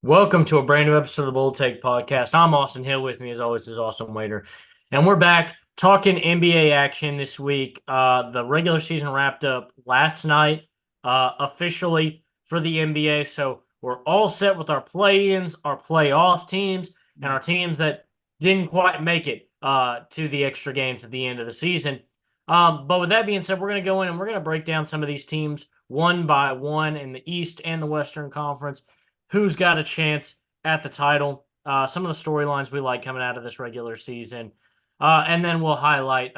Welcome to a brand new episode of the Bold Take Podcast. I'm Austin Hill. With me, as always, is Austin Waiter. And we're back talking NBA action this week. The regular season wrapped up last night, officially for the NBA. So we're all set with our play-ins, our playoff teams, and our teams that didn't quite make it to the extra games at the end of the season. But with that being said, we're going to go in and we're going to break down some of these teams one by one in the East and the Western Conference, who's got a chance at the title, some of the storylines we like coming out of this regular season, and then we'll highlight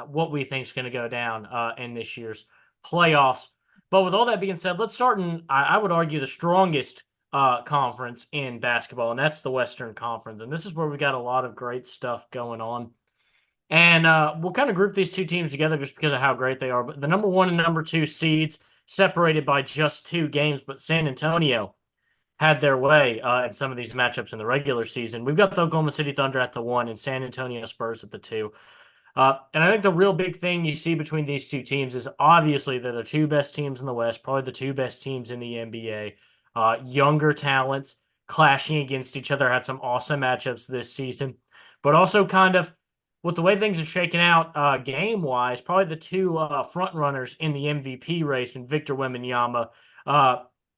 what we think is going to go down in this year's playoffs. But with all that being said, let's start in, I would argue, the strongest conference in basketball, and that's the Western Conference. And this is where we got a lot of great stuff going on. And we'll kind of group these two teams together just because of how great they are. But the number one and number two seeds separated by just 2 games, but San Antonio had their way in some of these matchups in the regular season. We've got the Oklahoma City Thunder at the 1 and San Antonio Spurs at the 2. And I think the real big thing you see between these two teams is obviously they're the 2 best teams in the West, probably the 2 best teams in the NBA. Younger talents clashing against each other, had some awesome matchups this season, but also kind of with the way things are shaking out game-wise, probably the two front runners in the MVP race and Victor Wembanyama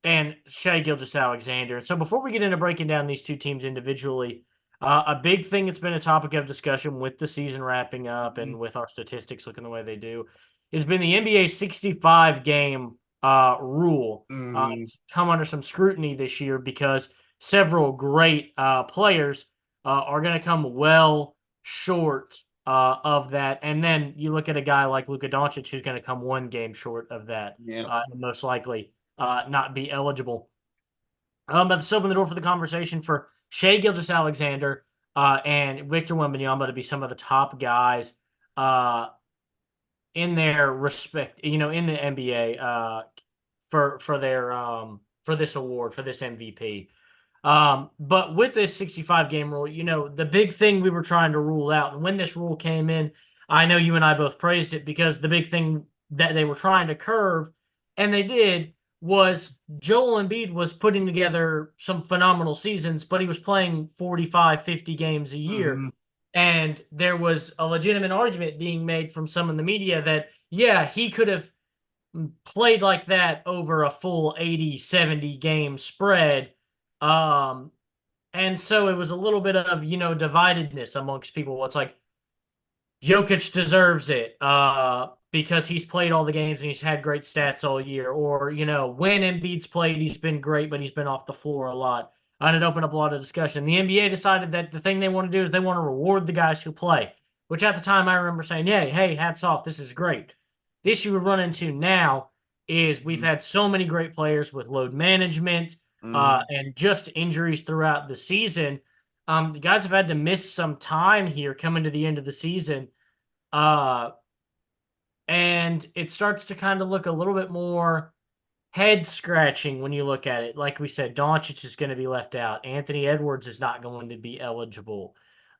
and Shai Gilgeous-Alexander. So before we get into breaking down these two teams individually, a big thing that's been a topic of discussion with the season wrapping up and with our statistics looking the way they do has been the NBA 65 game rule. It's come under some scrutiny this year because several great players are going to come well short of that. And then you look at a guy like Luka Doncic who's going to come 1 game short of that, Yeah. most likely not be eligible. But let's open the door for the conversation for Shai Gilgeous-Alexander and Victor Wembanyama to be some of the top guys in their respect, in the NBA for their for this award, for this MVP. But with this 65 game rule, the big thing we were trying to rule out, and when this rule came in, I know you and I both praised it because the big thing that they were trying to curve, and they did, was Joel Embiid was putting together some phenomenal seasons, but he was playing 45, 50 games a year. hmm And there was a legitimate argument being made from some in the media that, yeah, he could have played like that over a full 80, 70 game spread. Um, and so it was a little bit of, dividedness amongst people. It's like Jokic deserves it because he's played all the games and he's had great stats all year. Or, when Embiid's played, he's been great, but he's been off the floor a lot. And it opened up a lot of discussion. The NBA decided that the thing they want to do is they want to reward the guys who play, which at the time I remember saying, yeah, hey, hats off, this is great. The issue we run into now is we've had so many great players with load management and just injuries throughout the season. The guys have had to miss some time here coming to the end of the season. Uh, and it starts to kind of look a little bit more head scratching when you look at it. Like we said, Doncic is going to be left out. Anthony Edwards is not going to be eligible.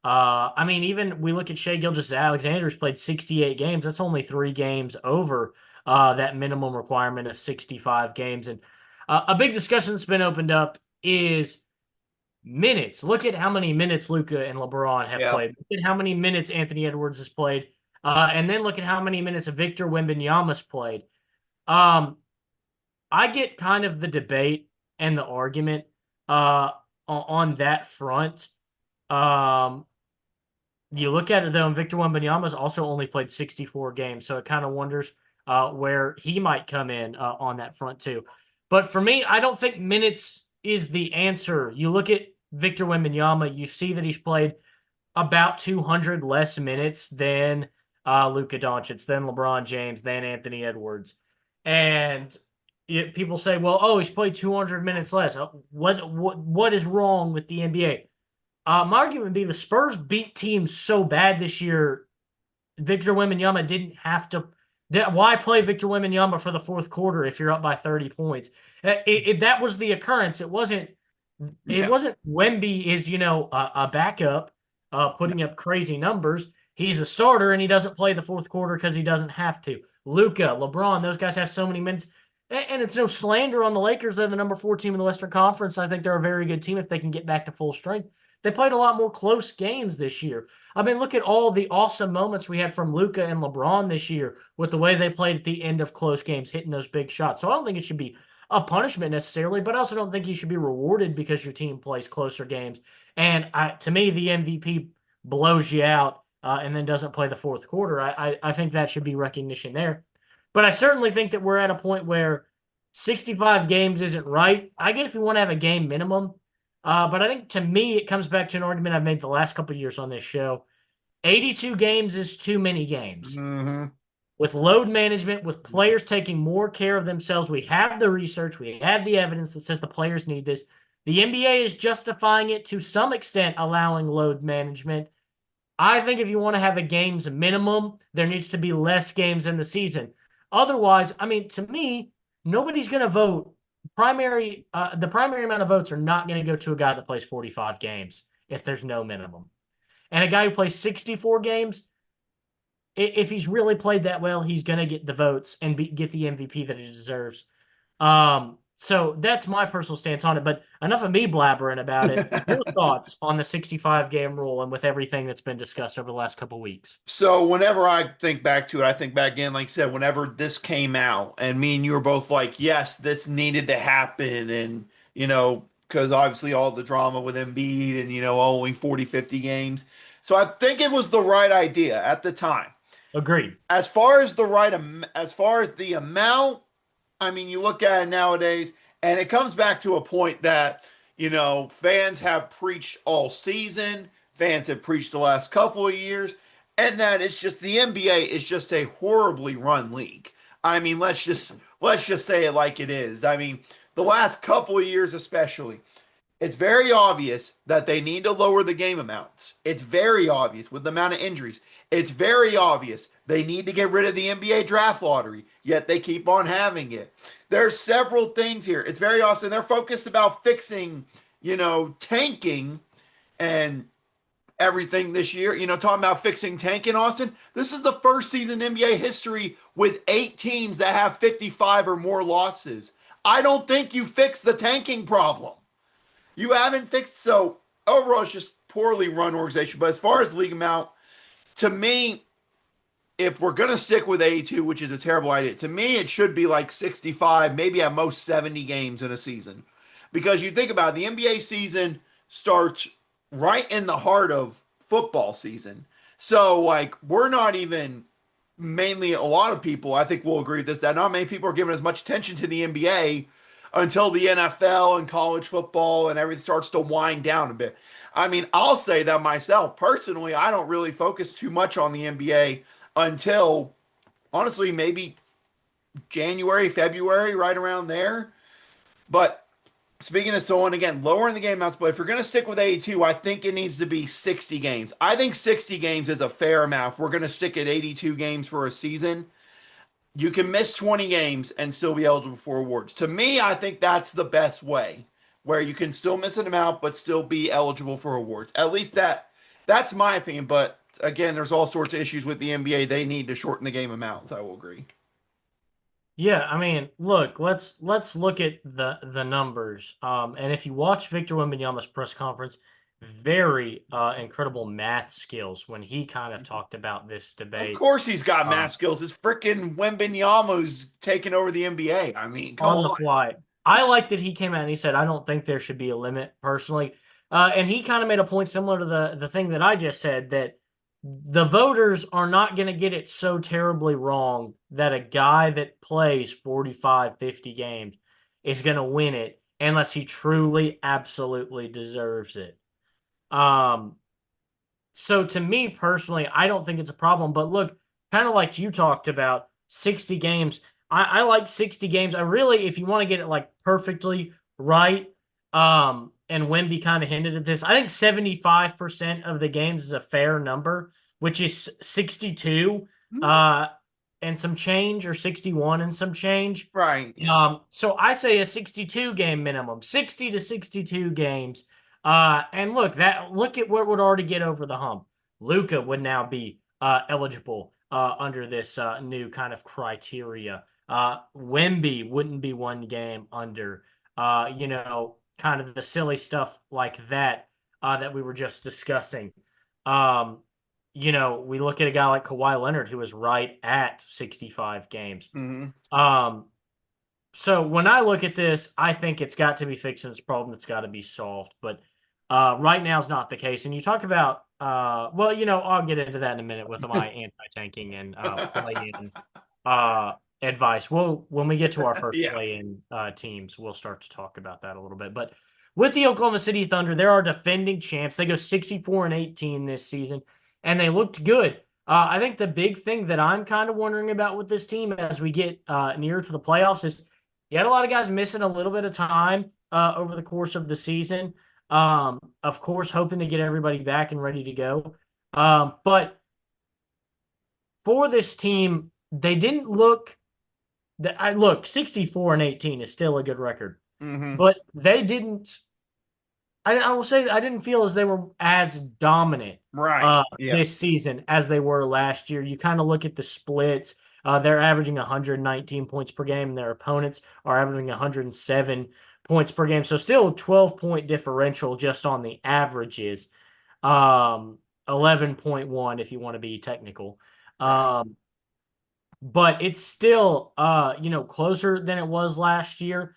I mean, even we look at Shai Gilgeous-Alexander, who's played 68 games. That's only 3 games over that minimum requirement of 65 games. And a big discussion that's been opened up is minutes. Look at how many minutes Luka and LeBron have Yeah. played. Look at how many minutes Anthony Edwards has played. And then look at how many minutes Victor Wembanyama's played. Um, I get kind of the debate and the argument on that front. Um, you look at it though, and Victor Wembanyama's also only played 64 games, so it kind of wonders where he might come in on that front too. But for me, I don't think minutes is the answer. You look at Victor Wembanyama, you see that he's played about 200 less minutes than Luka Doncic, than LeBron James, than Anthony Edwards. And people say, well, oh, he's played 200 minutes less. What is wrong with the NBA? My argument would be the Spurs beat teams so bad this year. Victor Wembanyama didn't have to. Why play Victor Wembanyama for the fourth quarter if you're up by 30 points? That was the occurrence. It wasn't. It Yeah. wasn't Wemby is a backup putting up crazy numbers. He's a starter and he doesn't play the fourth quarter because he doesn't have to. Luka, LeBron, those guys have so many minutes. And it's no slander on the Lakers. They're the number 4 team in the Western Conference. I think they're a very good team if they can get back to full strength. They played a lot more close games this year. I mean, look at all the awesome moments we had from Luka and LeBron this year with the way they played at the end of close games, hitting those big shots. So I don't think it should be a punishment necessarily, but I also don't think you should be rewarded because your team plays closer games. And to me, the MVP blows you out and then doesn't play the fourth quarter. I think that should be recognition there. But I certainly think that we're at a point where 65 games isn't right. I get if you want to have a game minimum, but I think to me it comes back to an argument I've made the last couple of years on this show. 82 games is too many games. Mm-hmm. With load management, with players taking more care of themselves, we have the research, we have the evidence that says the players need this. The NBA is justifying it to some extent, allowing load management. I think if you want to have a games minimum, there needs to be less games in the season. Otherwise, I mean, to me, nobody's going to vote. The primary amount of votes are not going to go to a guy that plays 45 games if there's no minimum. And a guy who plays 64 games, if he's really played that well, he's going to get the votes and get the MVP that he deserves. So that's my personal stance on it. But enough of me blabbering about it. Your thoughts on the 65 game rule and with everything that's been discussed over the last couple of weeks? So whenever I think back to it, I think back in, like I said, whenever this came out, and me and you were both like, yes, this needed to happen. And, because obviously all the drama with Embiid and, only 40, 50 games. So I think it was the right idea at the time. Agreed. As far as the amount, I mean, you look at it nowadays, and it comes back to a point that, fans have preached all season, fans have preached the last couple of years, and that it's just the NBA is just a horribly run league. I mean, let's just say it like it is. I mean, the last couple of years especially, it's very obvious that they need to lower the game amounts. It's very obvious with the amount of injuries. It's very obvious they need to get rid of the NBA draft lottery, yet they keep on having it. There's several things here. It's very awesome. They're focused about fixing, tanking and everything this year. Talking about fixing tanking, Austin. This is the first season in NBA history with 8 teams that have 55 or more losses. I don't think you fix the tanking problem. You haven't fixed. So overall, it's just poorly run organization. But as far as league amount, to me, if we're going to stick with 82, which is a terrible idea, to me, it should be like 65, maybe at most 70 games in a season. Because you think about it, the NBA season starts right in the heart of football season. So, like, we're not even mainly, a lot of people, I think will agree with this, that not many people are giving as much attention to the NBA until the NFL and college football and everything starts to wind down a bit. I mean, I'll say that myself. Personally, I don't really focus too much on the NBA until, honestly, maybe January, February, right around there. But speaking of so on, again, lowering the game amounts, but if you're going to stick with 82, I think it needs to be 60 games. I think 60 games is a fair amount. If we're going to stick at 82 games for a season, you can miss 20 games and still be eligible for awards. To me, I think that's the best way, where you can still miss an amount but still be eligible for awards. At least that's my opinion. But again, there's all sorts of issues with the NBA. They need to shorten the game amounts. I will agree. Yeah, I mean, look, let's look at the numbers. And if you watch Victor Wembanyama's press conference, very incredible math skills when he kind of talked about this Of debate. course, he's got math Um, skills. It's freaking Wembanyama who's taking over the NBA. I mean, come on the on. fly. I like that he came out and he said, I don't think there should be a limit personally. And he kind of made a point similar to the thing that I just said, that the voters are not going to get it so terribly wrong that a guy that plays 45, 50 games is going to win it unless he truly, absolutely deserves it. Um, so to me personally, I don't think it's a problem. But look, kind of like you talked about, 60 games. I like 60 games. I really, if you want to get it like perfectly right, and Wemby kind of hinted at this, I think 75% of the games is a fair number, which is 62 uh and some change, or 61 and some change. Right. Yeah. So I say a 62 game minimum, 60 to 62 games. And look at what would already get over the hump. Luka would now be eligible under this new kind of criteria. Wemby wouldn't be one game under. Kind of the silly stuff like that that we were just discussing. Um, we look at a guy like Kawhi Leonard who was right at 65 games. Hmm. Um, so when I look at this, I think it's got to be fixed and it's a problem that's got to be solved. But right now is not the case. And you talk about, I'll get into that in a minute with my anti-tanking and play-in advice. When we get to our first Yeah. play-in teams, we'll start to talk about that a little bit. But with the Oklahoma City Thunder, they're our defending champs. They go 64-18 this season, and they looked good. I think the big thing that I'm kind of wondering about with this team as we get near to the playoffs is you had a lot of guys missing a little bit of time over the course of the season. Of course, hoping to get everybody back and ready to go. But for this team, they didn't look that I look 64-18 is still a good record, Hmm. but they didn't. I will say I didn't feel as they were as dominant Right. Yeah. this season as they were last year. You kind of look at the splits. They're averaging 119 points per game, and their opponents are averaging 107 points per game. So still 12-point differential just on the averages. 11.1 if you want to be technical. Right. Um, but it's still closer than it was last year.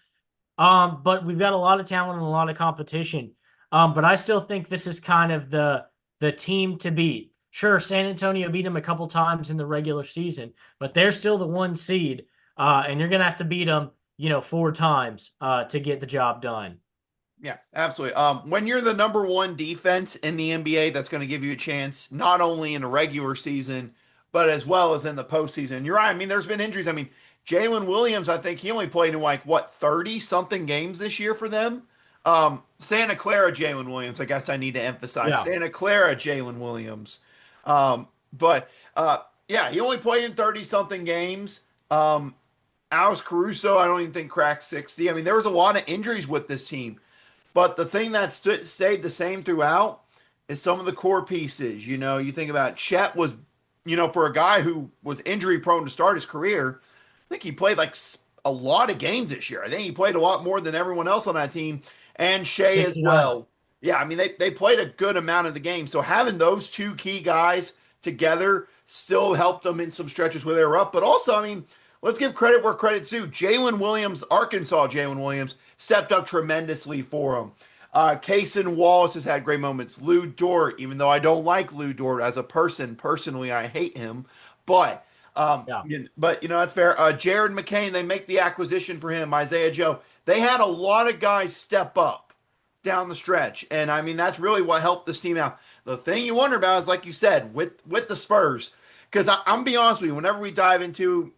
But we've got a lot of talent and a lot of competition. But I still think this is kind of the team to beat. Sure, San Antonio beat them a couple times in the regular season, but they're still the one seed, and you're gonna have to beat them, four times to get the job done. Yeah, absolutely. When you're the number one defense in the NBA, that's going to give you a chance not only in the regular season, but as well as in the postseason. You're right. I mean, there's been injuries. I mean, Jalen Williams, I think he only played in like what 30 something games this year for them. Santa Clara Jalen Williams, I guess I need to emphasize Yeah, Santa Clara Jalen Williams. But yeah, he only played in 30 something games. Alex Caruso, I don't even think cracked 60. I mean, there was a lot of injuries with this team. But the thing that stayed the same throughout is some of the core pieces. You think about Chet was, for a guy who was injury prone to start his career, I think he played like a lot of games this year. I think he played a lot more than everyone else on that team, and Shea as 69. well. Yeah, I mean they played a good amount of the game. So having those two key guys together still helped them in some stretches where they were up. But also, I mean, let's give credit where credit's due. Jalen Williams, Arkansas Jalen Williams, stepped up tremendously for him. Kaysen Wallace has had great moments. Lou Dort, even though I don't like Lou Dort as a person, personally, I hate him. But Yeah, that's fair. Jared McCain, they make the acquisition for him. Isaiah Joe, they had a lot of guys step up down the stretch, and I mean that's really what helped this team out. The thing you wonder about is, like you said, with the Spurs, because I'm gonna be honest with you, whenever we dive into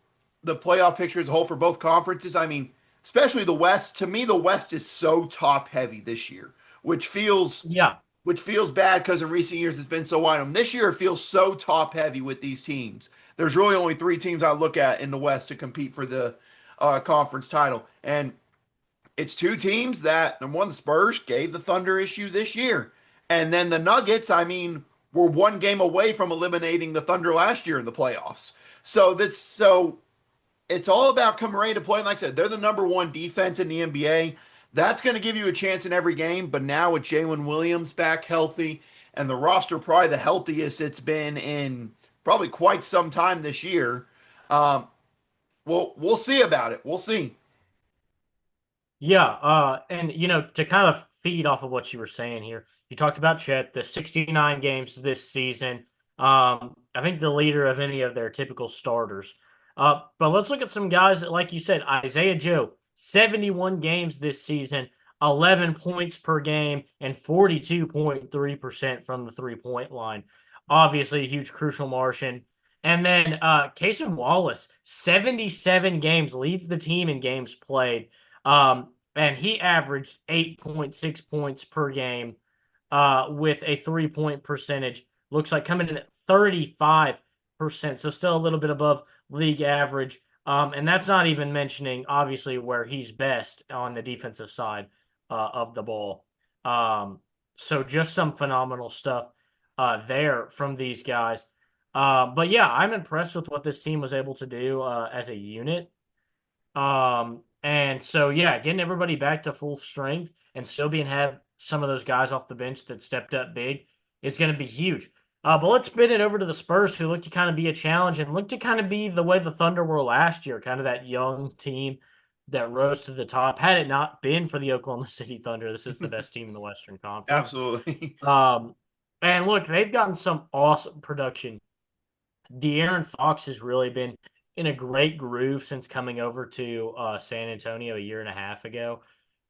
the playoff picture as a whole for both conferences, I mean, especially the West. To me, the West is so top heavy this year, which feels yeah, which feels bad because in recent years it's been so wide open. This year it feels so top heavy with these teams. There's really only three teams I look at in the West to compete for the conference title, and it's two teams that number one, the Spurs gave the Thunder issue this year, and then the Nuggets. I mean, were one game away from eliminating the Thunder last year in the playoffs. So it's all about coming ready to play. And like I said, they're the number one defense in the NBA. That's going to give you a chance in every game. But now with Jalen Williams back healthy and the roster probably the healthiest it's been in probably quite some time this year, um, we'll see about it. We'll see. yeah. And to kind of feed off of what you were saying here, you talked about Chet, the 69 games this season. I think the leader of any of their typical starters. But let's look at some guys that, like you said, Isaiah Joe, 71 games this season, 11 points per game, and 42.3% from the 3-point line. Obviously, a huge crucial Martian. And then Cason Wallace, 77 games, leads the team in games played. And he averaged 8.6 points per game with a 3-point percentage. Looks like coming in at 35%, so still a little bit above league average. And that's not even mentioning, obviously, where he's best on the defensive side of the ball. So just some phenomenal stuff there from these guys. But yeah, I'm impressed with what this team was able to do as a unit. And so yeah, getting everybody back to full strength and still being have some of those guys off the bench that stepped up big is going to be huge. But let's spin it over to the Spurs, who look to kind of be a challenge and look to kind of be the way the Thunder were last year, kind of that young team that rose to the top. Had it not been for the Oklahoma City Thunder, this is the best team in the Western Conference. Absolutely. Um, and look, they've gotten some awesome production. De'Aaron Fox has really been in a great groove since coming over to San Antonio a year and a half ago.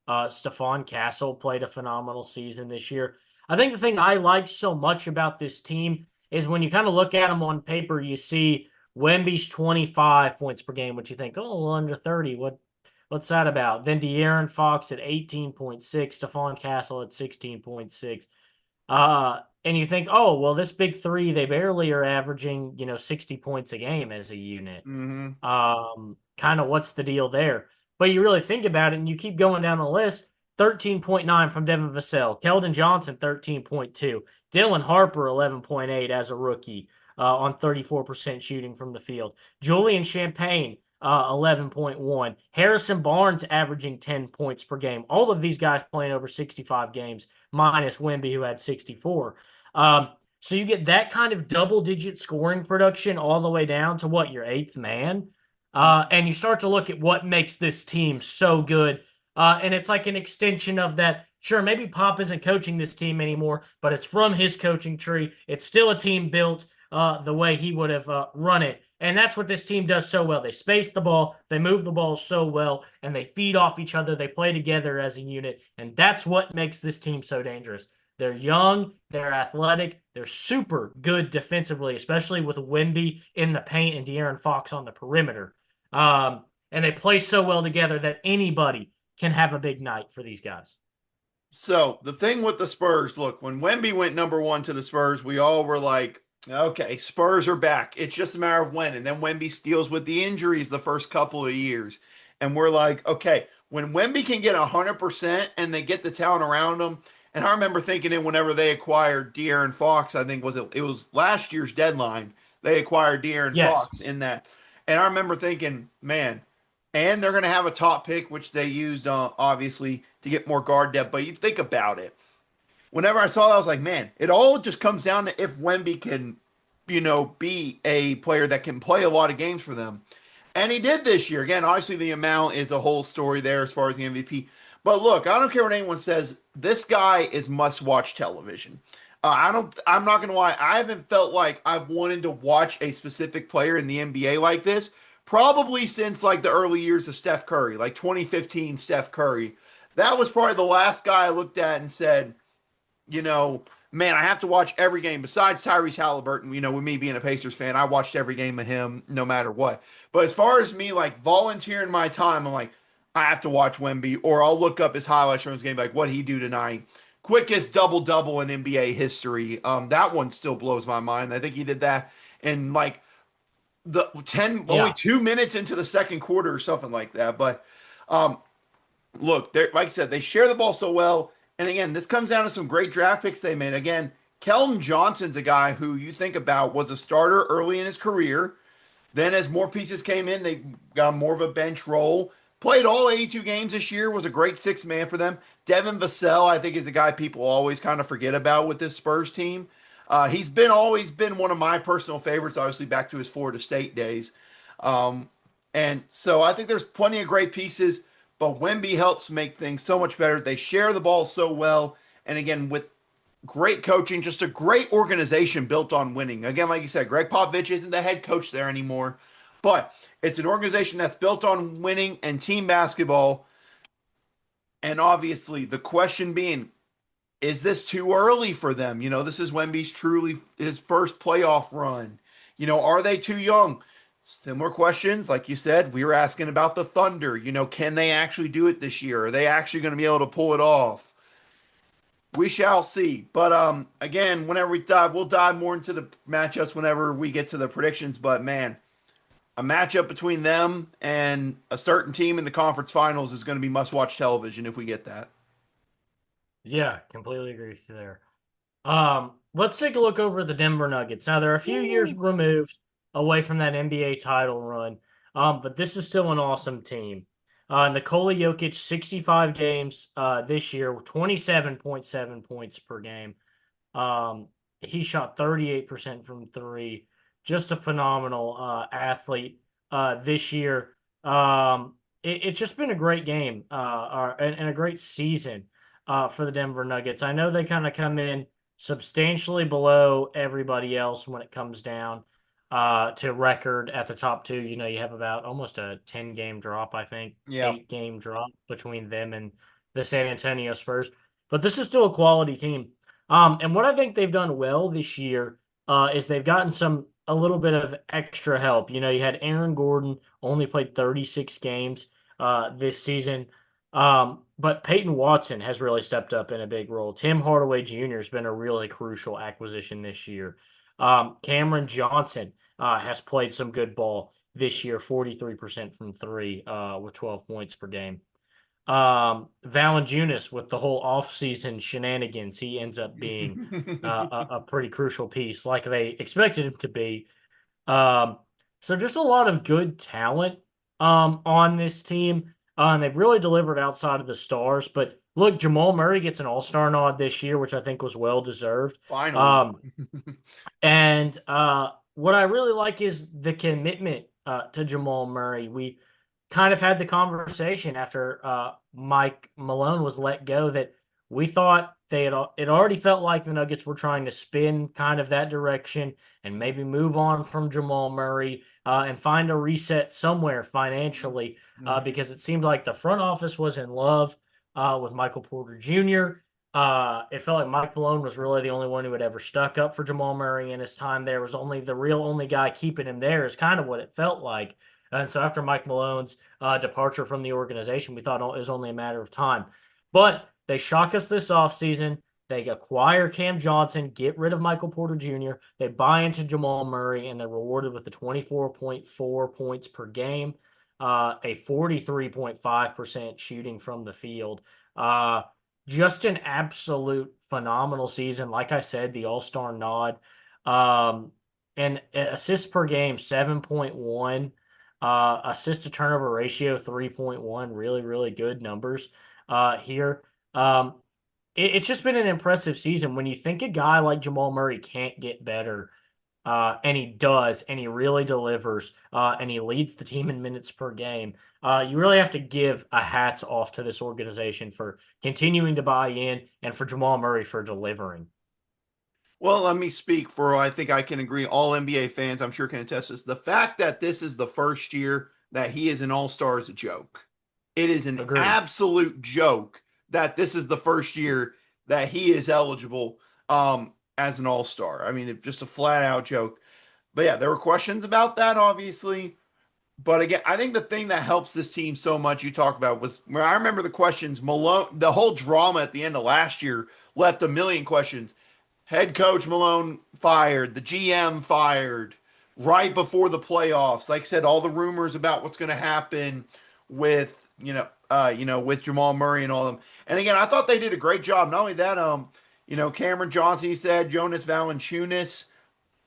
Stephon Castle played a phenomenal season this year. I think the thing I like so much about this team is when you kind of look at them on paper, you see Wemby's 25 points per game, which you think, oh, well, under 30. What's that about? Then De'Aaron Fox at 18.6, Stephon Castle at 16.6. And you think, oh, well, this big three, they barely are averaging, 60 points a game as a unit. Hmm. Kind of what's the deal there? But you really think about it and you keep going down the list. 13.9 from Devin Vassell, Keldon Johnson 13.2, Dylan Harper 11.8 as a rookie on 34% shooting from the field, Julian Champagne 11.1, Harrison Barnes averaging 10 points per game. All of these guys playing over 65 games, minus Wemby who had 64. So you get that kind of double-digit scoring production all the way down to what, your eighth man. And you start to look at what makes this team so good. And it's like an extension of that. Sure, maybe Pop isn't coaching this team anymore, but it's from his coaching tree. It's still a team built the way he would have run it. And that's what this team does so well. They space the ball, they move the ball so well, and they feed off each other. They play together as a unit. And that's what makes this team so dangerous. They're young, they're athletic, they're super good defensively, especially with Wemby in the paint and De'Aaron Fox on the perimeter. And they play so well together that anybody can have a big night for these guys. So the thing with the Spurs, look, when Wemby went number one to the Spurs, we all were like, okay, Spurs are back. It's just a matter of when. And then Wemby steals with the injuries the first couple of years. And we're like, okay, when Wemby can get 100% and they get the talent around him. And I remember thinking it whenever they acquired De'Aaron Fox, I think it was last year's deadline. They acquired De'Aaron Yes. Fox in that. And I remember thinking, man, and they're going to have a top pick, which they used obviously to get more guard depth. But you think about it. Whenever I saw that, I was like, man, it all just comes down to if Wemby can, be a player that can play a lot of games for them. And he did this year. Again, obviously the amount is a whole story there as far as the MVP. But look, I don't care what anyone says. This guy is must-watch television. I'm not gonna lie. I haven't felt like I've wanted to watch a specific player in the NBA like this probably since like the early years of Steph Curry, like 2015 Steph Curry. That was probably the last guy I looked at and said, you know, man, I have to watch every game besides Tyrese Halliburton. With me being a Pacers fan, I watched every game of him no matter what. But as far as me like volunteering my time, I'm like, I have to watch Wemby, or I'll look up his highlights from his game, like what he do tonight. Quickest double double in NBA history. That one still blows my mind. I think he did that in like the only Yeah. 2 minutes into the second quarter or something like that. But um, look, they like I said, they share the ball so well. And again, this comes down to some great draft picks they made. Again, Keldon Johnson's a guy who you think about was a starter early in his career. Then as more pieces came in, they got more of a bench role. Played all 82 games this year, was a great sixth man for them. Devin Vassell, I think, is a guy people always kind of forget about with this Spurs team. He's been always been one of my personal favorites, obviously back to his Florida State days. Um, and so I think there's plenty of great pieces, but Wemby helps make things so much better. They share the ball so well. And again, with great coaching, just a great organization built on winning. Again, like you said, Greg Popovich isn't the head coach there anymore, but it's an organization that's built on winning and team basketball. And obviously, the question being, is this too early for them? This is Wemby's truly his first playoff run. Are they too young? Similar questions, like you said, we were asking about the Thunder. Can they actually do it this year? Are they actually going to be able to pull it off? We shall see. But again, whenever we'll dive more into the matchups whenever we get to the predictions. But man, a matchup between them and a certain team in the conference finals is going to be must-watch television if we get that. Yeah, completely agree with you there. Let's take a look over the Denver Nuggets. Now they're a few years removed away from that NBA title run. But this is still an awesome team. Nikola Jokic, 65 games this year, 27.7 points per game. He shot 38% from three. Just a phenomenal athlete this year. It's just been a great game and a great season for the Denver Nuggets. I know they kind of come in substantially below everybody else when it comes down to record at the top two. You know, you have about almost a 10-game drop, I think, Yeah. 8-game drop between them and the San Antonio Spurs. But this is still a quality team. And what I think they've done well this year is they've gotten a little bit of extra help. You know, you had Aaron Gordon only played 36 games this season. But Peyton Watson has really stepped up in a big role. Tim Hardaway Jr. has been a really crucial acquisition this year. Cameron Johnson has played some good ball this year, 43% from three with 12 points per game. Valanciunas with the whole offseason shenanigans, he ends up being a pretty crucial piece, like they expected him to be. Um, so just a lot of good talent on this team. And they've really delivered outside of the stars. But look, Jamal Murray gets an All-Star nod this year, which I think was well deserved. Finally. Um, and what I really like is the commitment to Jamal Murray. We kind of had the conversation after Mike Malone was let go that we thought it already felt like the Nuggets were trying to spin kind of that direction and maybe move on from Jamal Murray and find a reset somewhere financially because it seemed like the front office was in love with Michael Porter Jr. It felt like Mike Malone was really the only one who had ever stuck up for Jamal Murray in his time there. Was only the real only guy keeping him there is kind of what it felt like. And so after Mike Malone's departure from the organization, we thought it was only a matter of time. But they shock us this offseason. They acquire Cam Johnson, get rid of Michael Porter Jr. They buy into Jamal Murray, and they're rewarded with the 24.4 points per game, a 43.5% shooting from the field. Just an absolute phenomenal season. Like I said, the All-Star nod. And assists per game, 7.1. Assist to turnover ratio 3.1, really, really good numbers here. It's just been an impressive season. When you think a guy like Jamal Murray can't get better, and he does, and he really delivers, and he leads the team in minutes per game, you really have to give a hats off to this organization for continuing to buy in and for Jamal Murray for delivering. Well, let me speak for, I think I can agree, all NBA fans, I'm sure can attest to this. The fact that this is the first year that he is an all-star is a joke. It is an Agreed. absolute joke that this is the first year that he is eligible as an all-star. I mean, just a flat-out joke. But yeah, there were questions about that, obviously. But again, I think the thing that helps this team so much you talk about was when I remember the questions, Malone, the whole drama at the end of last year left a million questions. Head coach Malone fired, the GM fired right before the playoffs. Like I said, all the rumors about what's going to happen with with Jamal Murray and all of them. And again, I thought they did a great job. Not only that, Cameron Johnson, he said, Jonas Valanciunas,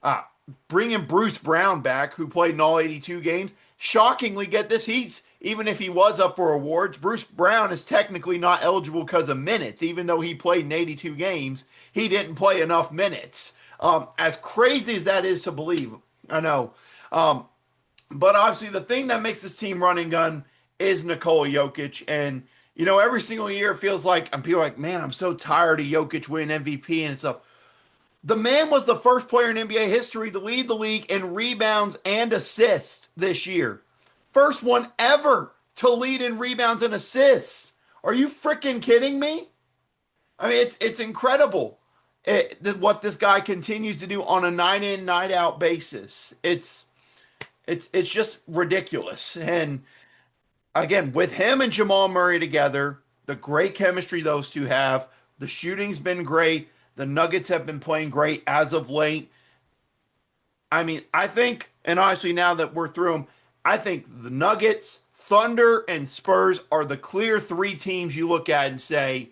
uh, bringing Bruce Brown back, who played in all 82 games. Shockingly, get this, even if he was up for awards, Bruce Brown is technically not eligible because of minutes, even though he played in 82 games. He didn't play enough minutes. As crazy as that is to believe, I know. But obviously, the thing that makes this team running gun is Nikola Jokic. And, every single year it feels like, and people are like, man, I'm so tired of Jokic winning MVP and stuff. The man was the first player in NBA history to lead the league in rebounds and assists this year. First one ever to lead in rebounds and assists. Are you freaking kidding me? I mean, it's incredible what this guy continues to do on a night in, night out basis. It's just ridiculous. And again, with him and Jamal Murray together, the great chemistry those two have, the shooting's been great. The Nuggets have been playing great as of late. I mean, I think, and honestly, now that we're through them, I think the Nuggets, Thunder, and Spurs are the clear three teams you look at and say,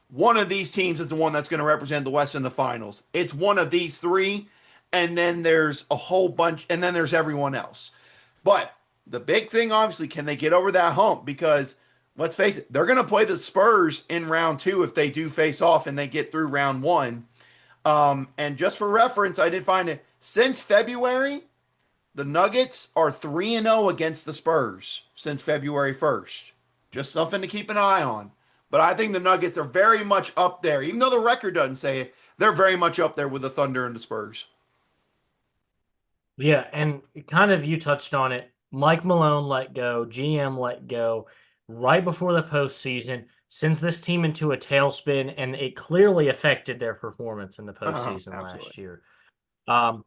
one of these teams is the one that's going to represent the West in the finals. It's one of these three, and then there's a whole bunch, and then there's everyone else. But The big thing, obviously, can they get over that hump? Because let's face it, they're going to play the Spurs in round two if they do face off and they get through round one. And just for reference, I did find it since February, the Nuggets are 3-0 against the Spurs since February 1st. Just something to keep an eye on. But I think the Nuggets are very much up there. Even though the record doesn't say it, they're very much up there with the Thunder and the Spurs. Yeah, and kind of you touched on it. Mike Malone let go, GM let go right before the postseason, sends this team into a tailspin, and it clearly affected their performance in the postseason Absolutely. last year. Um,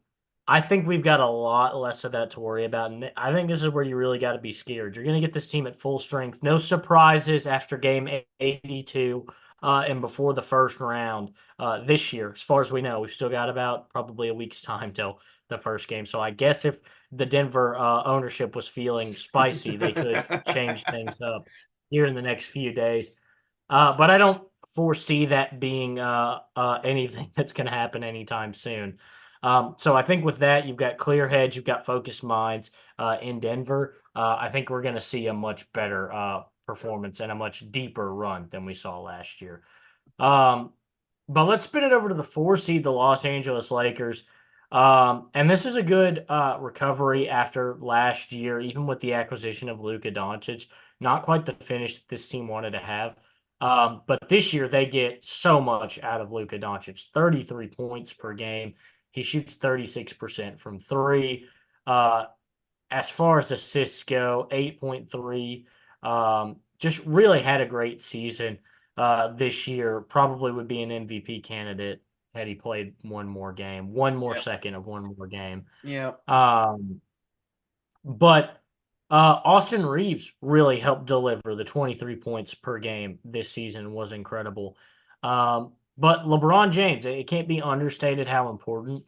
I think we've got a lot less of that to worry about, and I think this is where you really got to be scared. You're going to get this team at full strength, no surprises after game 82 and before the first round this year. As far as we know, we've still got about probably a week's time till the first game. So I guess if the Denver ownership was feeling spicy, they could change things up here in the next few days. But I don't foresee that being anything that's going to happen anytime soon. So I think with that, you've got clear heads, you've got focused minds in Denver. I think we're going to see a much better performance and a much deeper run than we saw last year. Um, but let's spin it over to the 4 seed, the Los Angeles Lakers. And this is a good recovery after last year, even with the acquisition of Luka Doncic. Not quite the finish this team wanted to have. But this year they get so much out of Luka Doncic, 33 points per game. He shoots 36% from three. Uh, as far as assists go, 8.3. Just really had a great season this year. Probably would be an MVP candidate had he played one more game, one more Yep. second of one more game. Yep. Um, but Austin Reeves really helped deliver the 23 points per game this season was incredible. But LeBron James, it can't be understated how important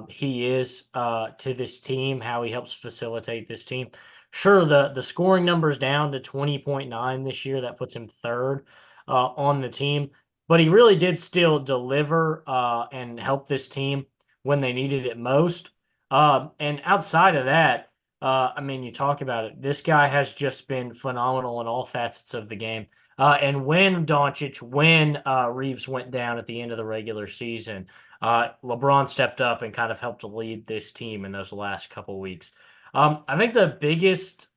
he is to this team, how he helps facilitate this team. Sure, the scoring number's down to 20.9 this year. That puts him third on the team. But he really did still deliver and help this team when they needed it most. And outside of that, I mean, you talk about it. This guy has just been phenomenal in all facets of the game. And when Reeves went down at the end of the regular season, LeBron stepped up and kind of helped to lead this team in those last couple weeks. I think the biggest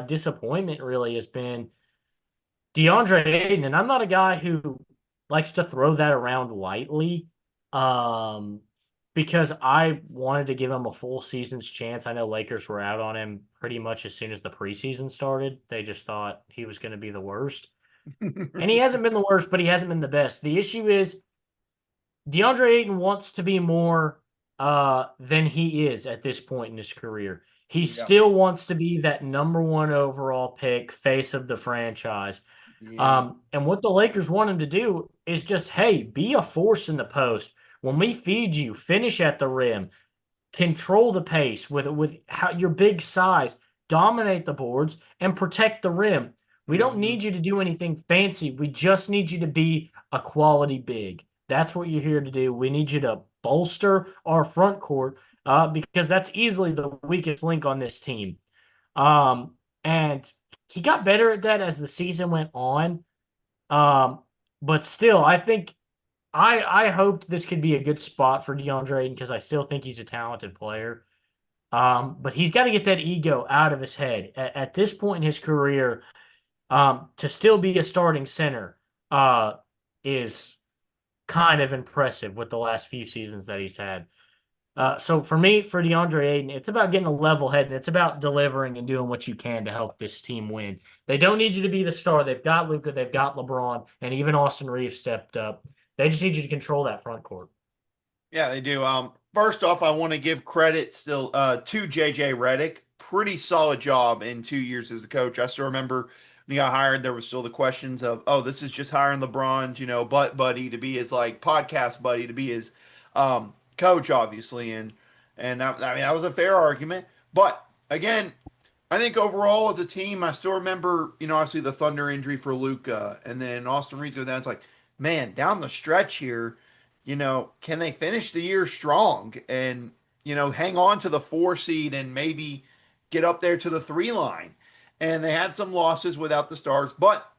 disappointment really has been DeAndre Ayton, and I'm not a guy who likes to throw that around lightly. Um, because I wanted to give him a full season's chance. I know Lakers were out on him pretty much as soon as the preseason started. They just thought he was going to be the worst. And he hasn't been the worst, but he hasn't been the best. The issue is DeAndre Ayton wants to be more than he is at this point in his career. He Yep. still wants to be that number one overall pick, face of the franchise. Yeah. And what the Lakers want him to do is just, hey, be a force in the post. When we feed you, finish at the rim, control the pace with how your big size, dominate the boards, and protect the rim. We don't Mhm. need you to do anything fancy. We just need you to be a quality big. That's what you're here to do. We need you to bolster our front court because that's easily the weakest link on this team. And he got better at that as the season went on. Um, but still, I think I hoped this could be a good spot for DeAndre because I still think he's a talented player. But he's got to get that ego out of his head. At this point in his career, to still be a starting center is kind of impressive with the last few seasons that he's had. So for me, for DeAndre Ayton, it's about getting a level head and it's about delivering and doing what you can to help this team win. They don't need you to be the star. They've got Luka, they've got LeBron, and even Austin Reeves stepped up. They just need you to control that front court. Yeah, they do. First off, I want to give credit still to JJ Redick. Pretty solid job in 2 years as a coach. I still remember when he got hired, there was still the questions of, oh, this is just hiring LeBron's, butt buddy to be his like podcast buddy to be his coach, obviously, and that, I mean that was a fair argument. But again, I think overall as a team, I still remember, obviously the Thunder injury for Luca, and then Austin Reeves go down. It's like, man, down the stretch here, can they finish the year strong and hang on to the 4 seed and maybe get up there to the 3 line. And they had some losses without the stars, but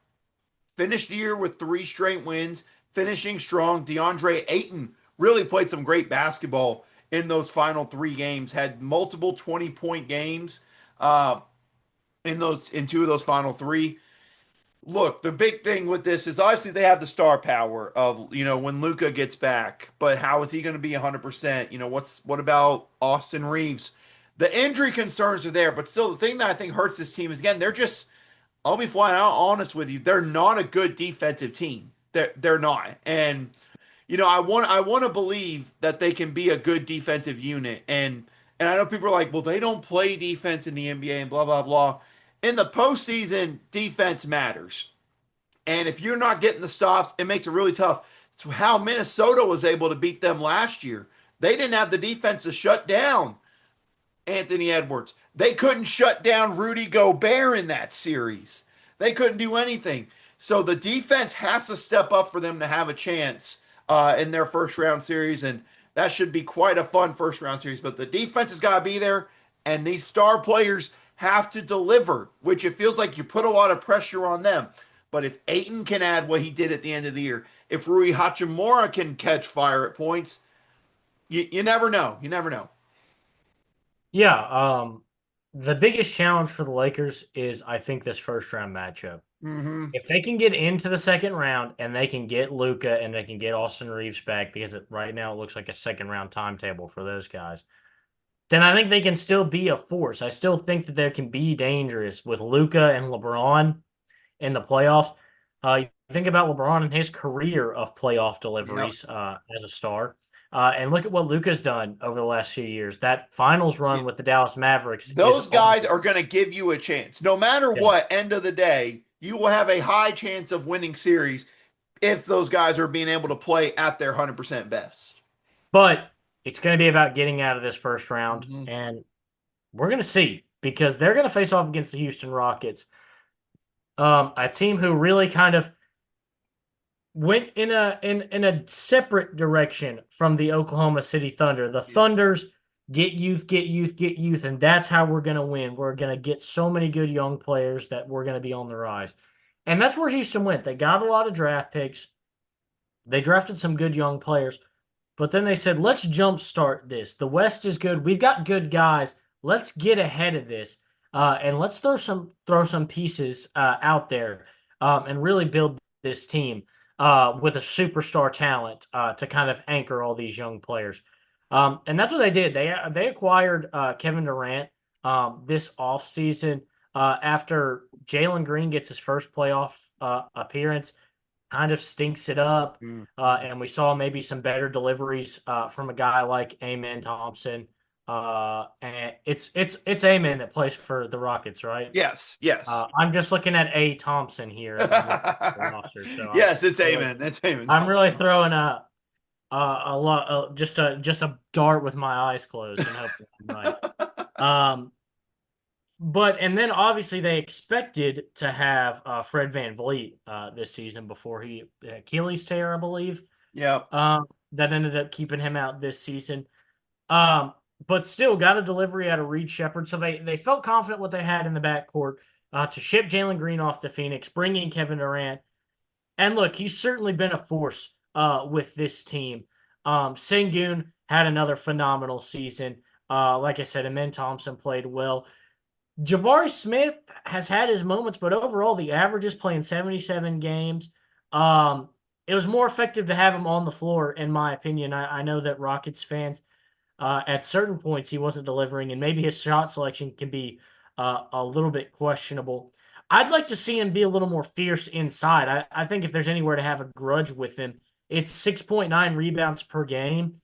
finished the year with 3 straight wins, finishing strong. DeAndre Ayton really played some great basketball in those final 3 games, had multiple 20-point games uh, in 2 of those final 3. Look, the big thing with this is obviously they have the star power of, when Luka gets back, but how is he going to be 100%? What about Austin Reeves? The injury concerns are there, but still the thing that I think hurts this team is, again, they're just, I'll be flat out honest with you, they're not a good defensive team. They're not. And I want to believe that they can be a good defensive unit. And I know people are like, well, they don't play defense in the NBA and blah blah blah. In the postseason, defense matters. And if you're not getting the stops, it makes it really tough. It's how Minnesota was able to beat them last year. They didn't have the defense to shut down Anthony Edwards. They couldn't shut down Rudy Gobert in that series. They couldn't do anything. So the defense has to step up for them to have a chance in their first round series. And that should be quite a fun first round series. But the defense has got to be there. And these star players have to deliver, which it feels like you put a lot of pressure on them. But if Ayton can add what he did at the end of the year, if Rui Hachimura can catch fire at points, you never know. You never know. Yeah, the biggest challenge for the Lakers is, I think, this first round matchup. Mm-hmm. If they can get into the second round and they can get Luka and they can get Austin Reeves back, because right now it looks like a second round timetable for those guys, then I think they can still be a force. I still think that they can be dangerous with Luka and LeBron in the playoffs. You think about LeBron and his career of playoff Yep. deliveries as a star. And look at what Luka's done over the last few years. That finals run with the Dallas Mavericks is Those guys are going to give you a chance. No matter yeah. what, end of the day, you will have a high chance of winning series if those guys are being able to play at their 100% best. But it's going to be about getting out of this first round, Mm-hmm. and we're going to see, because they're going to face off against the Houston Rockets, a team who really kind of went in a separate direction from the Oklahoma City Thunder. The Thunders get youth, get youth, get youth, and that's how we're going to win. We're going to get so many good young players that we're going to be on the rise. And that's where Houston went. They got a lot of draft picks. They drafted some good young players. But then they said, let's jumpstart this. The West is good. We've got good guys. Let's get ahead of this. And let's throw some pieces out there and really build this team with a superstar talent to kind of anchor all these young players. And that's what they did. They acquired Kevin Durant this offseason after Jalen Green gets his first playoff appearance, kind of stinks it up. And we saw maybe some better deliveries from a guy like Amen Thompson. And it's Amen that plays for the Rockets, right? Yes, yes. I'm just looking at A Thompson here as I'm looking at the roster. So yes, it's Amen. That's Amen. I'm really throwing a lot, just a dart with my eyes closed and hoping I'm right. But and then obviously they expected to have Fred VanVleet this season before he Achilles tear, I believe. Yeah. That ended up keeping him out this season. But still got a delivery out of Reed Shepherd, so they felt confident what they had in the backcourt to ship Jalen Green off to Phoenix, bring in Kevin Durant, and look, he's certainly been a force with this team. Sengun had another phenomenal season. Like I said, Amen Thompson played well. Jabari Smith has had his moments, but overall, the average is playing 77 games. It was more effective to have him on the floor, in my opinion. I know that Rockets fans, at certain points, he wasn't delivering, and maybe his shot selection can be a little bit questionable. I'd like to see him be a little more fierce inside. I think if there's anywhere to have a grudge with him, it's 6.9 rebounds per game.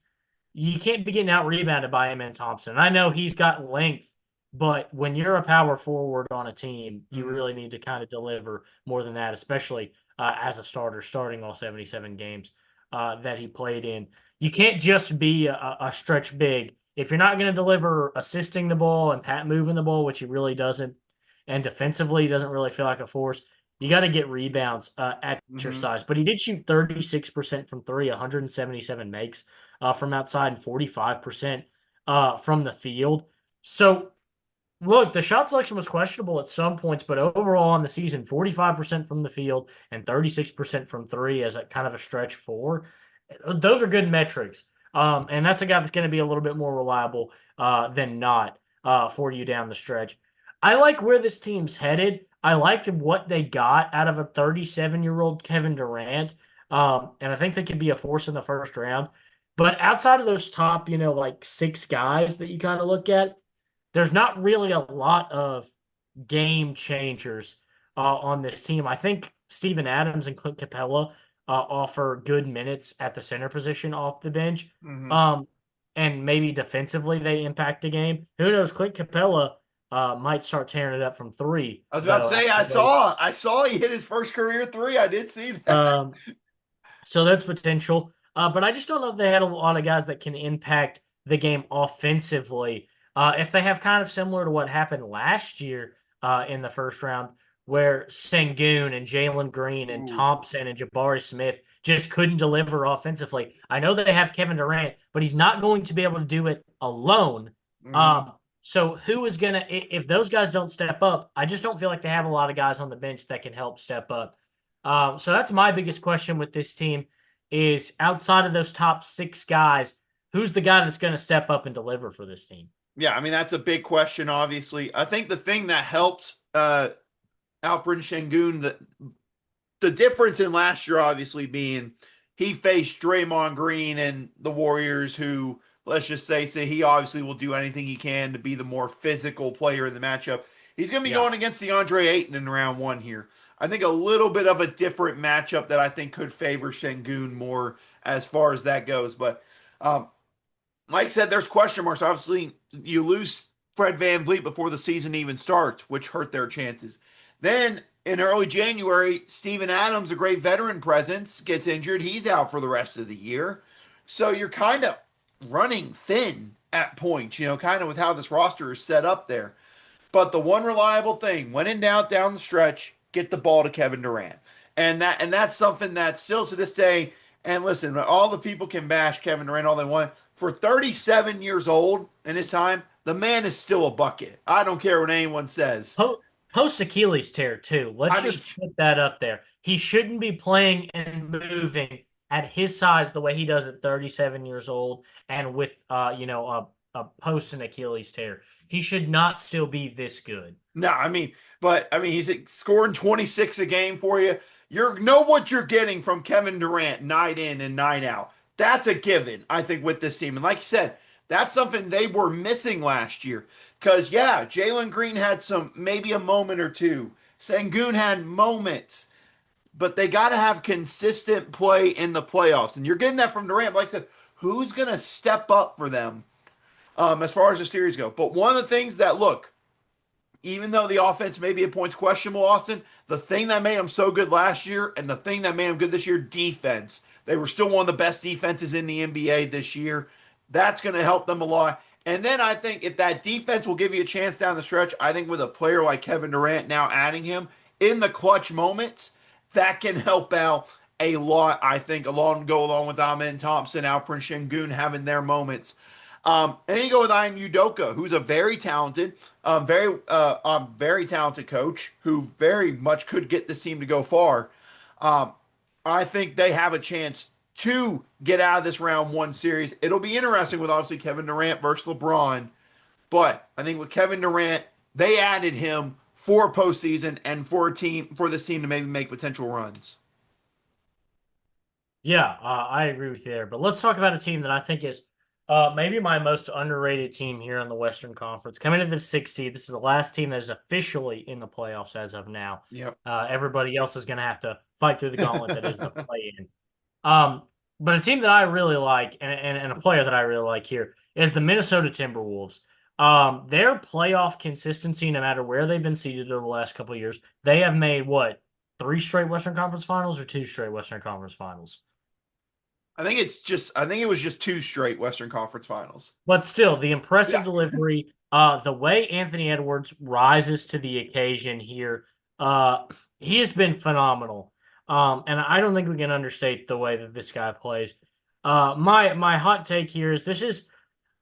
You can't be getting out-rebounded by Amen Thompson. I know he's got length, but when you're a power forward on a team, you really need to kind of deliver more than that, especially as a starter, starting all 77 games that he played in. You can't just be a stretch big. If you're not going to deliver assisting the ball and moving the ball, which he really doesn't, and defensively he doesn't really feel like a force, you got to get rebounds at your size. But he did shoot 36% from three, 177 makes from outside, and 45% from the field. So Look, the shot selection was questionable at some points, but overall on the season, 45% from the field and 36% from three as a kind of a stretch four. Those are good metrics. And that's a guy that's going to be a little bit more reliable than not for you down the stretch. I like where this team's headed. I like what they got out of a 37-year-old Kevin Durant. And I think they could be a force in the first round. But outside of those top, like six guys that you kind of look at, there's not really a lot of game changers on this team. I think Steven Adams and Clint Capella offer good minutes at the center position off the bench. Hmm. Um, and maybe defensively they impact the game. Who knows? Clint Capella might start tearing it up from three, I was about to though. say, I saw he hit his first career three. I did see that. Um, so that's potential. But I just don't know if they had a lot of guys that can impact the game offensively. If they have kind of similar to what happened last year in the first round, where Sengun and Jalen Green and Ooh. Thompson and Jabari Smith just couldn't deliver offensively. I know they have Kevin Durant, but he's not going to be able to do it alone. Hmm. So who is going to, if those guys don't step up, I just don't feel like they have a lot of guys on the bench that can help step up. So that's my biggest question with this team is outside of those top six guys, who's the guy that's going to step up and deliver for this team? Yeah, I mean that's a big question. Obviously, I think the thing that helps Alperen Şengün, the difference in last year, obviously being he faced Draymond Green and the Warriors, who let's just say he obviously will do anything he can to be the more physical player in the matchup. He's going to be Yeah. going against DeAndre Ayton in round one here. I think a little bit of a different matchup that I think could favor Şengün more as far as that goes. But like I said, there's question marks. Obviously, you lose Fred VanVleet before the season even starts, which hurt their chances. Then in early January, Steven Adams, a great veteran presence, gets injured. He's out for the rest of the year. So you're kind of running thin at points, kind of with how this roster is set up there. But the one reliable thing, when in doubt down the stretch, get the ball to Kevin Durant. And that's something that still to this day, and listen, all the people can bash Kevin Durant all they want. For 37 years old in his time, the man is still a bucket. I don't care what anyone says. Post Achilles tear too. Let's I mean, just put that up there. He shouldn't be playing and moving at his size the way he does at 37 years old and with a post and Achilles tear. He should not still be this good. no, but he's scoring 26 a game for you. You know what you're getting from Kevin Durant night in and night out. That's a given, I think, with this team. And like you said, that's something they were missing last year. Because, yeah, Jalen Green had maybe a moment or two. Sengun had moments. But they got to have consistent play in the playoffs. And you're getting that from Durant. But like I said, who's going to step up for them as far as the series go? But one of the things that, look, even though the offense may be at points questionable, Austin, the thing that made them so good last year and the thing that made them good this year, defense. They were still one of the best defenses in the NBA this year. That's going to help them a lot. And then I think if that defense will give you a chance down the stretch, I think with a player like Kevin Durant now adding him in the clutch moments, that can help out a lot, I think, go along with Amen Thompson, Alperen Şengün having their moments. And then you go with Ime Udoka, who's a very talented, very talented coach who very much could get this team to go far. I think they have a chance to get out of this round one series. It'll be interesting with obviously Kevin Durant versus LeBron, but I think with Kevin Durant, they added him for postseason and for this team to maybe make potential runs. Yeah, I agree with you there. But let's talk about a team that I think is maybe my most underrated team here in the Western Conference. Coming into the sixth seed, this is the last team that is officially in the playoffs as of now. Yep. Everybody else is going to have to fight through the gauntlet that is the play-in. But a team that I really like and a player that I really like here is the Minnesota Timberwolves. Their playoff consistency, no matter where they've been seeded over the last couple of years, they have made what, 3 straight Western Conference Finals or 2 straight Western Conference Finals? I think it was just 2 straight Western Conference Finals. But still, the impressive Yeah. delivery, the way Anthony Edwards rises to the occasion here, he has been phenomenal. And I don't think we can understate the way that this guy plays. My hot take here is this is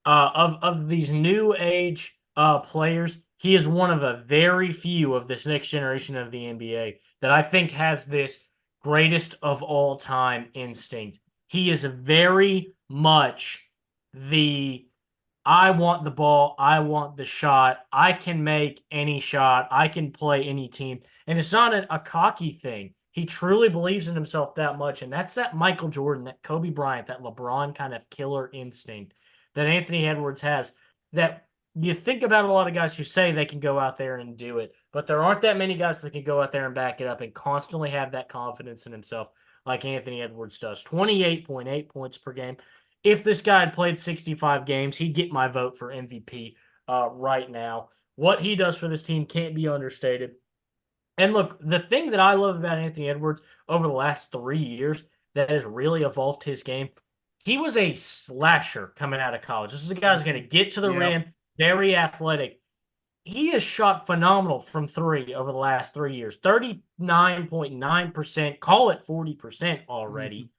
of these new age players, he is one of a very few of this next generation of the NBA that I think has this greatest of all time instinct. He is very much the I want the ball. I want the shot. I can make any shot. I can play any team. And it's not a cocky thing. He truly believes in himself that much. And that's that Michael Jordan, that Kobe Bryant, that LeBron kind of killer instinct that Anthony Edwards has. That you think about a lot of guys who say they can go out there and do it, but there aren't that many guys that can go out there and back it up and constantly have that confidence in himself like Anthony Edwards does. 28.8 points per game. If this guy had played 65 games, he'd get my vote for MVP right now. What he does for this team can't be understated. And look, the thing that I love about Anthony Edwards over the last 3 years that has really evolved his game, he was a slasher coming out of college. This is a guy who's going to get to the rim, very athletic. He has shot phenomenal from three over the last 3 years. 39.9%, call it 40% already.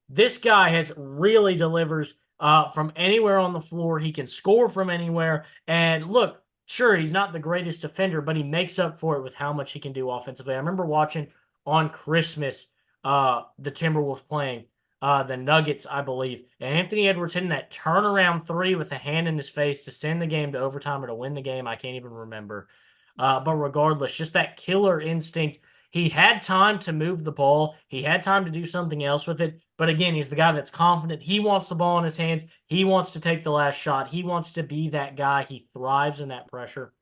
This guy has really delivers from anywhere on the floor. He can score from anywhere. And look, sure, he's not the greatest defender, but he makes up for it with how much he can do offensively. I remember watching on Christmas the Timberwolves playing the Nuggets, I believe. And Anthony Edwards hitting that turnaround three with a hand in his face to send the game to overtime or to win the game. I can't even remember. But regardless, just that killer instinct. He had time to move the ball. He had time to do something else with it. But again, he's the guy that's confident. He wants the ball in his hands. He wants to take the last shot. He wants to be that guy. He thrives in that pressure.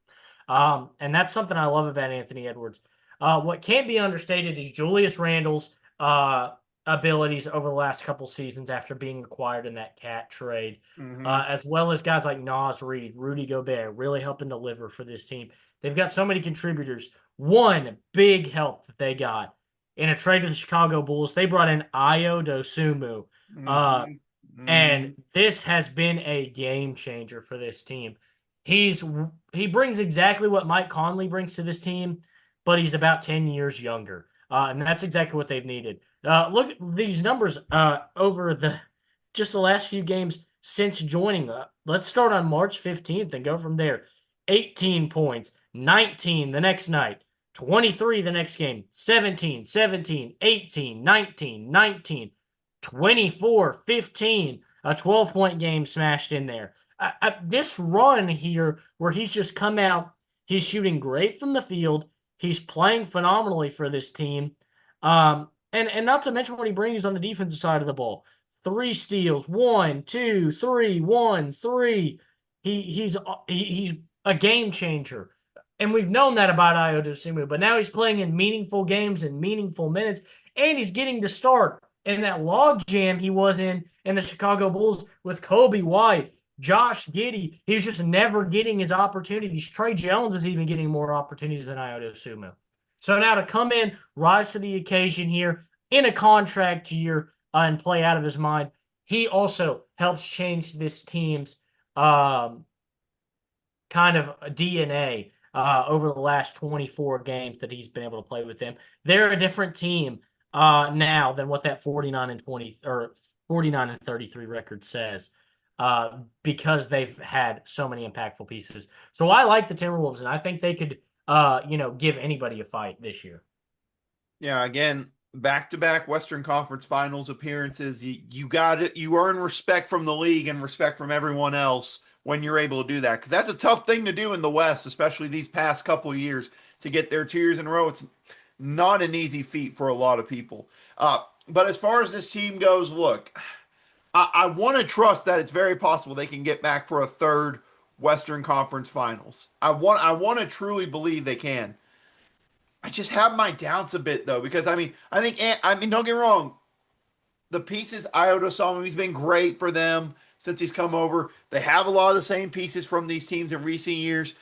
And that's something I love about Anthony Edwards. What can't be understated is Julius Randle's abilities over the last couple seasons after being acquired in that cat trade, as well as guys like Naz Reid, Rudy Gobert, really helping deliver for this team. They've got so many contributors. One big help that they got in a trade to the Chicago Bulls, they brought in Ayo Dosunmu. And this has been a game changer for this team. He brings exactly what Mike Conley brings to this team, but he's about 10 years younger. And that's exactly what they've needed. Look at these numbers over just the last few games since joining. Let's start on March 15th and go from there. 18 points, 19 the next night, 23 the next game, 17, 17, 18, 19, 19, 24, 15, a 12-point game smashed in there. This run here where he's just come out, he's shooting great from the field, he's playing phenomenally for this team, and not to mention what he brings on the defensive side of the ball. 3 steals, 1, 2, 3, 1, 3. He's a game changer. And we've known that about Ayo Dosunmu, but now he's playing in meaningful games and meaningful minutes, and he's getting to start in that log jam he was in the Chicago Bulls with Kobe White, Josh Giddey. He was just never getting his opportunities. Trey Jones was even getting more opportunities than Ayo Dosunmu. So now to come in, rise to the occasion here in a contract year and play out of his mind, he also helps change this team's kind of DNA over the last 24 games that he's been able to play with them. They're a different team now than what that 49-20 or 49-33 record says because they've had so many impactful pieces. So I like the Timberwolves, and I think they could give anybody a fight this year. Yeah, again, back-to-back Western Conference Finals appearances. You got it. You earn respect from the league and respect from everyone else when you're able to do that, because that's a tough thing to do in the West, especially these past couple of years, to get there 2 years in a row. It's not an easy feat for a lot of people. But as far as this team goes, look, I want to trust that it's very possible they can get back for a third Western Conference Finals. I want to truly believe they can. I just have my doubts a bit, though, because I mean, don't get me wrong. The pieces, Ayo Dosunmu, he's been great for them since he's come over. They have a lot of the same pieces from these teams in recent years.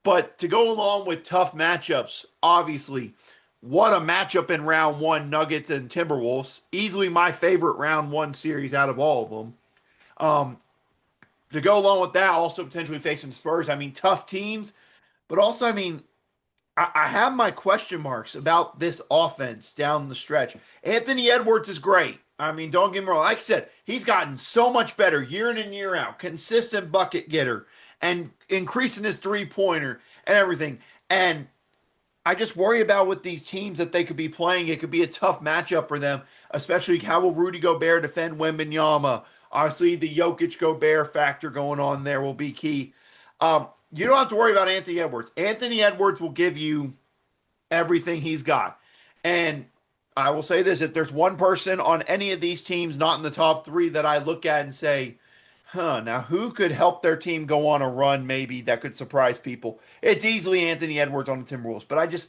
But to go along with tough matchups, obviously, what a matchup in round one, Nuggets and Timberwolves. Easily my favorite round one series out of all of them. To go along with that, also potentially facing the Spurs. I mean, tough teams. But also, I mean, I have my question marks about this offense down the stretch. Anthony Edwards is great. I mean, don't get me wrong. Like I said, he's gotten so much better year in and year out. Consistent bucket getter. and increasing his 3-pointer and everything. And I just worry about with these teams that they could be playing. It could be a tough matchup for them, especially how will Rudy Gobert defend Wembanyama? Obviously, the Jokic Gobert factor going on there will be key. You don't have to worry about Anthony Edwards. Anthony Edwards will give you everything he's got. And I will say this, if there's one person on any of these teams not in the top three that I look at and say, now who could help their team go on a run maybe that could surprise people? It's easily Anthony Edwards on the Timberwolves. But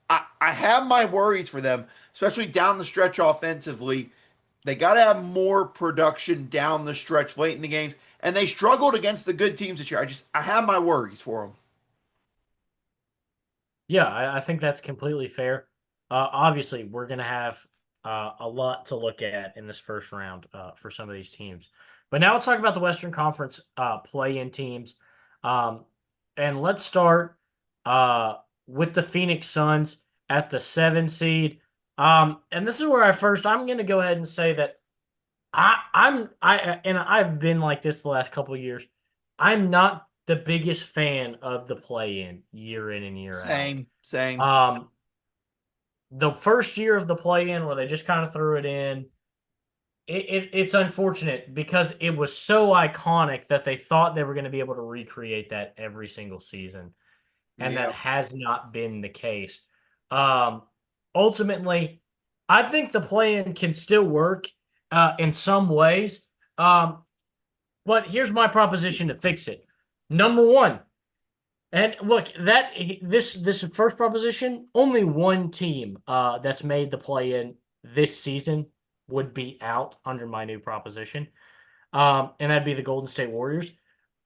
I have my worries for them, especially down the stretch offensively. They got to have more production down the stretch late in the games. And they struggled against the good teams this year. I have my worries for them. Yeah, I think that's completely fair. Obviously, we're going to have a lot to look at in this first round for some of these teams. But now let's talk about the Western Conference play-in teams. And let's start with the Phoenix Suns at the 7 seed. And this is where I'm going to go ahead and say that I've been like this the last couple of years. I'm not the biggest fan of the play-in year in and year out. Same. The first year of the play-in where they just kind of threw it in, it's unfortunate because it was so iconic that they thought they were going to be able to recreate that every single season, and that has not been the case. Ultimately, I think the play-in can still work in some ways, but here's my proposition to fix it. Number one, and look, this first proposition, only one team that's made the play-in this season would be out under my new proposition, and that'd be the Golden State Warriors.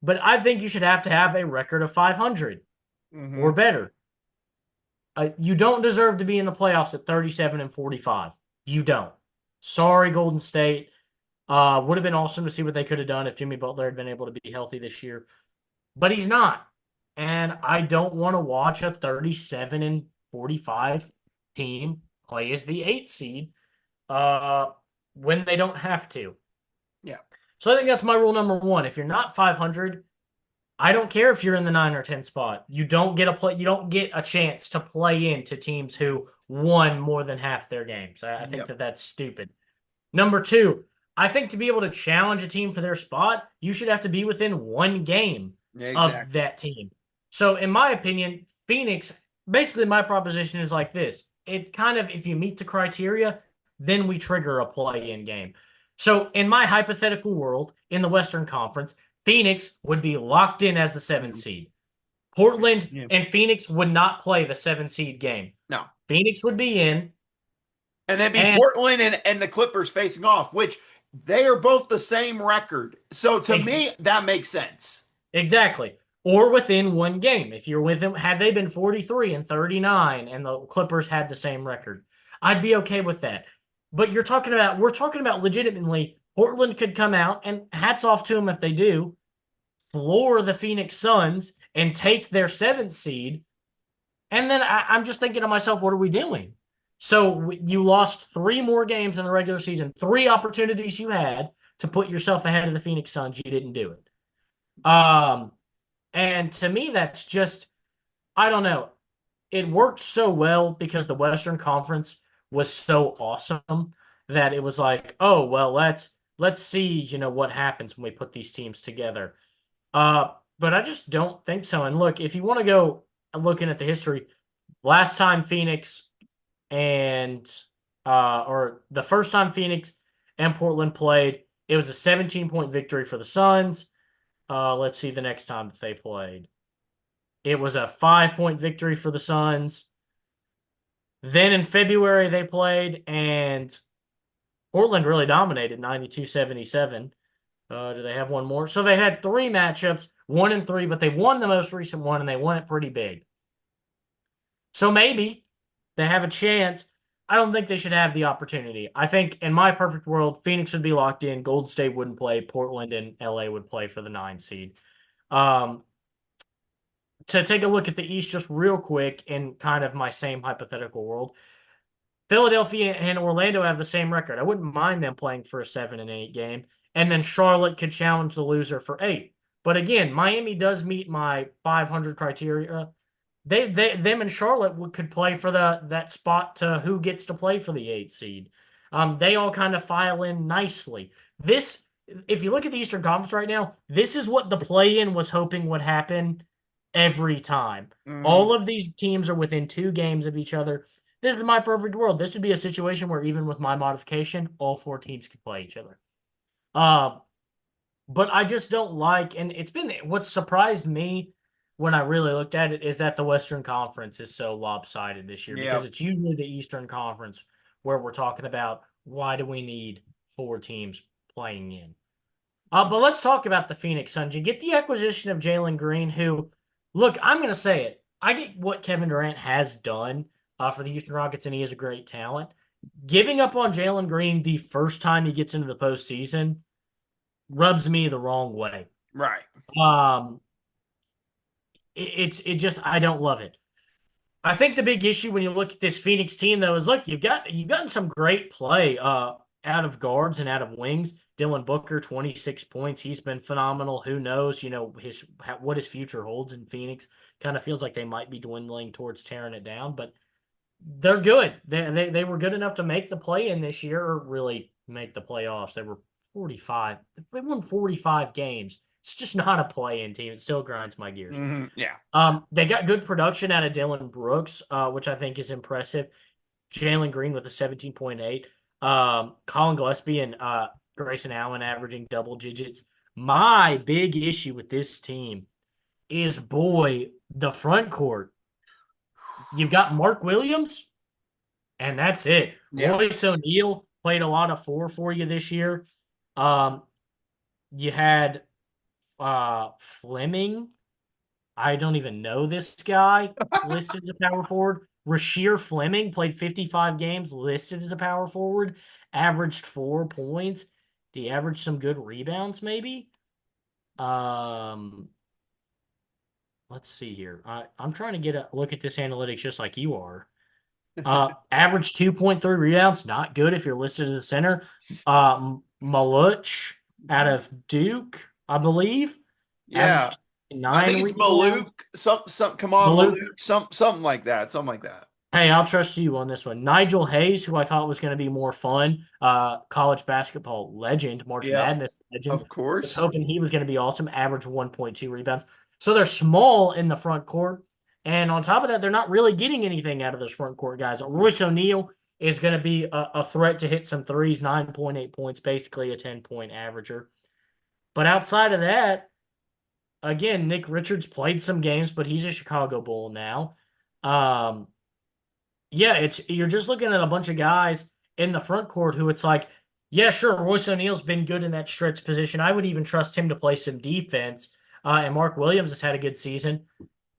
But I think you should have to have a record of 500 or better. You don't deserve to be in the playoffs at 37 and 45. You don't. Sorry, Golden State. Would have been awesome to see what they could have done if Jimmy Butler had been able to be healthy this year. But he's not. And I don't want to watch a 37 and 45 team play as the 8 seed when they don't have to. Yeah. So I think that's my rule number one. If you're not 500, I don't care if you're in the 9 or 10 spot. You don't get a chance to play into teams who won more than half their games. I think that's stupid. Number two, I think to be able to challenge a team for their spot, you should have to be within one game of that team. So in my opinion, Phoenix, basically my proposition is like this. It kind of, if you meet the criteria, then we trigger a play-in game. So in my hypothetical world, in the Western Conference, Phoenix would be locked in as the 7th seed. Portland and Phoenix would not play the 7 seed game. No. Phoenix would be in. And then be Portland and the Clippers facing off, which they are both the same record. So to me, that makes sense. Exactly. Or within one game. If you're with them, had they been 43 and 39 and the Clippers had the same record, I'd be okay with that. But we're talking about legitimately, Portland could come out, and hats off to them if they do, floor the Phoenix Suns and take their 7th seed. And then I'm just thinking to myself, what are we doing? So you lost 3 more games in the regular season, 3 opportunities you had to put yourself ahead of the Phoenix Suns. You didn't do it. And to me, that's just, I don't know. It worked so well because the Western Conference was so awesome that it was like, oh, well, let's see, what happens when we put these teams together. But I just don't think so. And look, if you want to go looking at the history, last time Phoenix or the first time Phoenix and Portland played, it was a 17-point victory for the Suns. Let's see the next time that they played. It was a 5-point victory for the Suns. Then in February they played, and Portland really dominated 92-77. Do they have one more? So they had 3 matchups, 1 and 3, but they won the most recent one, and they won it pretty big. So maybe they have a chance. I don't think they should have the opportunity. I think in my perfect world, Phoenix would be locked in. Golden State wouldn't play. Portland and LA would play for the 9 seed. To take a look at the East just real quick in kind of my same hypothetical world, Philadelphia and Orlando have the same record. I wouldn't mind them playing for a 7 and 8 game. And then Charlotte could challenge the loser for 8. But again, Miami does meet my 500 criteria. Them and Charlotte could play for that spot to who gets to play for the 8th seed. They all kind of file in nicely. This, if you look at the Eastern Conference right now, this is what the play-in was hoping would happen every time. Mhm. All of these teams are within 2 games of each other. This is my perfect world. This would be a situation where even with my modification, all 4 teams could play each other. Uh, but I just don't like, and it's been what surprised me when I really looked at it is that the Western Conference is so lopsided this year because Yeah. it's usually the Eastern Conference where we're talking about why do we need 4 teams playing in. But let's talk about the Phoenix Suns. You get the acquisition of Jalen Green, who, look, I'm going to say it. I get what Kevin Durant has done for the Houston Rockets, and he is a great talent. Giving up on Jalen Green the first time he gets into the postseason rubs me the wrong way. Right. Um, it just I don't love it. I think the big issue when you look at this Phoenix team though is look you've gotten some great play out of guards and out of wings. Dylan Booker 26 points. He's been phenomenal. Who knows, his what his future holds in Phoenix. Kind of feels like they might be dwindling towards tearing it down, but they're good. They were good enough to make the play in this year or really make the playoffs. They were 45. They won 45 games. It's just not a play-in team. It still grinds my gears. Yeah. They got good production out of Dylan Brooks, which I think is impressive. Jalen Green with a 17.8. Colin Gillespie and Grayson Allen averaging double digits. My big issue with this team is, boy, the front court. You've got Mark Williams, and that's it. Yeah. Royce O'Neal played a lot of 4 for you this year. Um, you had Fleming. I don't even know this guy listed as a power forward. Rasheer Fleming played 55 games, listed as a power forward, averaged 4 points. He averaged some good rebounds, maybe. Um, let's see here. I'm trying to get a look at this analytics just like you are. Average 2.3 rebounds, not good if you're listed as a center. Maluch out of Duke, I believe, Yeah. averaged I nine think it's rebounds. Maluk. Some come on, Maluk, Maluk. Something like that. Something like that. hey, I'll trust you on this one. Nigel Hayes, who I thought was going to be more fun, college basketball legend, March Yep. Madness legend, Of was course. hoping he was going to be awesome, average 1.2 rebounds. So they're small in the front court. And on top of that, they're not really getting anything out of those front court guys. Royce O'Neal is going to be a threat to hit some threes, 9.8 points, basically a 10-point averager. But outside of that, again, Nick Richards played some games, but he's a Chicago Bull now. Um, yeah, you're just looking at a bunch of guys in the front court who it's like, yeah, sure, Royce O'Neal's been good in that stretch position. I would even trust him to play some defense. And Mark Williams has had a good season.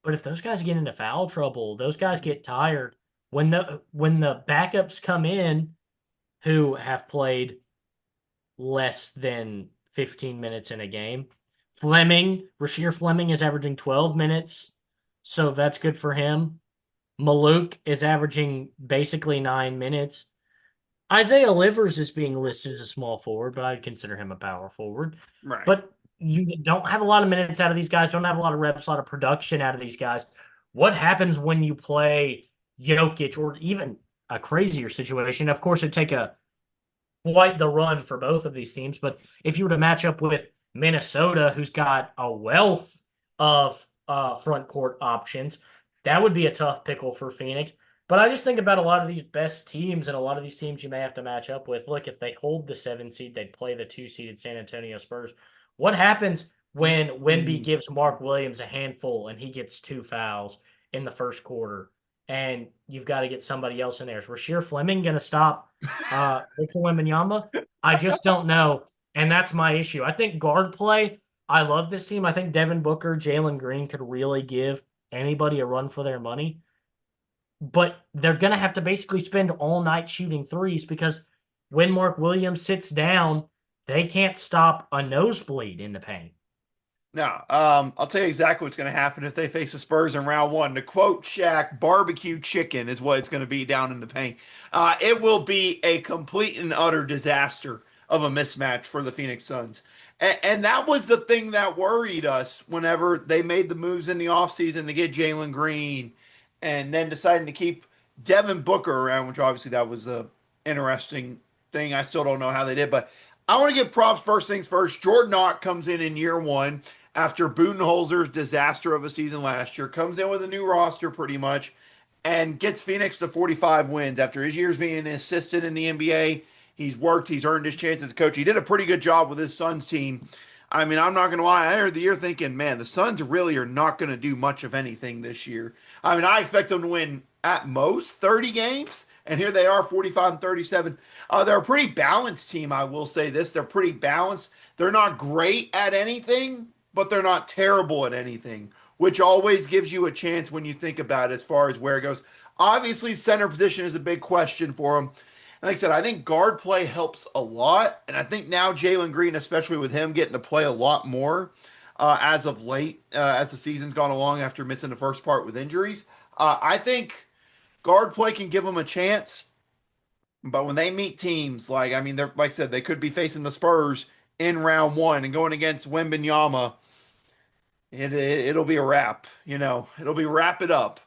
But if those guys get into foul trouble, those guys get tired. When the backups come in who have played less than 15 minutes in a game, Rasheer Fleming is averaging 12 minutes, so that's good for him. Maluk is averaging basically 9 minutes. Isaiah Livers is being listed as a small forward, but I'd consider him a power forward. Right. But you don't have a lot of minutes out of these guys, don't have a lot of reps, a lot of production out of these guys. What happens when you play Jokic or even a crazier situation? Of course, it'd take quite the run for both of these teams, but if you were to match up with Minnesota, who's got a wealth of front court options, that would be a tough pickle for Phoenix. But I just think about a lot of these best teams and a lot of these teams you may have to match up with. Look, if they hold the 7 seed, they'd play the 2 seeded San Antonio Spurs. What happens when Wemby Mm. gives Mark Williams a handful and he gets 2 fouls in the first quarter? And you've got to get somebody else in there. Is Rasheer Fleming going to stop Victor Wembanyama? I just don't know. And that's my issue. I think guard play, I love this team. I think Devin Booker, Jalen Green could really give anybody a run for their money. But they're going to have to basically spend all night shooting threes because when Mark Williams sits down, they can't stop a nosebleed in the paint. Now, I'll tell you exactly what's going to happen if they face the Spurs in round one. To quote Shaq, barbecue chicken is what it's going to be down in the paint. It will be a complete and utter disaster of a mismatch for the Phoenix Suns. And that was the thing that worried us whenever they made the moves in the offseason to get Jalen Green and then deciding to keep Devin Booker around, which obviously that was a interesting thing. I still don't know how they did, but I want to give props first things first. Jordan Ott comes in year one after Budenholzer's disaster of a season last year, comes in with a new roster pretty much, and gets Phoenix to 45 wins after his years being an assistant in the NBA. He's worked, he's earned his chance as a coach. He did a pretty good job with his Suns team. I mean, I'm not going to lie. I heard the year thinking, man, the Suns really are not going to do much of anything this year. I mean, I expect them to win at most 30 games, and here they are, 45 and 37. They're a pretty balanced team, I will say this. They're pretty balanced. They're not great at anything, but they're not terrible at anything, which always gives you a chance when you think about it as far as where it goes. Obviously, center position is a big question for them. And like I said, I think guard play helps a lot. And I think now Jalen Green, especially with him getting to play a lot more as of late, as the season's gone along after missing the first part with injuries, I think guard play can give them a chance. But when they meet teams like, I mean, they're like I said, they could be facing the Spurs in round one and going against Wembenyama. It'll be a wrap. It'll be wrap it up.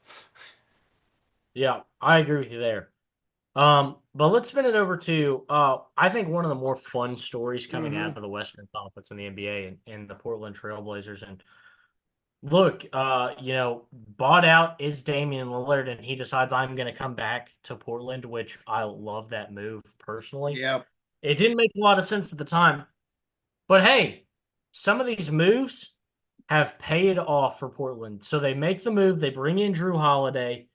Yeah, I agree with you there. But let's spin it over to I think one of the more fun stories coming out of the Western Conference in the NBA and the Portland Trailblazers. And look, bought out is Damian Lillard, and he decides I'm going to come back to Portland, which I love that move personally. Yeah. It didn't make a lot of sense at the time, but hey, some of these moves have paid off for Portland. So they make the move, they bring in Drew Holiday.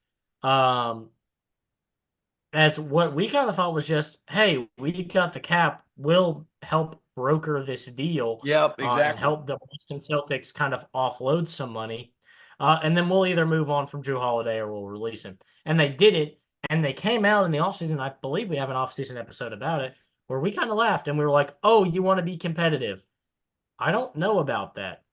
As what we kind of thought was just, hey, we got the cap, we'll help broker this deal, Yep, and exactly. help the Boston Celtics kind of offload some money. And then we'll either move on from Drew Holiday or we'll release him. And they did it, and they came out in the offseason. I believe we have an offseason episode about it, where we kind of laughed and we were like, oh, you want to be competitive. I don't know about that.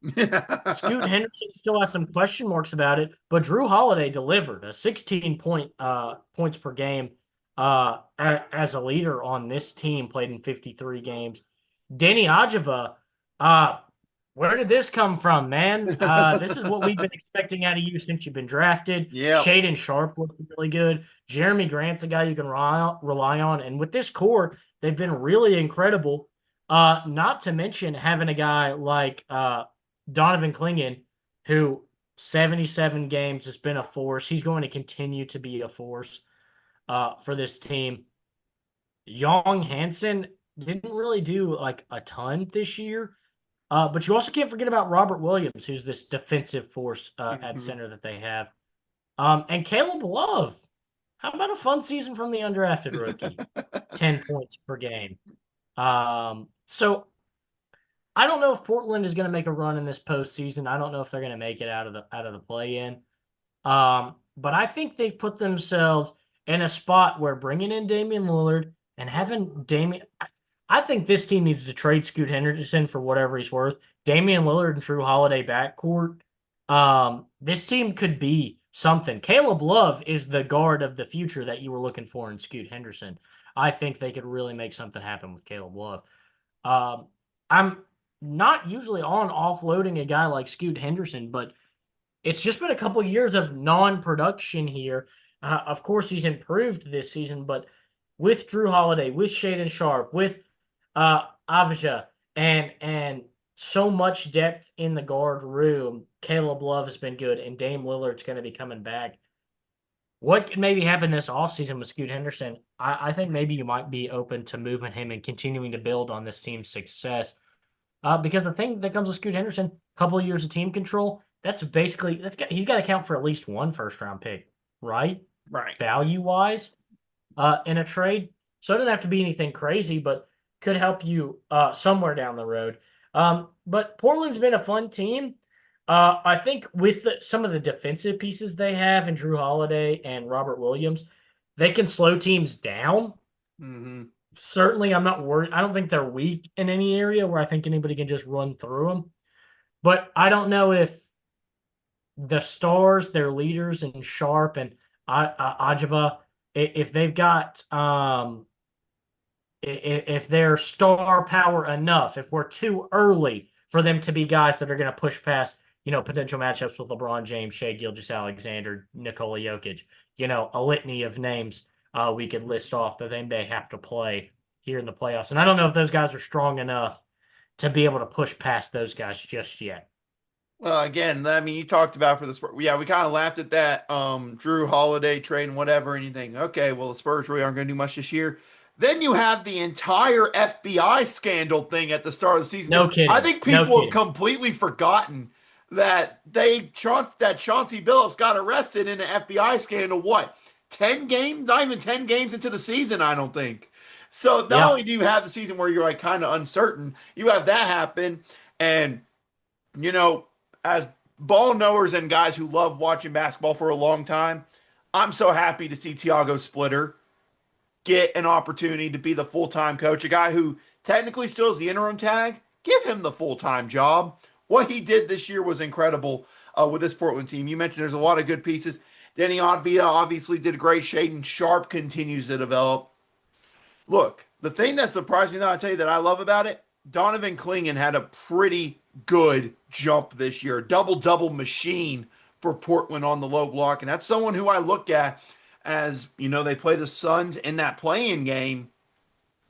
Scoot Henderson still has some question marks about it, but Drew Holiday delivered a 16 points per game as a leader on this team, played in 53 games. Denny Ajava, where did this come from, man? This is what we've been expecting out of you since you've been drafted. Yeah. Shaedon Sharpe looked really good. Jeremy Grant's a guy you can rely on. And with this core, they've been really incredible. Not to mention having a guy like Donovan Clingan, who 77 games has been a force. He's going to continue to be a force for this team. Young Hansen didn't really do like a ton this year. But you also can't forget about Robert Williams, who's this defensive force at center that they have. And Caleb Love. How about a fun season from the undrafted rookie? 10 points per game. So I don't know if Portland is going to make a run in this postseason. I don't know if they're going to make it out of the play-in. But I think they've put themselves in a spot where bringing in Damian Lillard and having Damian, I think this team needs to trade Scoot Henderson for whatever he's worth. Damian Lillard and Drew Holiday backcourt. This team could be something. Caleb Love is the guard of the future that you were looking for in Scoot Henderson. I think they could really make something happen with Caleb Love. I'm not usually on offloading a guy like Scoot Henderson, but it's just been a couple of years of non-production here. Of course, he's improved this season, but with Drew Holiday, with Shaedon Sharpe, with Avija, and so much depth in the guard room, Caleb Love has been good, and Dame Lillard's going to be coming back. What could maybe happen this offseason with Scoot Henderson? I think maybe you might be open to moving him and continuing to build on this team's success. Because the thing that comes with Scoot Henderson, a couple of years of team control, he's got to count for at least one first-round pick, right? Right. Value-wise, in a trade. So it doesn't have to be anything crazy, but could help you somewhere down the road. But Portland's been a fun team. I think with some of the defensive pieces they have in Drew Holiday and Robert Williams, they can slow teams down. Mm-hmm. Certainly, I'm not worried. I don't think they're weak in any area where I think anybody can just run through them. But I don't know if the stars, their leaders, and Sharpe and Ajava, if they've got if they're star power enough, if we're too early for them to be guys that are going to push past, potential matchups with LeBron James, Shea Gilgeous-Alexander, Nikola Jokic, a litany of names we could list off that they may have to play here in the playoffs. And I don't know if those guys are strong enough to be able to push past those guys just yet. Well, again, I mean, you talked about for the Spurs. Yeah, we kind of laughed at that Drew Holiday trade and whatever, and you think, okay, well, the Spurs really aren't going to do much this year. Then you have the entire FBI scandal thing at the start of the season. No I kidding. think No people have kidding. completely forgotten that that Chauncey Billups got arrested in an FBI scandal. What, 10 games? Not even 10 games into the season, I don't think. So not Yeah. only do you have the season where you're like kind of uncertain, you have that happen, and you know, as ball knowers and guys who love watching basketball for a long time, I'm so happy to see Tiago Splitter get an opportunity to be the full time coach, a guy who technically still is the interim tag. Give him the full time job. What he did this year was incredible with this Portland team. You mentioned there's a lot of good pieces. Denny Advia obviously did great. Shaden Sharp continues to develop. Look, the thing that surprised me, now I tell you that I love about it, Donovan Clingan had a pretty good jump this year, double double machine for Portland on the low block, and that's someone who I look at as they play the Suns in that playing game.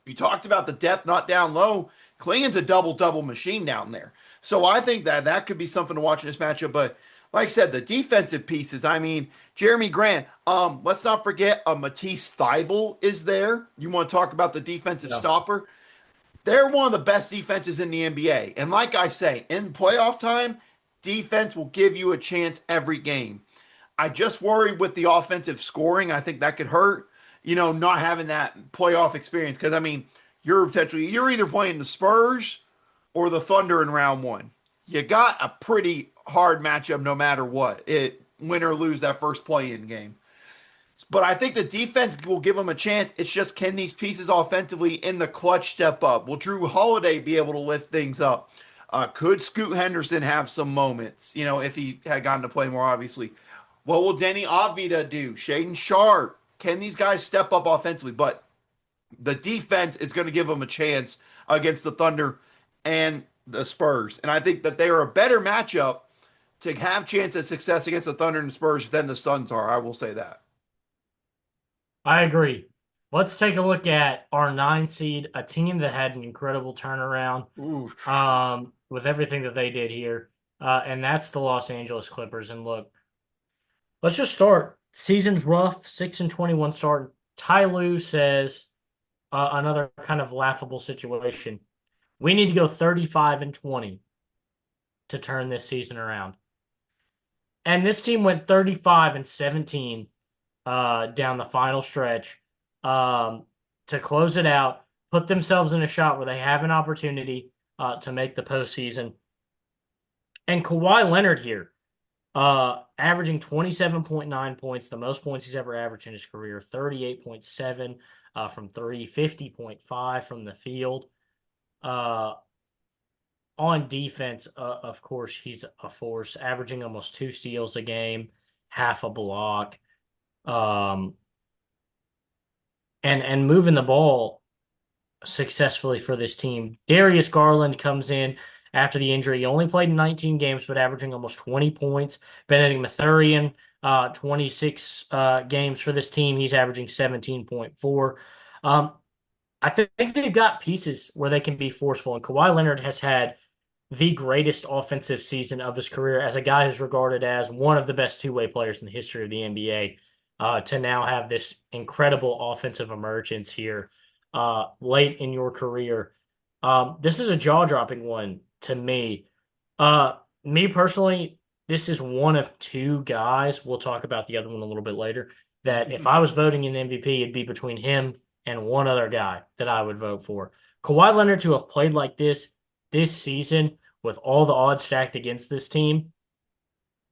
You talked about the depth not down low. Clingan's a double double machine down there, so I think that that could be something to watch in this matchup. But like I said, the defensive pieces. I mean, Jeremy Grant. Let's not forget Matisse Thybulle is there. You want to talk about the defensive Yeah. stopper? They're one of the best defenses in the NBA. And like I say, in playoff time, defense will give you a chance every game. I just worry with the offensive scoring. I think that could hurt, not having that playoff experience. Because, I mean, you're either playing the Spurs or the Thunder in round one. You got a pretty hard matchup no matter what. Win or lose that first play in game. But I think the defense will give them a chance. It's just, can these pieces offensively in the clutch step up? Will Drew Holiday be able to lift things up? Could Scoot Henderson have some moments, if he had gotten to play more, obviously? What will Denny Avdija do? Shaden Sharp? Can these guys step up offensively? But the defense is going to give them a chance against the Thunder and the Spurs. And I think that they are a better matchup to have chance of success against the Thunder and the Spurs than the Suns are. I will say that. I agree. Let's take a look at our 9 seed, a team that had an incredible turnaround Ooh. with everything that they did here. And that's the Los Angeles Clippers. And look, let's just start. Season's rough, 6-21 start. Ty Lue says another kind of laughable situation. We need to go 35-20 to turn this season around. And this team went 35-17 down the final stretch to close it out, put themselves in a shot where they have an opportunity to make the postseason. And Kawhi Leonard here, averaging 27.9 points, the most points he's ever averaged in his career, 38.7 from three, 50.5 from the field. On defense, of course, he's a force, averaging almost 2 steals a game, half a block. And moving the ball successfully for this team. Darius Garland comes in after the injury. He only played in 19 games, but averaging almost 20 points. Bennedict Mathurin, 26 games for this team. He's averaging 17.4. I think they've got pieces where they can be forceful, and Kawhi Leonard has had the greatest offensive season of his career as a guy who's regarded as one of the best two-way players in the history of the NBA. To now have this incredible offensive emergence here late in your career. This is a jaw-dropping one to me. Me personally, this is one of 2 guys, we'll talk about the other one a little bit later, that if I was voting in MVP, it'd be between him and one other guy that I would vote for. Kawhi Leonard to have played like this season with all the odds stacked against this team,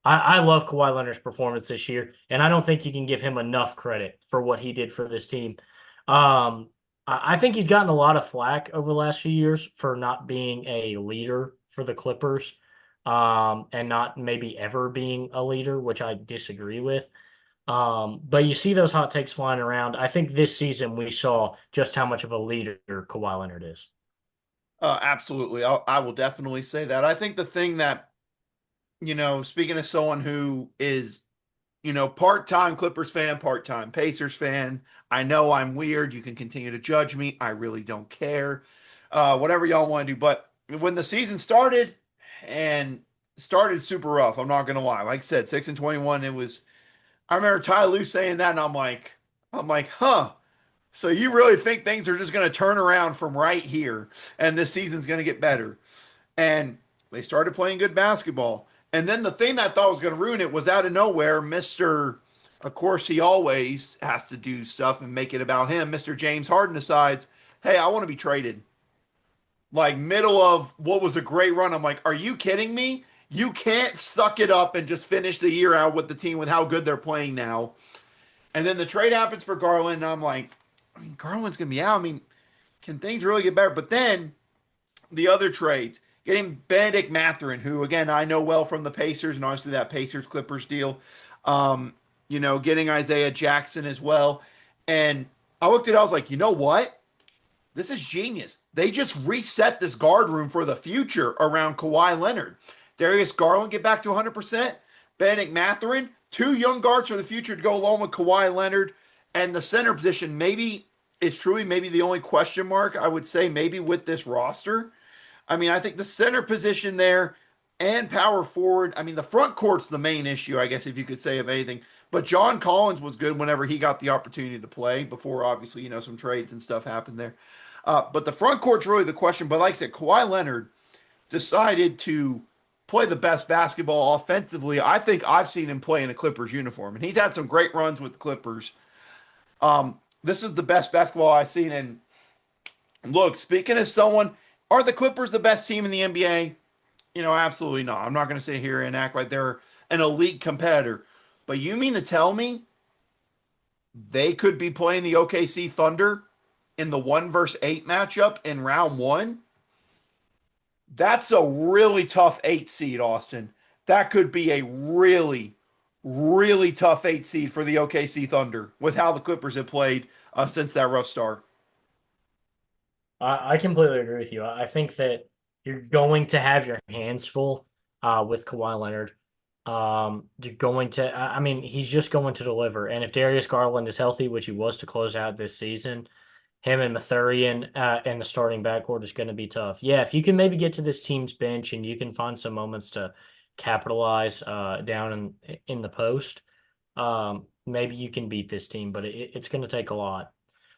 I love Kawhi Leonard's performance this year, and I don't think you can give him enough credit for what he did for this team. I think he's gotten a lot of flack over the last few years for not being a leader for the Clippers, and not maybe ever being a leader, which I disagree with. But you see those hot takes flying around. I think this season we saw just how much of a leader Kawhi Leonard is. Absolutely. I will definitely say that. I think the thing that, speaking of someone who is, part-time Clippers fan, part-time Pacers fan, I know I'm weird. You can continue to judge me. I really don't care. Whatever y'all want to do. But when the season started and started super rough, I'm not going to lie. Like I said, 6-21, I remember Ty Lue saying that, and I'm like, huh. So you really think things are just going to turn around from right here and this season's going to get better? And they started playing good basketball. And then the thing that I thought was going to ruin it was out of nowhere, Mr. Of course, he always has to do stuff and make it about him. Mr. James Harden decides, hey, I want to be traded. Like, middle of what was a great run. I'm like, are you kidding me? You can't suck it up and just finish the year out with the team with how good they're playing now. And then the trade happens for Garland, and I'm like, Garland's going to be out. I mean, can things really get better? But then the other trades, getting Benedict Mathurin, who again I know well from the Pacers and obviously that Pacers Clippers deal. Getting Isaiah Jackson as well. And I looked at it, I was like, you know what? This is genius. They just reset this guard room for the future around Kawhi Leonard. Darius Garland get back to 100%. Benedict Mathurin, two young guards for the future to go along with Kawhi Leonard. And the center position maybe is truly maybe the only question mark I would say maybe with this roster. I mean, I think the center position there and power forward. I mean, the front court's the main issue, I guess, if you could say of anything. But John Collins was good whenever he got the opportunity to play before, obviously, some trades and stuff happened there. But the front court's really the question. But like I said, Kawhi Leonard decided to play the best basketball offensively I think I've seen him play in a Clippers uniform. And he's had some great runs with the Clippers. This is the best basketball I've seen. And look, speaking as someone, are the Clippers the best team in the NBA? Absolutely not. I'm not going to sit here and act like they're an elite competitor. But you mean to tell me they could be playing the OKC Thunder in the 1 versus 8 matchup in round one? That's a really tough 8 seed, Austin. That could be a really, really tough 8 seed for the OKC Thunder with how the Clippers have played since that rough start. I completely agree with you. I think that you're going to have your hands full with Kawhi Leonard. You're going to, I mean, he's just going to deliver. And if Darius Garland is healthy, which he was to close out this season, him and Mathurian and the starting backcourt is going to be tough. Yeah, if you can maybe get to this team's bench and you can find some moments to capitalize down in the post, maybe you can beat this team, but it's going to take a lot.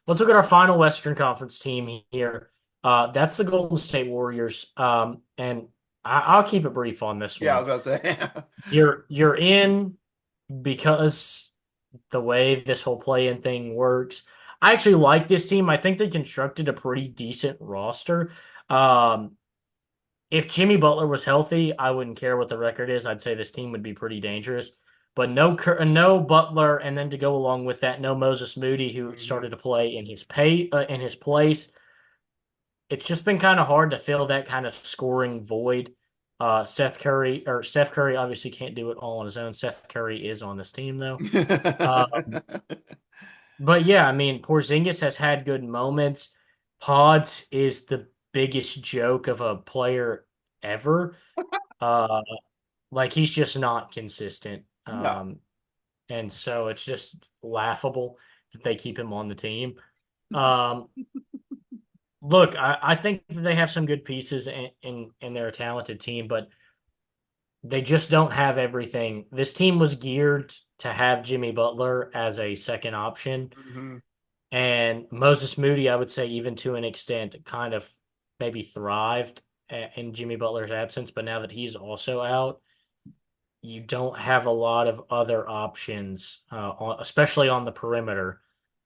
Let's look at our final Western Conference team here. That's the Golden State Warriors. And I'll keep it brief on this Yeah, I one. was about to say. You're in because the way this whole play-in thing works. I actually like this team. I think they constructed a pretty decent roster. Um, if Jimmy Butler was healthy, I wouldn't care what the record is. I'd say this team would be pretty dangerous. But no Butler, and then to go along with that, no Moses Moody, who Mhm. started to play in his place. It's just been kind of hard to fill that kind of scoring void. Steph Curry obviously can't do it all on his own. Seth Curry is on this team though. Uh, but yeah, I mean, Porzingis has had good moments. Pods is the biggest joke of a player ever. Uh, like he's just not consistent. No. And so it's just laughable that they keep him on the team. Um, look, I think that they have some good pieces and they're a talented team, but they just don't have everything. This team was geared to have Jimmy Butler as a second option. Mhm. And Moses Moody, I would say, even to an extent, kind of maybe thrived in Jimmy Butler's absence. But now that he's also out, you don't have a lot of other options, especially on the perimeter,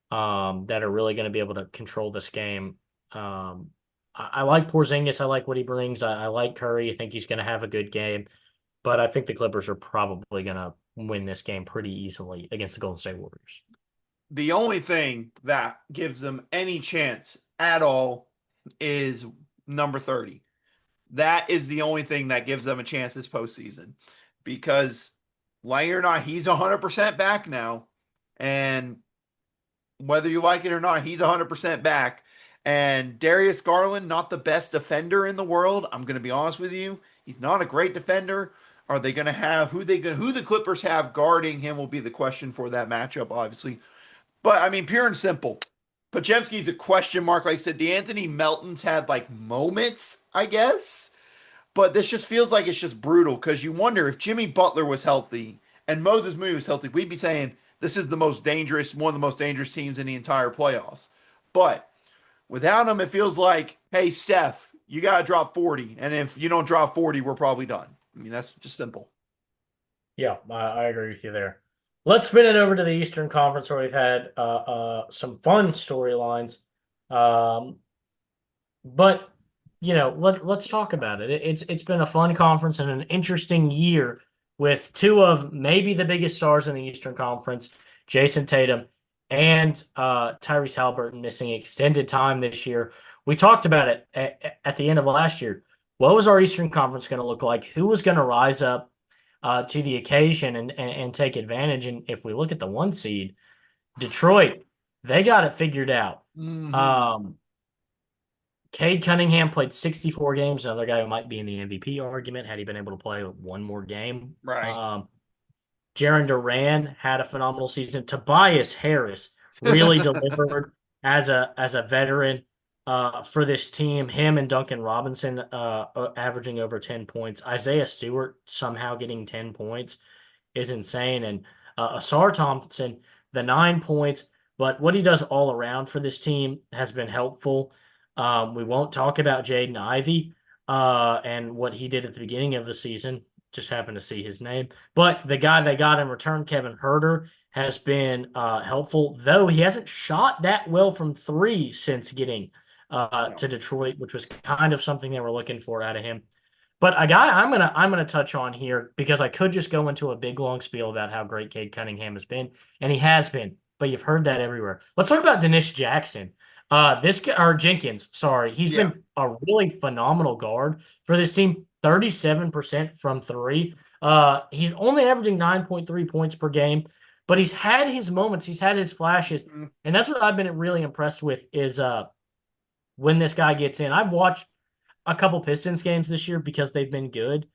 that are really going to be able to control this game. I like Porzingis. I like what he brings. I like Curry. I think he's going to have a good game. But I think the Clippers are probably going to win this game pretty easily against the Golden State Warriors. The only thing that gives them any chance at all is number 30. That is the only thing that gives them a chance this postseason because like it or not, he's 100% back now. And whether you like it or not, he's 100% back. And Darius Garland, not the best defender in the world. I'm going to be honest with you. He's not a great defender. Are they going to have who the Clippers have guarding him will be the question for that matchup, obviously. But I mean, pure and simple. Podziemski's a question mark. Like I said, DeAnthony Melton's had like moments, I guess. But this just feels like it's just brutal because you wonder if Jimmy Butler was healthy and Moses Moody was healthy, we'd be saying this is the most dangerous, one of the most dangerous teams in the entire playoffs. But without him, it feels like, hey, Steph, you got to drop 40. And if you don't drop 40, we're probably done. I mean, that's just simple. Yeah, I agree with you there. Let's spin it over to the Eastern Conference where we've had some fun storylines. But let's talk about it. It's been a fun conference and an interesting year with two of maybe the biggest stars in the Eastern Conference, Jason Tatum and Tyrese Halliburton missing extended time this year. We talked about it at the end of last year. What was our Eastern Conference going to look like? Who was going to rise up to the occasion and take advantage? And if we look at the one seed, Detroit, they got it figured out. Mm-hmm. Cade Cunningham played 64 games, another guy who might be in the MVP argument had he been able to play one more game. Right. Jaren Duran had a phenomenal season. Tobias Harris really delivered as a veteran for this team. Him and Duncan Robinson averaging over 10 points. Isaiah Stewart somehow getting 10 points is insane. And Asar Thompson, the 9 points, but what he does all around for this team has been helpful. We won't talk about Jaden Ivey and what he did at the beginning of the season. Just happened to see his name. But the guy they got in return, Kevin Huerter, has been helpful, though he hasn't shot that well from three since getting to Detroit, which was kind of something they were looking for out of him. But a guy I'm gonna touch on here because I could just go into a big long spiel about how great Cade Cunningham has been, and he has been, but you've heard that everywhere. Let's talk about Dennis Jackson. This guy, or Jenkins, sorry, he's been a really phenomenal guard for this team. 37% from three. He's only averaging 9.3 points per game, but he's had his moments, he's had his flashes, and that's what I've been really impressed with is when this guy gets in. I've watched a couple Pistons games this year because they've been good.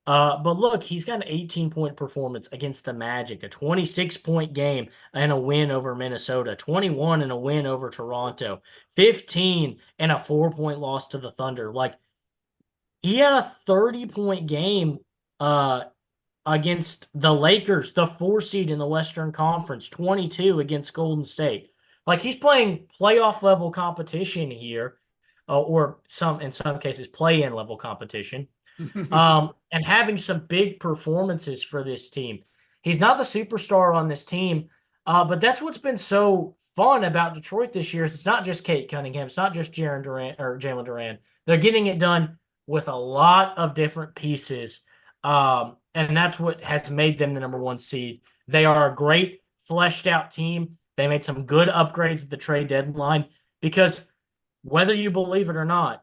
But look, he's got an 18-point performance against the Magic, a 26-point game and a win over Minnesota, 21 and a win over Toronto, 15 and a 4-point loss to the Thunder. Like, he had a 30-point game against the Lakers, the 4 seed in the Western Conference, 22 against Golden State. Like, he's playing playoff level competition here, or in some cases play-in level competition. And having some big performances for this team. He's not the superstar on this team, but that's what's been so fun about Detroit this year. Is it's not just Cade Cunningham, it's not just Jaren Duran or Jalen Duran. They're getting it done with a lot of different pieces, and that's what has made them the number 1 seed. They are a great fleshed out team. They made some good upgrades at the trade deadline because whether you believe it or not,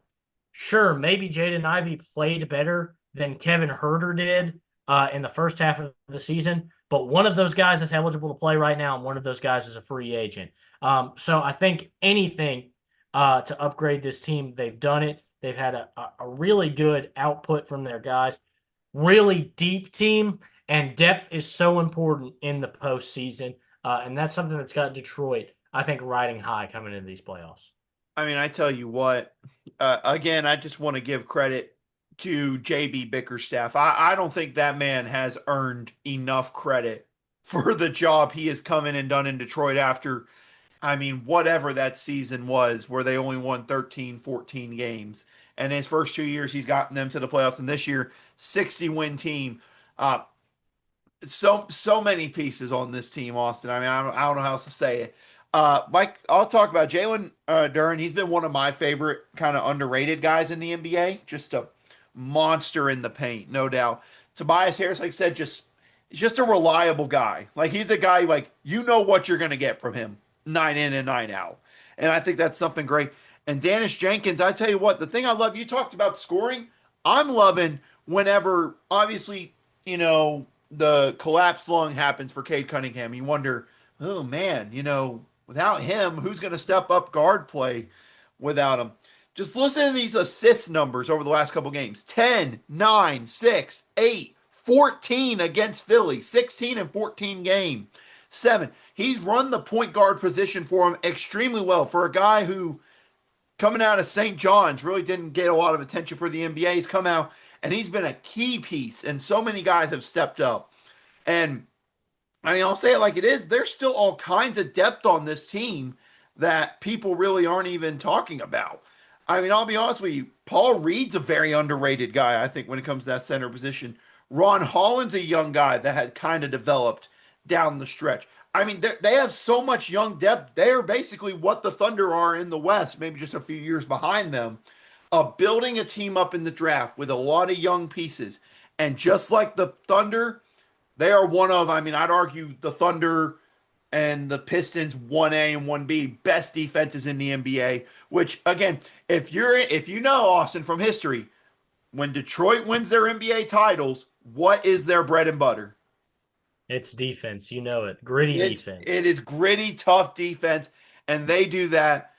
sure, maybe Jaden Ivey played better than Kevin Huerter did in the first half of the season, but one of those guys is eligible to play right now, and one of those guys is a free agent. So I think anything to upgrade this team, they've done it. They've had a really good output from their guys. Really deep team, and depth is so important in the postseason, and that's something that's got Detroit, I think, riding high coming into these playoffs. I mean, I tell you what, again, I just want to give credit to JB Bickerstaff. I don't think that man has earned enough credit for the job he has come in and done in Detroit after, I mean, whatever that season was where they only won 13, 14 games. And in his first 2 years, he's gotten them to the playoffs. And this year, 60-win team. So many pieces on this team, Austin. I mean, I don't know how else to say it. Mike, I'll talk about Jalen Duren. He's been one of my favorite kind of underrated guys in the NBA. Just a monster in the paint, no doubt. Tobias Harris, like I said, just a reliable guy. Like, he's a guy, like, you know what you're going to get from him 9 in and 9 out. And I think that's something great. And Dennis Jenkins, I tell you what, the thing I love, you talked about scoring. I'm loving whenever, obviously, the collapsed lung happens for Cade Cunningham. You wonder, oh man, without him, who's going to step up guard play without him? Just listen to these assist numbers over the last couple games: 10, 9, 6, 8, 14 against Philly, 16 and 14 game, 7. He's run the point guard position for him extremely well for a guy who coming out of St. John's really didn't get a lot of attention for the NBA. He's come out and he's been a key piece, and so many guys have stepped up. And I mean, I'll say it like it is. There's still all kinds of depth on this team that people really aren't even talking about. I mean, I'll be honest with you. Paul Reed's a very underrated guy, I think, when it comes to that center position. Ron Holland's a young guy that had kind of developed down the stretch. I mean, they have so much young depth. They're basically what the Thunder are in the West, maybe just a few years behind them, building a team up in the draft with a lot of young pieces. And just like the Thunder, they are one of, I mean, I'd argue the Thunder and the Pistons 1A and 1B best defenses in the NBA, which again, if you know Austin from history, when Detroit wins their NBA titles, what is their bread and butter? It's defense, you know it. Gritty defense. It is gritty, tough defense, and they do that.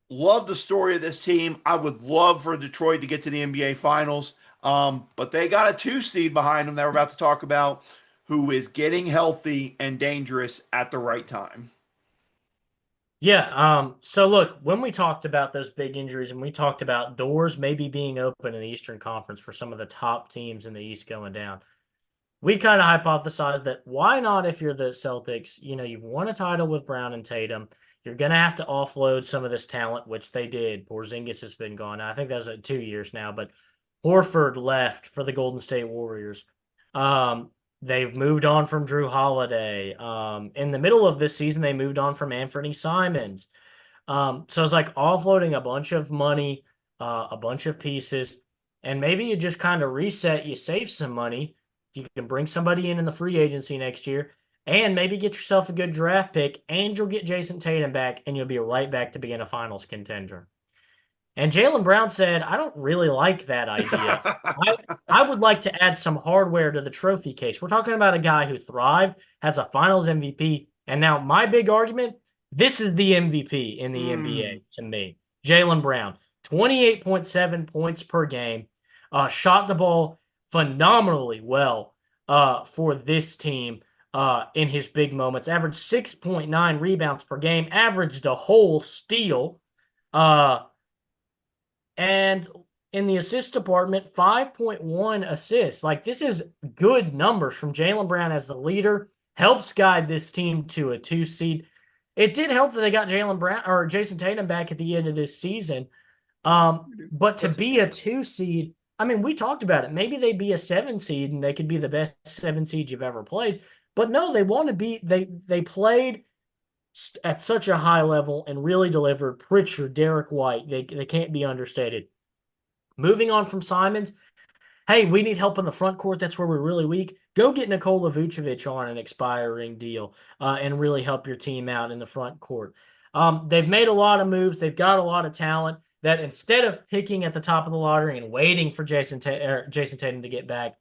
Love the story of this team. I would love for Detroit to get to the NBA Finals, but they got a 2 seed behind them that we're about to talk about, who is getting healthy and dangerous at the right time. Yeah, so look, when we talked about those big injuries and we talked about doors maybe being open in the Eastern Conference for some of the top teams in the East going down, we kind of hypothesized that why not, if you're the Celtics, you've won a title with Brown and Tatum, you're going to have to offload some of this talent, which they did. Porzingis has been gone. I think that was 2 years now, but Horford left for the Golden State Warriors. They've moved on from Drew Holiday. In the middle of this season, they moved on from Anthony Simons. So it's like offloading a bunch of money, a bunch of pieces, and maybe you just kind of reset, you save some money. You can bring somebody in the free agency next year and maybe get yourself a good draft pick, and you'll get Jason Tatum back, and you'll be right back to being a finals contender. And Jaylen Brown said, I don't really like that idea. I would like to add some hardware to the trophy case. We're talking about a guy who thrived, has a finals MVP, and now my big argument, this is the MVP in the NBA to me. Jaylen Brown, 28.7 points per game, shot the ball phenomenally well for this team in his big moments, averaged 6.9 rebounds per game, averaged a whole steal, and in the assist department, 5.1 assists. Like, this is good numbers from Jaylen Brown as the leader. Helps guide this team to a 2 seed. It did help that they got Jaylen Brown or Jason Tatum back at the end of this season. But to be a 2 seed, I mean, we talked about it. Maybe they'd be a 7 seed and they could be the best 7 seed you've ever played. But no, they want to be. They played at such a high level and really delivered. Pritchard, Derek White, they can't be understated. Moving on from Simons, hey, we need help in the front court. That's where we're really weak. Go get Nikola Vucevic on an expiring deal and really help your team out in the front court. They've made a lot of moves. They've got a lot of talent that instead of picking at the top of the lottery and waiting for Jason Tatum to get back,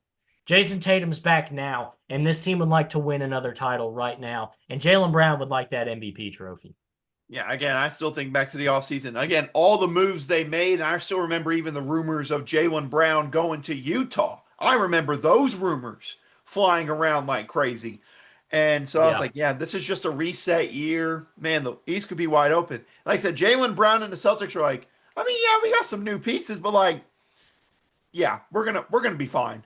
Jason Tatum's back now, and this team would like to win another title right now. And Jaylen Brown would like that MVP trophy. Yeah, again, I still think back to the offseason. Again, all the moves they made, and I still remember even the rumors of Jaylen Brown going to Utah. I remember those rumors flying around like crazy. And so I was like, yeah, this is just a reset year. Man, the East could be wide open. Like I said, Jaylen Brown and the Celtics are like, I mean, yeah, we got some new pieces, but like, yeah, we're gonna be fine.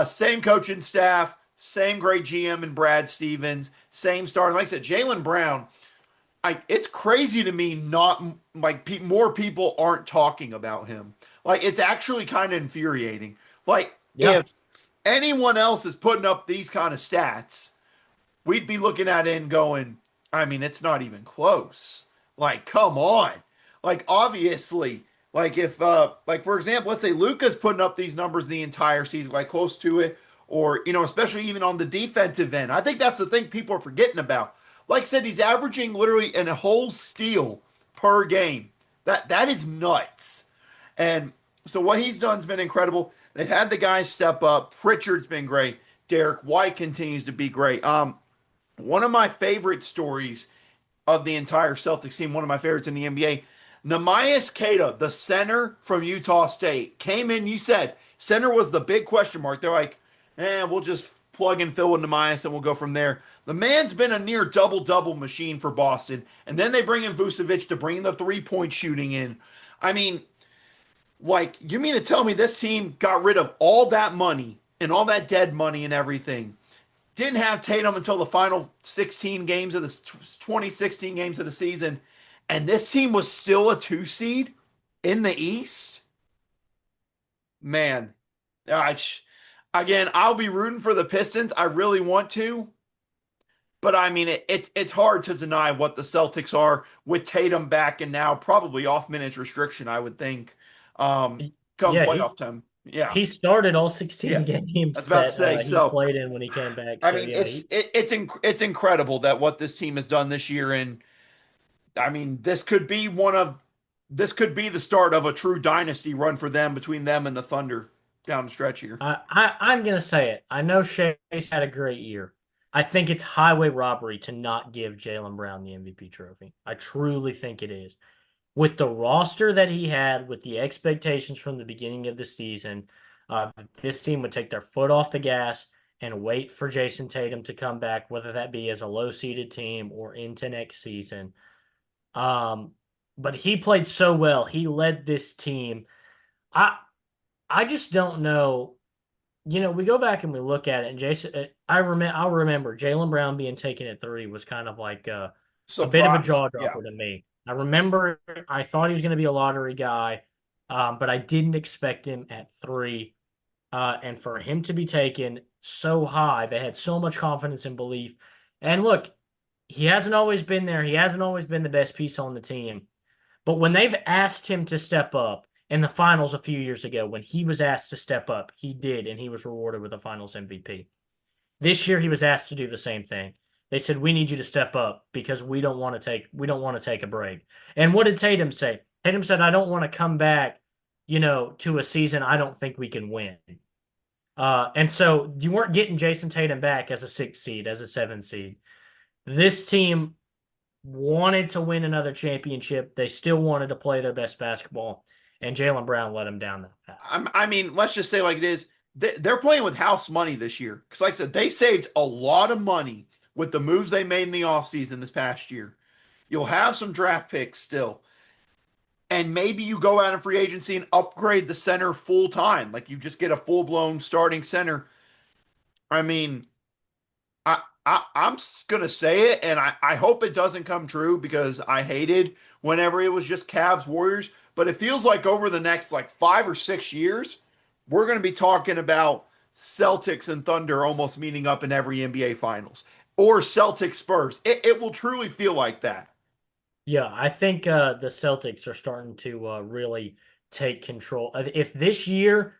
Same coaching staff, same great GM and Brad Stevens, same starter. Like I said, Jaylen Brown. It's crazy to me. Not like more people aren't talking about him. Like, it's actually kind of infuriating. Like, if anyone else is putting up these kind of stats, we'd be looking at it and going, I mean, it's not even close. Like, come on. Like, obviously. Like, if, like, for example, let's say Luka's putting up these numbers the entire season, like close to it, or, especially even on the defensive end. I think that's the thing people are forgetting about. Like I said, he's averaging literally a whole steal per game. That is nuts. And so what he's done has been incredible. They've had the guys step up. Pritchard's been great. Derek White continues to be great. One of my favorite stories of the entire Celtics team, one of my favorites in the NBA. Nehemias Queta, the center from Utah State, came in. You said center was the big question mark. They're like, we'll just plug and fill with Nehemias and we'll go from there. The man's been a near double double machine for Boston. And then they bring in Vucevic to bring the 3-point shooting in. I mean, like, you mean to tell me this team got rid of all that money and all that dead money and everything? Didn't have Tatum until the final 16 games of the 2016 games of the season, and this team was still a 2 seed in the East. Man, again, I'll be rooting for the Pistons. I really want to, but I mean, it's hard to deny what the Celtics are with Tatum back and now probably off minutes restriction. I would think, come Yeah, playoff time. Yeah, he started all 16 yeah. I was games about to that say. he So played in when he came back. I So mean, yeah, it's incredible that what this team has done this year, and I mean, this could be the start of a true dynasty run for them between them and the Thunder down the stretch here. I'm gonna say it. I know Shay's had a great year. I think it's highway robbery to not give Jaylen Brown the MVP trophy. I truly think it is. With the roster that he had, with the expectations from the beginning of the season, this team would take their foot off the gas and wait for Jason Tatum to come back, whether that be as a low-seeded team or into next season. Um, but he played so well. He led this team. I I just don't know. We go back and we look at it, and Jason, I'll remember Jaylen Brown being taken at three was kind of like a bit of a Surprise. jaw Yeah. dropper to me. I remember I thought he was going to be a lottery guy, but I didn't expect him at three. And for him to be taken so high, they had so much confidence and belief. And look, he hasn't always been there. He hasn't always been the best piece on the team. But when they've asked him to step up in the finals a few years ago, when he was asked to step up, he did, and he was rewarded with a finals MVP. This year he was asked to do the same thing. They said, "We need you to step up because we don't want to take a break." And what did Tatum say? Tatum said, "I don't want to come back, to a season I don't think we can win." And so you weren't getting Jason Tatum back as a 6 seed, as a 7 seed. This team wanted to win another championship. They still wanted to play their best basketball, and Jaylen Brown let them down that path. I mean, let's just say like it is. They're playing with house money this year because, like I said, they saved a lot of money with the moves they made in the offseason this past year. You'll have some draft picks still. And maybe you go out in free agency and upgrade the center full time. Like you just get a full blown starting center. I mean, I'm gonna say it, and I hope it doesn't come true because I hated whenever it was just Cavs Warriors. But it feels like over the next like 5 or 6 years, we're gonna be talking about Celtics and Thunder almost meeting up in every NBA Finals or Celtics Spurs. It will truly feel like that. Yeah, I think the Celtics are starting to really take control. If this year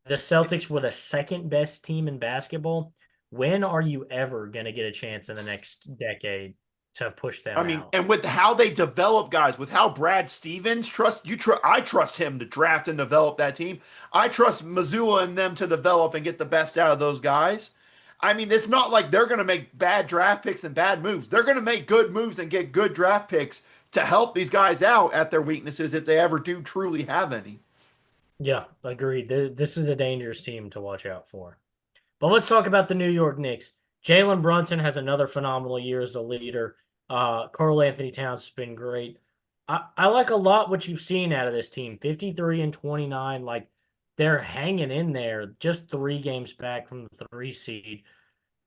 the Celtics were the second best team in basketball, when are you ever going to get a chance in the next decade to push I them mean, out? and with how they develop guys, with how Brad Stevens I trust him to draft and develop that team. I trust Missoula and them to develop and get the best out of those guys. I mean, it's not like they're going to make bad draft picks and bad moves. They're going to make good moves and get good draft picks to help these guys out at their weaknesses if they ever do truly have any. Yeah, agreed. This is a dangerous team to watch out for. But let's talk about the New York Knicks. Jalen Brunson has another phenomenal year as a leader. Karl Anthony Towns has been great. I like a lot what you've seen out of this team. 53 and 29. Like they're hanging in there, just 3 games back from the 3 seed.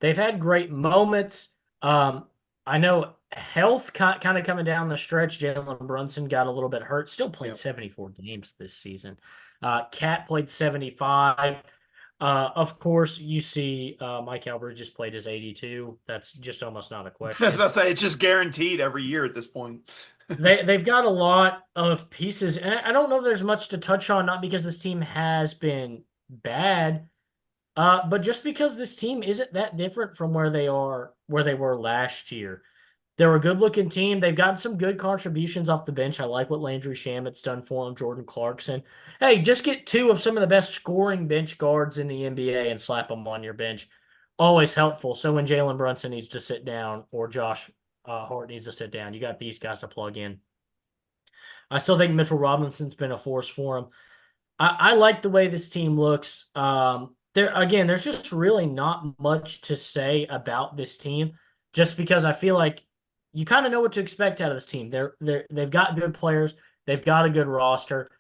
They've had great moments. I know health kind of coming down the stretch. Jalen Brunson got a little bit hurt. Still played Yep. 74 games this season. Cat played 75. Of course, you see Mike Albert just played his 82. That's just almost not a I was question. about to say it's just guaranteed every year at this point. They've got a lot of pieces, and I don't know if there's much to touch on. Not because this team has been bad, but just because this team isn't that different from where they were last year. They're a good-looking team. They've gotten some good contributions off the bench. I like what Landry Shamit's done for them, Jordan Clarkson. Hey, just get two of some of the best scoring bench guards in the NBA and slap them on your bench. always helpful. So when Jalen Brunson needs to sit down or Josh Hart needs to sit down, you got these guys to plug in. I still think Mitchell Robinson's been a force for him. I like the way this team looks. There again, there's just really not much to say about this team, just because I feel like you kind of know what to expect out of this team. They've got good players, they've got a good roster.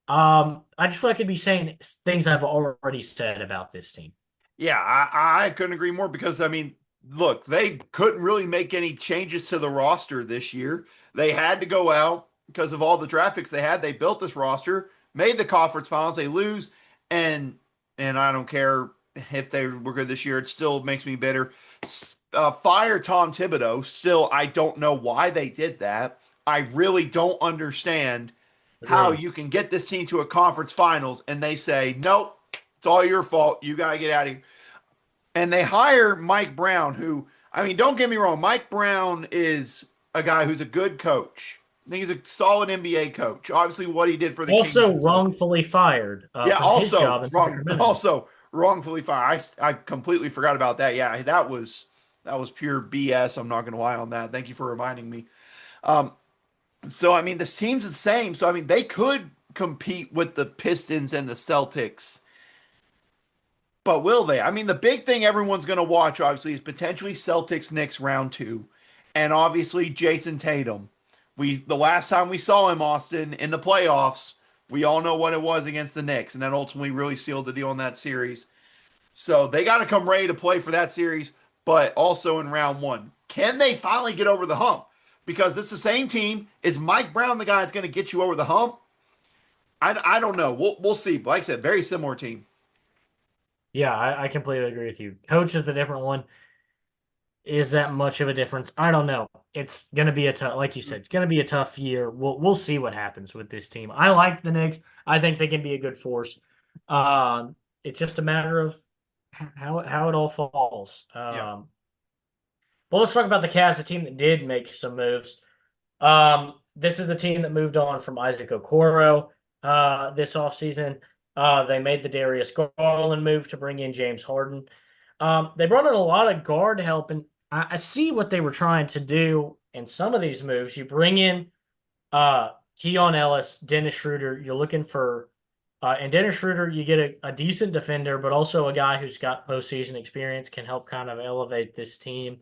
I just feel like I could be saying things I've already said about this team. Yeah, I couldn't agree more because I mean, look, they couldn't really make any changes to the roster this year. They had to go out because of all the draft picks they had. They built this roster, made the conference finals, they lose, and I don't care if they were good this year. It still makes me bitter. Fire Tom Thibodeau. Still, I don't know why they did that. I really don't understand how Agreed. you can get this team to a conference finals and they say, nope, it's all your fault. You got to get out of here. And they hire Mike Brown, who, I mean, don't get me wrong, Mike Brown is a guy who's a good coach. I think he's a solid NBA coach. Obviously, what he did for the Kings. Also wrongfully fired Yeah, from his also job in wrong, Sacramento. also wrongfully fired. I completely forgot about that. Yeah, that was pure BS. I'm not going to lie on that. Thank you for reminding me. Um, so I mean, this team's the same. So I mean, they could compete with the Pistons and the Celtics, but will they? I mean, the big thing everyone's going to watch, obviously, is potentially Celtics Knicks round two, and obviously Jason Tatum. The last time we saw him, Austin, in the playoffs, we all know what it was against the Knicks, and that ultimately really sealed the deal in that series. So they got to come ready to play for that series, but also in round one. Can they finally get over the hump? Because this is the same team. Is Mike Brown the guy that's going to get you over the hump? I don't know. We'll see. But like I said, very similar team. Yeah, I completely agree with you. Coach is the different one. Is that much of a difference? I don't know. It's gonna be a tough, like you said, it's gonna be a tough year. We'll see what happens with this team. I like the Knicks. I think they can be a good force. It's just a matter of how it all falls. Yeah. Well, let's talk about the Cavs, a team that did make some moves. This is the team that moved on from Isaac Okoro this offseason. They made the Darius Garland move to bring in James Harden. They brought in a lot of guard help, and I see what they were trying to do in some of these moves. You bring in Keon Ellis, Dennis Schroeder. You're looking for, and Dennis Schroeder, you get a decent defender, but also a guy who's got postseason experience, can help kind of elevate this team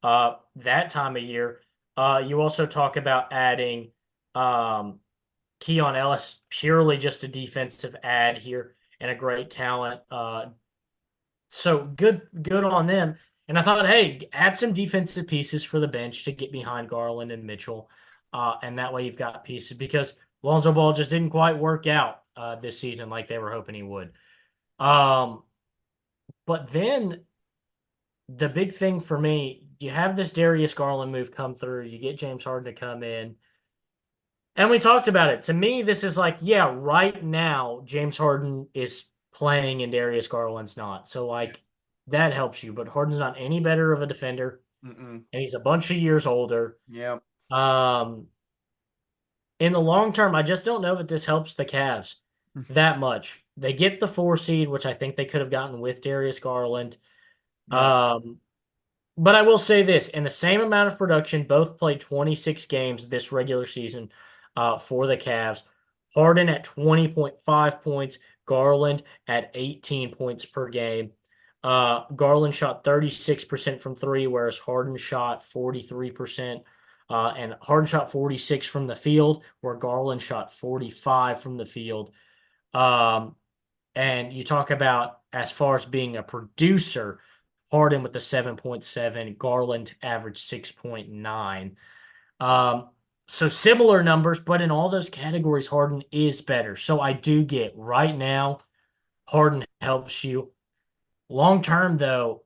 that time of year. You also talk about adding Keon Ellis, purely just a defensive add here and a great talent. So good on them. And I thought, hey, add some defensive pieces for the bench to get behind Garland and Mitchell. And that way you've got pieces because Lonzo Ball just didn't quite work out this season like they were hoping he would. Um, but then the big thing for me, you have this Darius Garland move come through. You get James Harden to come in. And we talked about it. To me, this is like, yeah, right now, James Harden is playing and Darius Garland's not. So, like, that helps you. But Harden's not any better of a defender, Mm-mm. and he's a bunch of years older. Yeah. Um, in the long term, I just don't know that this helps the Cavs that much. They get the 4 seed, which I think they could have gotten with Darius Garland. Yeah. Um, but I will say this, in the same amount of production, both played 26 games this regular season for the Cavs. Harden at 20.5 points, Garland at 18 points per game. Garland shot 36% from three, whereas Harden shot 43%. And Harden shot 46 from the field, where Garland shot 45 from the field. Um, and you talk about as far as being a producer, Harden with the 7.7, Garland averaged 6.9. So similar numbers, but in all those categories, Harden is better. So I do get right now, Harden helps you. Long term, though,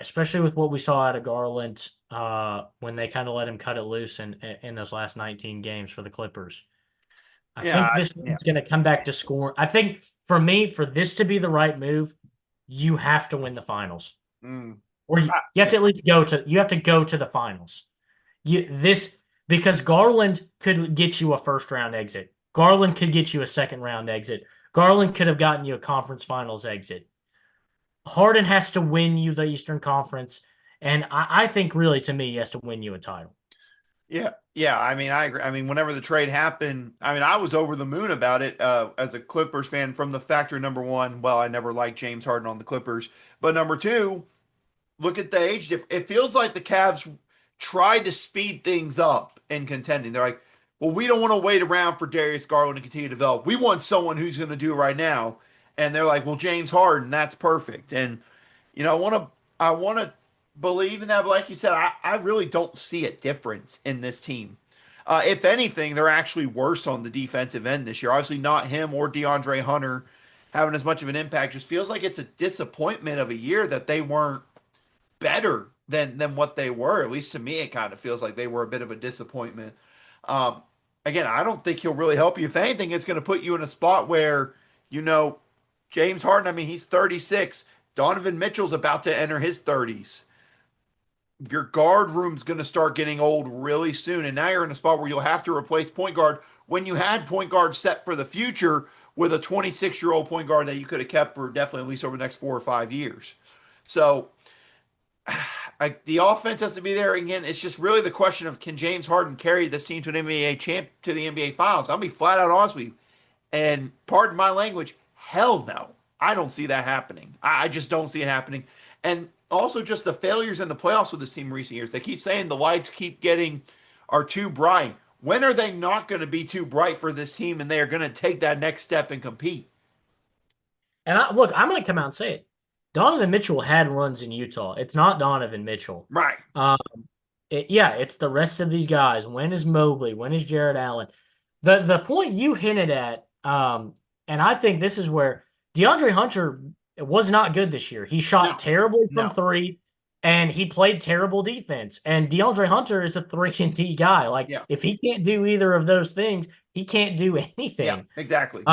especially with what we saw out of Garland when they kind of let him cut it loose in those last 19 games for the Clippers. I Yeah. think this Yeah. one's going to come back to score. I think for me, for this to be the right move, you have to win the finals, Mm. or you have Yeah. to at least you have to go to the finals. Because Garland could get you a first round exit. Garland could get you a second round exit. Garland could have gotten you a conference finals exit. Harden has to win you the Eastern Conference, and I think really to me he has to win you a title. Yeah, yeah. I mean, I agree. I mean, whenever the trade happened, I mean, I was over the moon about it as a Clippers fan from the factor number one. Well, I never liked James Harden on the Clippers, but number two, look at the age difference. It feels like the Cavs tried to speed things up in contending. They're like, well, we don't want to wait around for Darius Garland to continue to develop. We want someone who's going to do it right now. And they're like, well, James Harden, that's perfect. And I want to believe in that, but like you said, I really don't see a difference in this team. If anything, they're actually worse on the defensive end this year. Obviously, not him or DeAndre Hunter having as much of an impact. Just feels like it's a disappointment of a year that they weren't better than what they were. At least to me, it kind of feels like they were a bit of a disappointment. Um, Again, I don't think he'll really help you. If anything, it's going to put you in a spot where, you know, James Harden, I mean, he's 36. Donovan Mitchell's about to enter his 30s. Your guard room's going to start getting old really soon. And now you're in a spot where you'll have to replace point guard when you had point guard set for the future with a 26-year-old point guard that you could have kept for definitely at least over the next 4 or 5 years. So the offense has to be there again. It's just really the question of, can James Harden carry this team to an NBA champ to the NBA Finals? I'll be flat out honest with you, and pardon my language, hell no, I don't see that happening. I just don't see it happening. And also just the failures in the playoffs with this team in recent years. They keep saying the lights keep getting are too bright. When are they not going to be too bright for this team, and they are going to take that next step and compete? And look, I'm going to come out and say it. Donovan Mitchell had runs in Utah. It's not Donovan Mitchell. Right. Um, yeah, it's the rest of these guys. When is Mobley? When is Jared Allen? The point you hinted at, and I think this is where DeAndre Hunter was not good this year. He shot No. terribly from No. three, and he played terrible defense. And DeAndre Hunter is a 3-and-D guy. Like, Yeah. if he can't do either of those things, he can't do Yeah. anything. Exactly.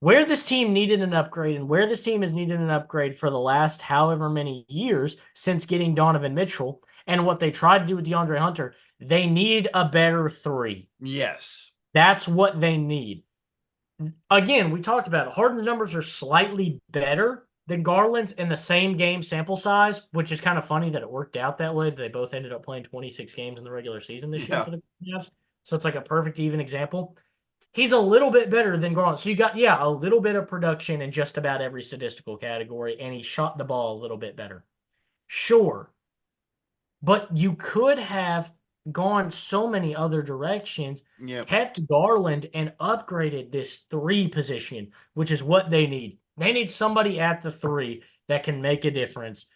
Where this team needed an upgrade and where this team has needed an upgrade for the last however many years since getting Donovan Mitchell and what they tried to do with DeAndre Hunter, they need a better three. Yes. That's what they need. Again, we talked about it. Harden's numbers are slightly better than Garland's in the same game sample size, which is kind of funny that it worked out that way. They both ended up playing 26 games in the regular season this year Yeah. for the Cavs. So it's like a perfect even example. He's a little bit better than Garland. So you got, yeah, a little bit of production in just about every statistical category, and he shot the ball a little bit better. Sure. But you could have gone so many other directions, Yep. kept Garland, and upgraded this three position, which is what they need. They need somebody at the three that can make a difference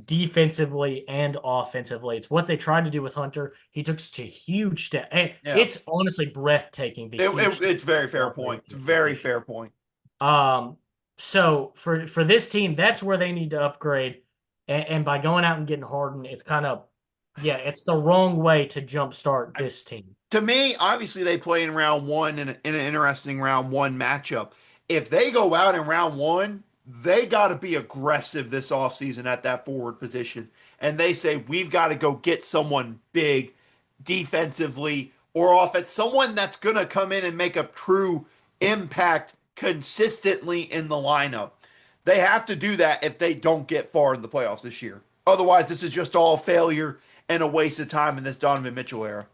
defensively and offensively. It's what they tried to do with Hunter. He took such a huge step. And Yeah. it's honestly breathtaking. It's very fair point. It's a very fair point. So for this team, that's where they need to upgrade. And by going out and getting Harden, it's kind of, yeah, it's the wrong way to jumpstart this team. To me, obviously, they play in round one in an interesting round one matchup. If they go out in round one, they got to be aggressive this offseason at that forward position. And they say, we've got to go get someone big defensively or offense, someone that's going to come in and make a true impact consistently in the lineup. They have to do that if they don't get far in the playoffs this year. Otherwise, this is just all failure and a waste of time in this Donovan Mitchell era.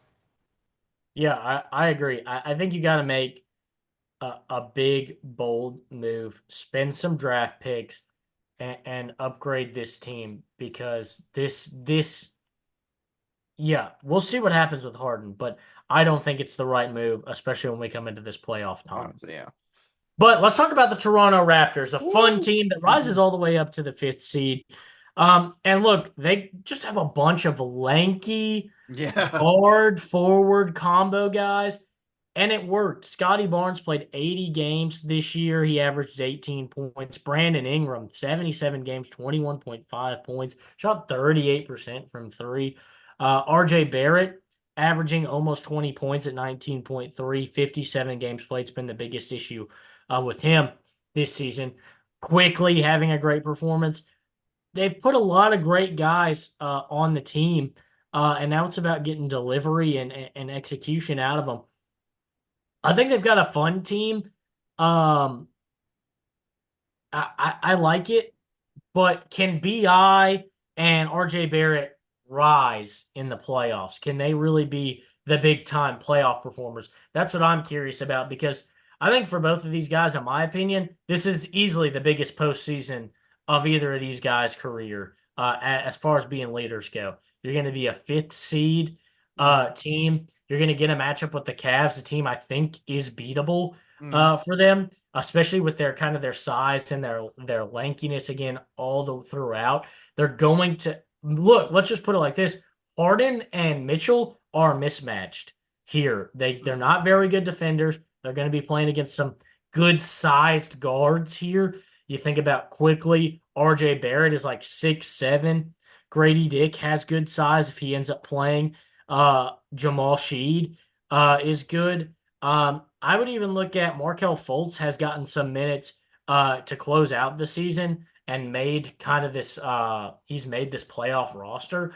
Yeah, I agree. I think you got to make a big, bold move, spend some draft picks, and upgrade this team because yeah, we'll see what happens with Harden, but I don't think it's the right move, especially when we come into this playoff time. Honestly, yeah. But let's talk about the Toronto Raptors, a fun Woo! team that rises all the way up to the fifth seed. And look, they just have a bunch of lanky, Yeah. guard forward combo guys, and it worked. Scotty Barnes played 80 games this year. He averaged 18 points. Brandon Ingram, 77 games, 21.5 points, shot 38% from three. RJ Barrett, averaging almost 20 points at 19.3, 57 games played. It's been the biggest issue with him this season. Quickly having a great performance. They've put a lot of great guys on the team, and now it's about getting delivery and execution out of them. I think they've got a fun team. I like it. But can BI and RJ Barrett rise in the playoffs? Can they really be the big time playoff performers? That's what I'm curious about because I think for both of these guys, in my opinion, this is easily the biggest postseason of either of these guys' career as far as being leaders go. You're going to be a fifth seed team. You're going to get a matchup with the Cavs, a team I think is beatable Mhm. for them, especially with their kind of their size and their lankiness again all the throughout. They're going to look. Let's just put it like this: Harden and Mitchell are mismatched here. They're not very good defenders. They're going to be playing against some good sized guards here. You think about quickly. RJ Barrett is like 6'7". Grady Dick has good size if he ends up playing. Jamal Sheed is good. I would even look at Markelle Fultz has gotten some minutes to close out the season and made kind of this he's made this playoff roster.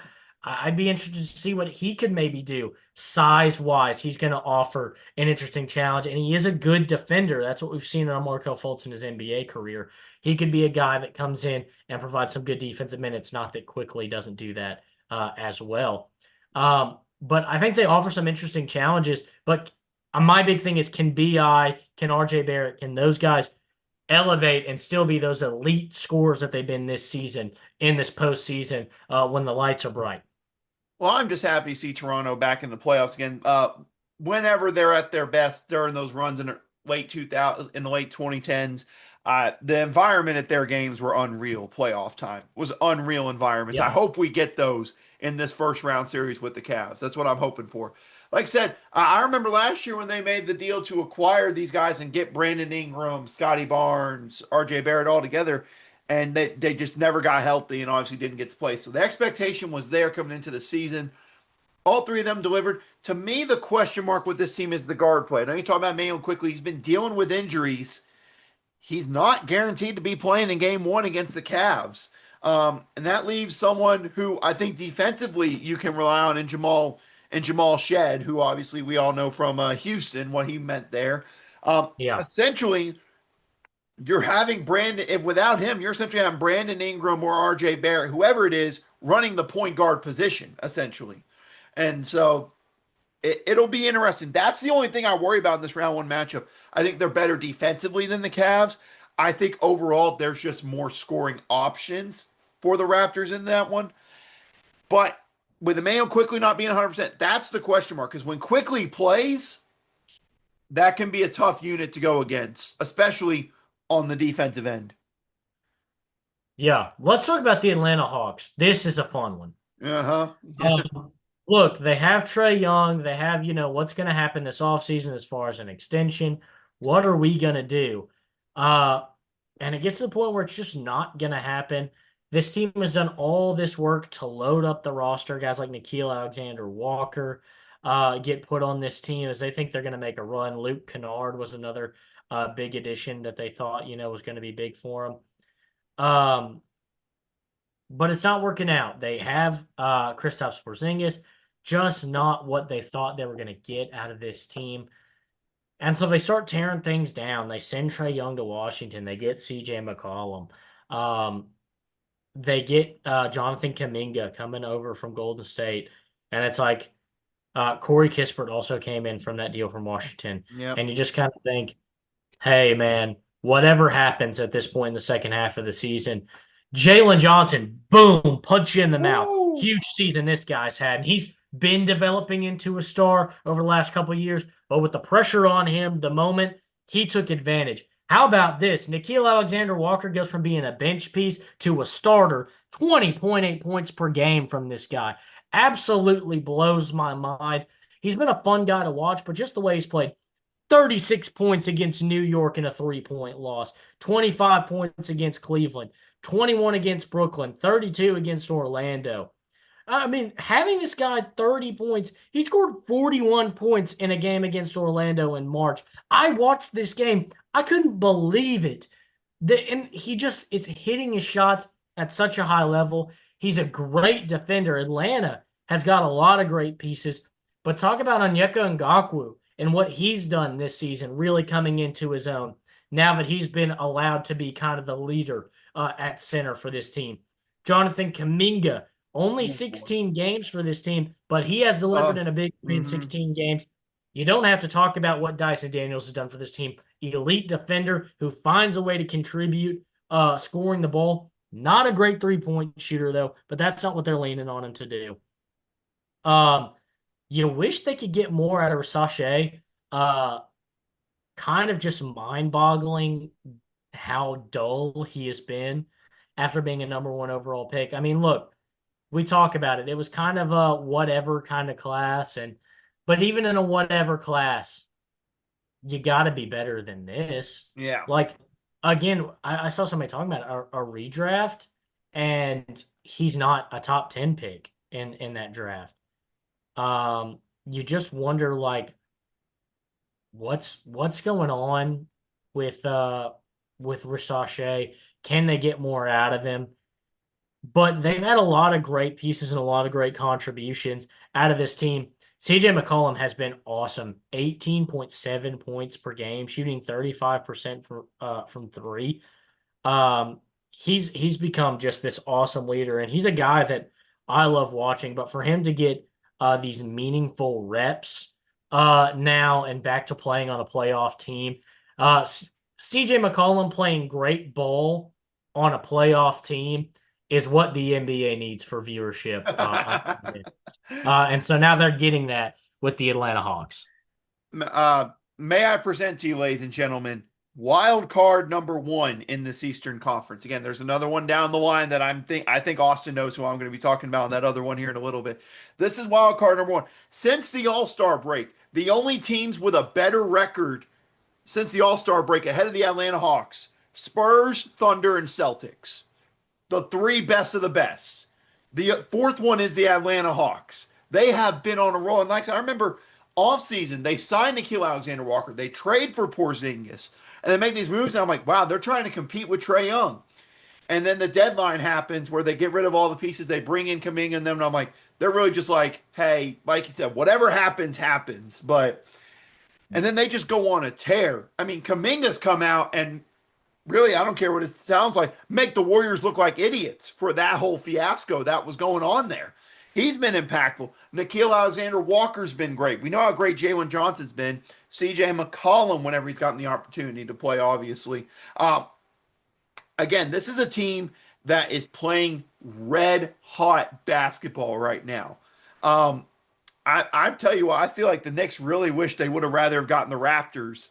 I'd be interested to see what he could maybe do size wise. He's going to offer an interesting challenge, and he is a good defender. That's what we've seen on Markelle Fultz in his NBA career. He could be a guy that comes in and provides some good defensive minutes. Not that Quickly doesn't do that as well. But I think they offer some interesting challenges. But my big thing is can BI, can RJ Barrett, can those guys elevate and still be those elite scorers that they've been this season in this postseason when the lights are bright? Well, I'm just happy to see Toronto back in the playoffs again. Whenever they're at their best during those runs in the late 2000s, in the late 2010s, the environment at their games were unreal. Playoff time was unreal environments. I Yeah. hope we get those in this first round series with the Cavs. That's what I'm hoping for. Like I said, I remember last year when they made the deal to acquire these guys and get Brandon Ingram, Scotty Barnes, RJ Barrett all together, and they just never got healthy and obviously didn't get to play. So the expectation was there coming into the season. All three of them delivered. To me, the question mark with this team is the guard play. Now you talk about Mayo quickly. He's been dealing with injuries. He's not guaranteed to be playing in game one against the Cavs. And that leaves someone who I think defensively you can rely on in Jamal Shed, who obviously we all know from Houston what he meant there. Yeah. Essentially, you're having Brandon, if without him, you're essentially having Brandon Ingram or RJ Barrett, whoever it is, running the point guard position, essentially. And so it'll be interesting. That's the only thing I worry about in this round one matchup. I think they're better defensively than the Cavs. I think overall there's just more scoring options for the Raptors in that one. But with the Mayo quickly not being 100%, that's the question mark. Because when quickly plays, that can be a tough unit to go against, especially on the defensive end. Yeah. Let's talk about the Atlanta Hawks. This is a fun one. Uh huh. Look, they have Trae Young. They have, what's going to happen this offseason as far as an extension. What are we going to do? Uh, and it gets to the point where it's just not going to happen. This team has done all this work to load up the roster. Guys like Nickeil Alexander-Walker get put on this team as they think they're going to make a run. Luke Kennard was another big addition that they thought, was going to be big for them. But it's not working out. They have Kristaps Porzingis, just not what they thought they were going to get out of this team. And so they start tearing things down. They send Trae Young to Washington. They get CJ McCollum. They get Jonathan Kuminga coming over from Golden State. And it's like Corey Kispert also came in from that deal from Washington. Yep. And you just kind of think, hey, man, whatever happens at this point in the second half of the season, Jalen Johnson, boom, punch you in the mouth. Woo! Huge season this guy's had. And he's been developing into a star over the last couple of years. But with the pressure on him, the moment he took advantage. How about this? Nickeil Alexander-Walker goes from being a bench piece to a starter, 20.8 points per game from this guy. Absolutely blows my mind. He's been a fun guy to watch, but just the way he's played, 36 points against New York in a 3-point loss, 25 points against Cleveland, 21 against Brooklyn, 32 against Orlando. I mean, having this guy 30 points, he scored 41 points in a game against Orlando in March. I watched this game. I couldn't believe it. And he just is hitting his shots at such a high level. He's a great defender. Atlanta has got a lot of great pieces. But talk about Onyeka Ngakwu and what he's done this season, really coming into his own now that he's been allowed to be kind of the leader at center for this team. Jonathan Kuminga, only Oh, boy. 16 games for this team, but he has delivered in a big way in Mhm. 16 games. You don't have to talk about what Dyson Daniels has done for this team. Elite defender who finds a way to contribute scoring the ball. Not a great three-point shooter, though, but that's not what they're leaning on him to do. You wish they could get more out of Sachet. Uh, Kind of just mind-boggling how dull he has been after being a number one overall pick. I mean, look, we talk about it. It was kind of a whatever kind of class, but even in a whatever class, you got to be better than this. Yeah. Like again, I saw somebody talking about a redraft, and he's not a top 10 pick in that draft. You just wonder like what's going on with Risachet? Can they get more out of him? But they've had a lot of great pieces and a lot of great contributions out of this team. CJ McCollum has been awesome. 18.7 points per game, shooting 35% from three. He's become just this awesome leader, and he's a guy that I love watching. But for him to get these meaningful reps now and back to playing on a playoff team, CJ McCollum playing great ball on a playoff team is what the NBA needs for viewership. And so now they're getting that with the Atlanta Hawks. May I present to you, ladies and gentlemen, wild card number one in this Eastern Conference. Again, there's another one down the line that I think Austin knows who I'm going to be talking about, and that other one here in a little bit. This is wild card number one. Since the All-Star break, the only teams with a better record since the All-Star break ahead of the Atlanta Hawks, Spurs, Thunder, and Celtics. The three best of the best. The fourth one is the Atlanta Hawks. They have been on a roll. And like I said, I remember offseason, they signed Nickeil Alexander-Walker. They trade for Porzingis. And they make these moves, and I'm like, wow, they're trying to compete with Trae Young. And then the deadline happens where they get rid of all the pieces. They bring in Kuminga and them. And I'm like, they're really just like, hey, like you said, whatever happens, happens. And then they just go on a tear. I mean, Kuminga's come out and really, I don't care what it sounds like, make the Warriors look like idiots for that whole fiasco that was going on there. He's been impactful. Nickeil Alexander-Walker's been great. We know how great Jalen Johnson's been. CJ McCollum, whenever he's gotten the opportunity to play, obviously. Again, this is a team that is playing red hot basketball right now. I tell you what, I feel like the Knicks really wish they would have rather have gotten the Raptors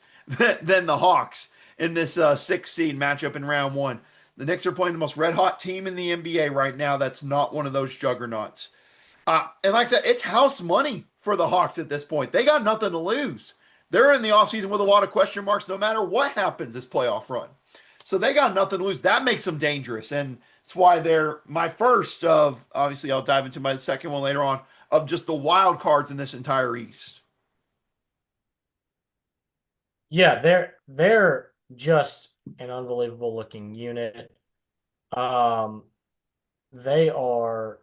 than the Hawks in this 6 seed matchup in round one. The Knicks are playing the most red hot team in the NBA right now. That's not one of those juggernauts. And like I said, it's house money for the Hawks at this point. They got nothing to lose. They're in the offseason with a lot of question marks no matter what happens this playoff run. So they got nothing to lose. That makes them dangerous. And it's why they're my first of, obviously, I'll dive into my second one later on, of just the wild cards in this entire East. Yeah, they're just an unbelievable looking unit. They are.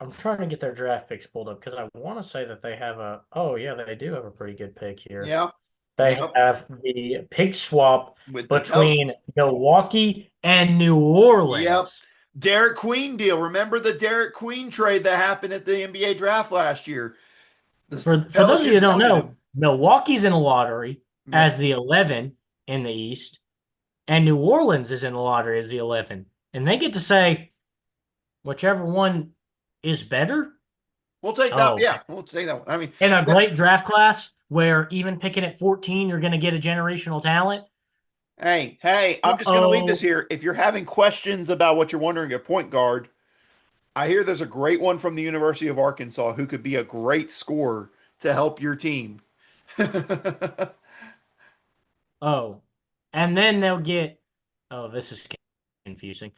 I'm trying to get their draft picks pulled up because I want to say that they have a. Oh yeah, they do have a pretty good pick here. Yeah. They Yep. have the pick swap With the between Milwaukee and New Orleans. Yep. Derek Queen deal. Remember the Derek Queen trade that happened at the NBA draft last year? For those of you who don't know, Milwaukee's in the lottery as the 11 in the East, and New Orleans is in the lottery as the 11. And they get to say whichever one is better. We'll take that. Yeah, we'll take that one. I mean, in a great draft class where even picking at 14, you're going to get a generational talent. Hey, I'm just going to leave this here. If you're having questions about what you're wondering at point guard, I hear there's a great one from the University of Arkansas who could be a great scorer to help your team. And then they'll get, this is confusing.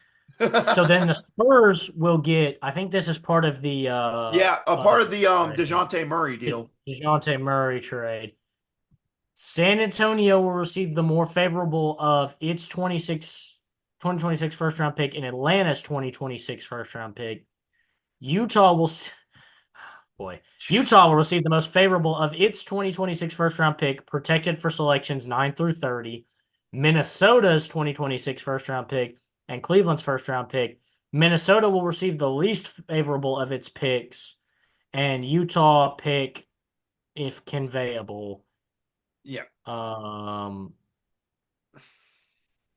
So then the Spurs will get, I think this is part of the part of the DeJounte Murray deal. DeJounte Murray trade. San Antonio will receive the more favorable of its 2026 first round pick and Atlanta's 2026 first round pick. Utah will receive the most favorable of its 2026 first round pick, protected for selections 9 through 30. Minnesota's 2026 first round pick and Cleveland's first round pick. Minnesota will receive the least favorable of its picks, and Utah pick, if conveyable. Yeah. Um,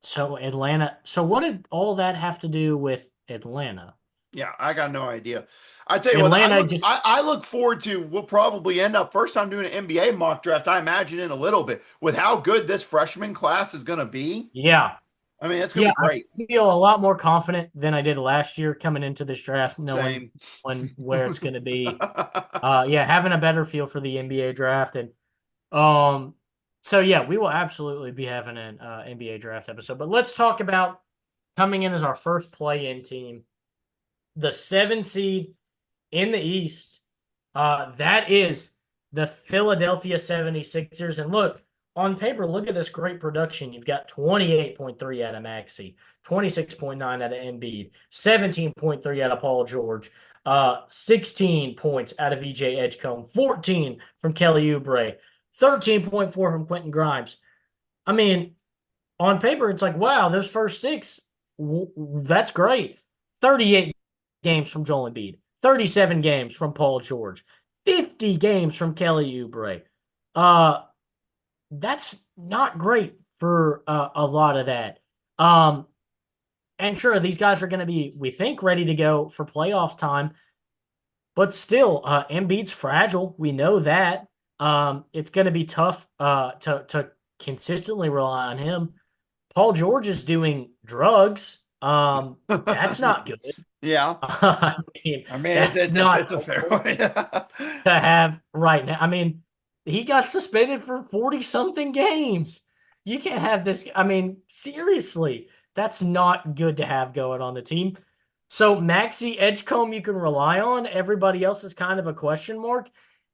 so Atlanta. So what did all that have to do with Atlanta? Yeah, I got no idea. I tell you what, Atlanta just I look forward to. We'll probably end up first time doing an NBA mock draft. I imagine in a little bit with how good this freshman class is going to be. yeah. I mean, it's going Yeah, to be I great. feel a lot more confident than I did last year coming into this draft, knowing Same. where it's going to be. Yeah, having a better feel for the NBA draft, and um, so yeah, we will absolutely be having an NBA draft episode. But let's talk about coming in as our first play-in team, the 7 seed in the East. That is the Philadelphia 76ers. And look, on paper, look at this great production. You've got 28.3 out of Maxey, 26.9 out of Embiid, 17.3 out of Paul George, 16 points out of EJ Edgecombe, 14 from Kelly Oubre, 13.4 from Quentin Grimes. I mean, on paper, it's like, wow, those first six, that's great. 38 games from Joel Embiid, 37 games from Paul George, 50 games from Kelly Oubre. Uh, that's not great for a lot of that. And sure, these guys are going to be, we think, ready to go for playoff time. But still, Embiid's fragile. We know that. It's going to be tough to consistently rely on him. Paul George is doing drugs. That's not good. Yeah. I mean, I mean, that's not it's a fair helpful way. to have right now. I mean, he got suspended for 40 something games. You can't have this. I mean, seriously, that's not good to have going on the team. So Maxey Edgecombe you can rely on. Everybody else is kind of a question mark.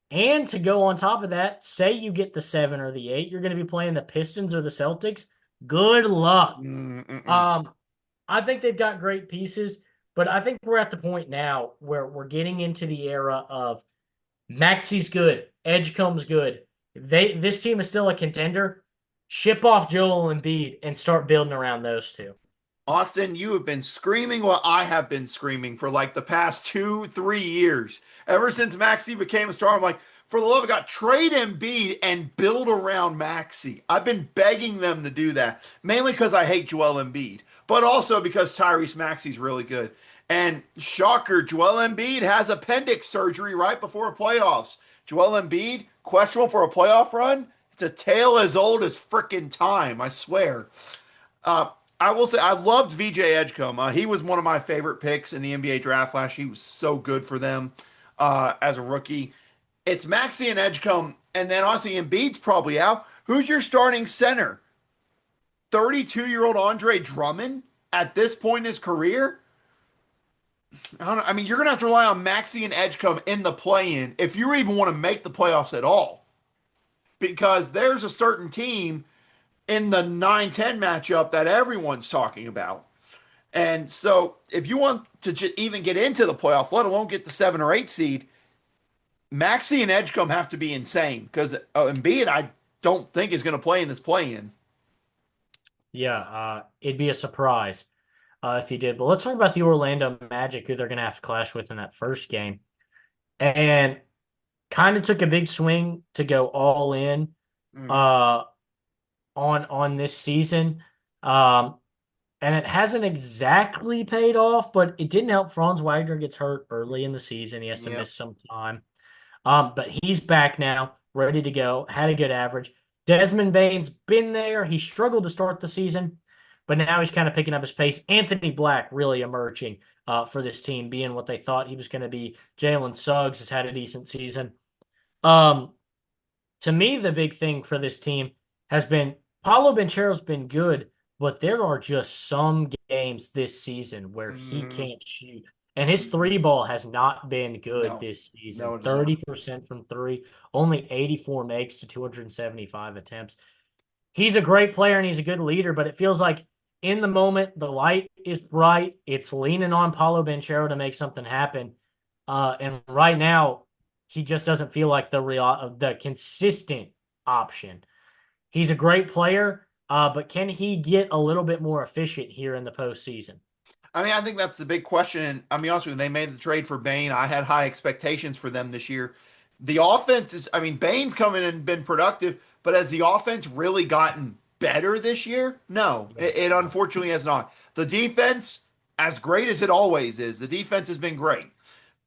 And to go on top of that, say you get the 7 or the 8, you're going to be playing the Pistons or the Celtics. Good luck. Mm-mm. Um, I think they've got great pieces, but I think we're at the point now where we're getting into the era of Maxey's good, Edgecombe's good. This team is still a contender. Ship off Joel Embiid and start building around those two. Austin, you have been screaming what I have been screaming for like the past 2, 3 years. Ever since Maxey became a star, I'm like, for the love of God, trade Embiid and build around Maxey. I've been begging them to do that, mainly because I hate Joel Embiid, but also because Tyrese Maxey's really good. And shocker, Joel Embiid has appendix surgery right before playoffs. Joel Embiid, questionable for a playoff run. It's a tale as old as frickin' time, I swear. Uh, I will say I loved VJ Edgecombe. He was one of my favorite picks in the NBA draft last year. He was so good for them as a rookie. It's Maxey and Edgecombe, and then honestly, Embiid's probably out. Who's your starting center? 32-year-old Andre Drummond at this point in his career? I don't know. I mean, you're gonna have to rely on Maxey and Edgecombe in the play-in if you even want to make the playoffs at all, because there's a certain team in the 9-10 matchup that everyone's talking about. And so if you want to even get into the playoff, let alone get the 7 or 8 seed, Maxey and Edgecombe have to be insane because Embiid, I don't think is going to play in this play-in. Yeah, it'd be a surprise if he did. But let's talk about the Orlando Magic, who they're going to have to clash with in that first game. And kind of took a big swing to go all in uh, on this season. And it hasn't exactly paid off, but it didn't help. Franz Wagner gets hurt early in the season. He has to Yep. miss some time. But he's back now, ready to go, had a good average. Desmond Bane's been there. He struggled to start the season, but now he's kind of picking up his pace. Anthony Black really emerging for this team, being what they thought he was going to be. Jalen Suggs has had a decent season. To me, the big thing for this team has been Paulo Banchero's been good, but there are just some games this season where he can't shoot. And his 3 ball has not been good No. this season. No, it is not. 30% from 3, only 84 makes to 275 attempts. He's a great player and he's a good leader, but it feels like in the moment, the light is bright. It's leaning on Paulo Banchero to make something happen. And right now, he just doesn't feel like the consistent option. He's a great player. but can he get a little bit more efficient here in the postseason? I mean, I think that's the big question. I mean, honestly, when they made the trade for Bain, I had high expectations for them this year. The offense is, I mean, Bain's come in and been productive, but has the offense really gotten better this year? No, Yeah. it unfortunately has not. The defense, as great as it always is, the defense has been great.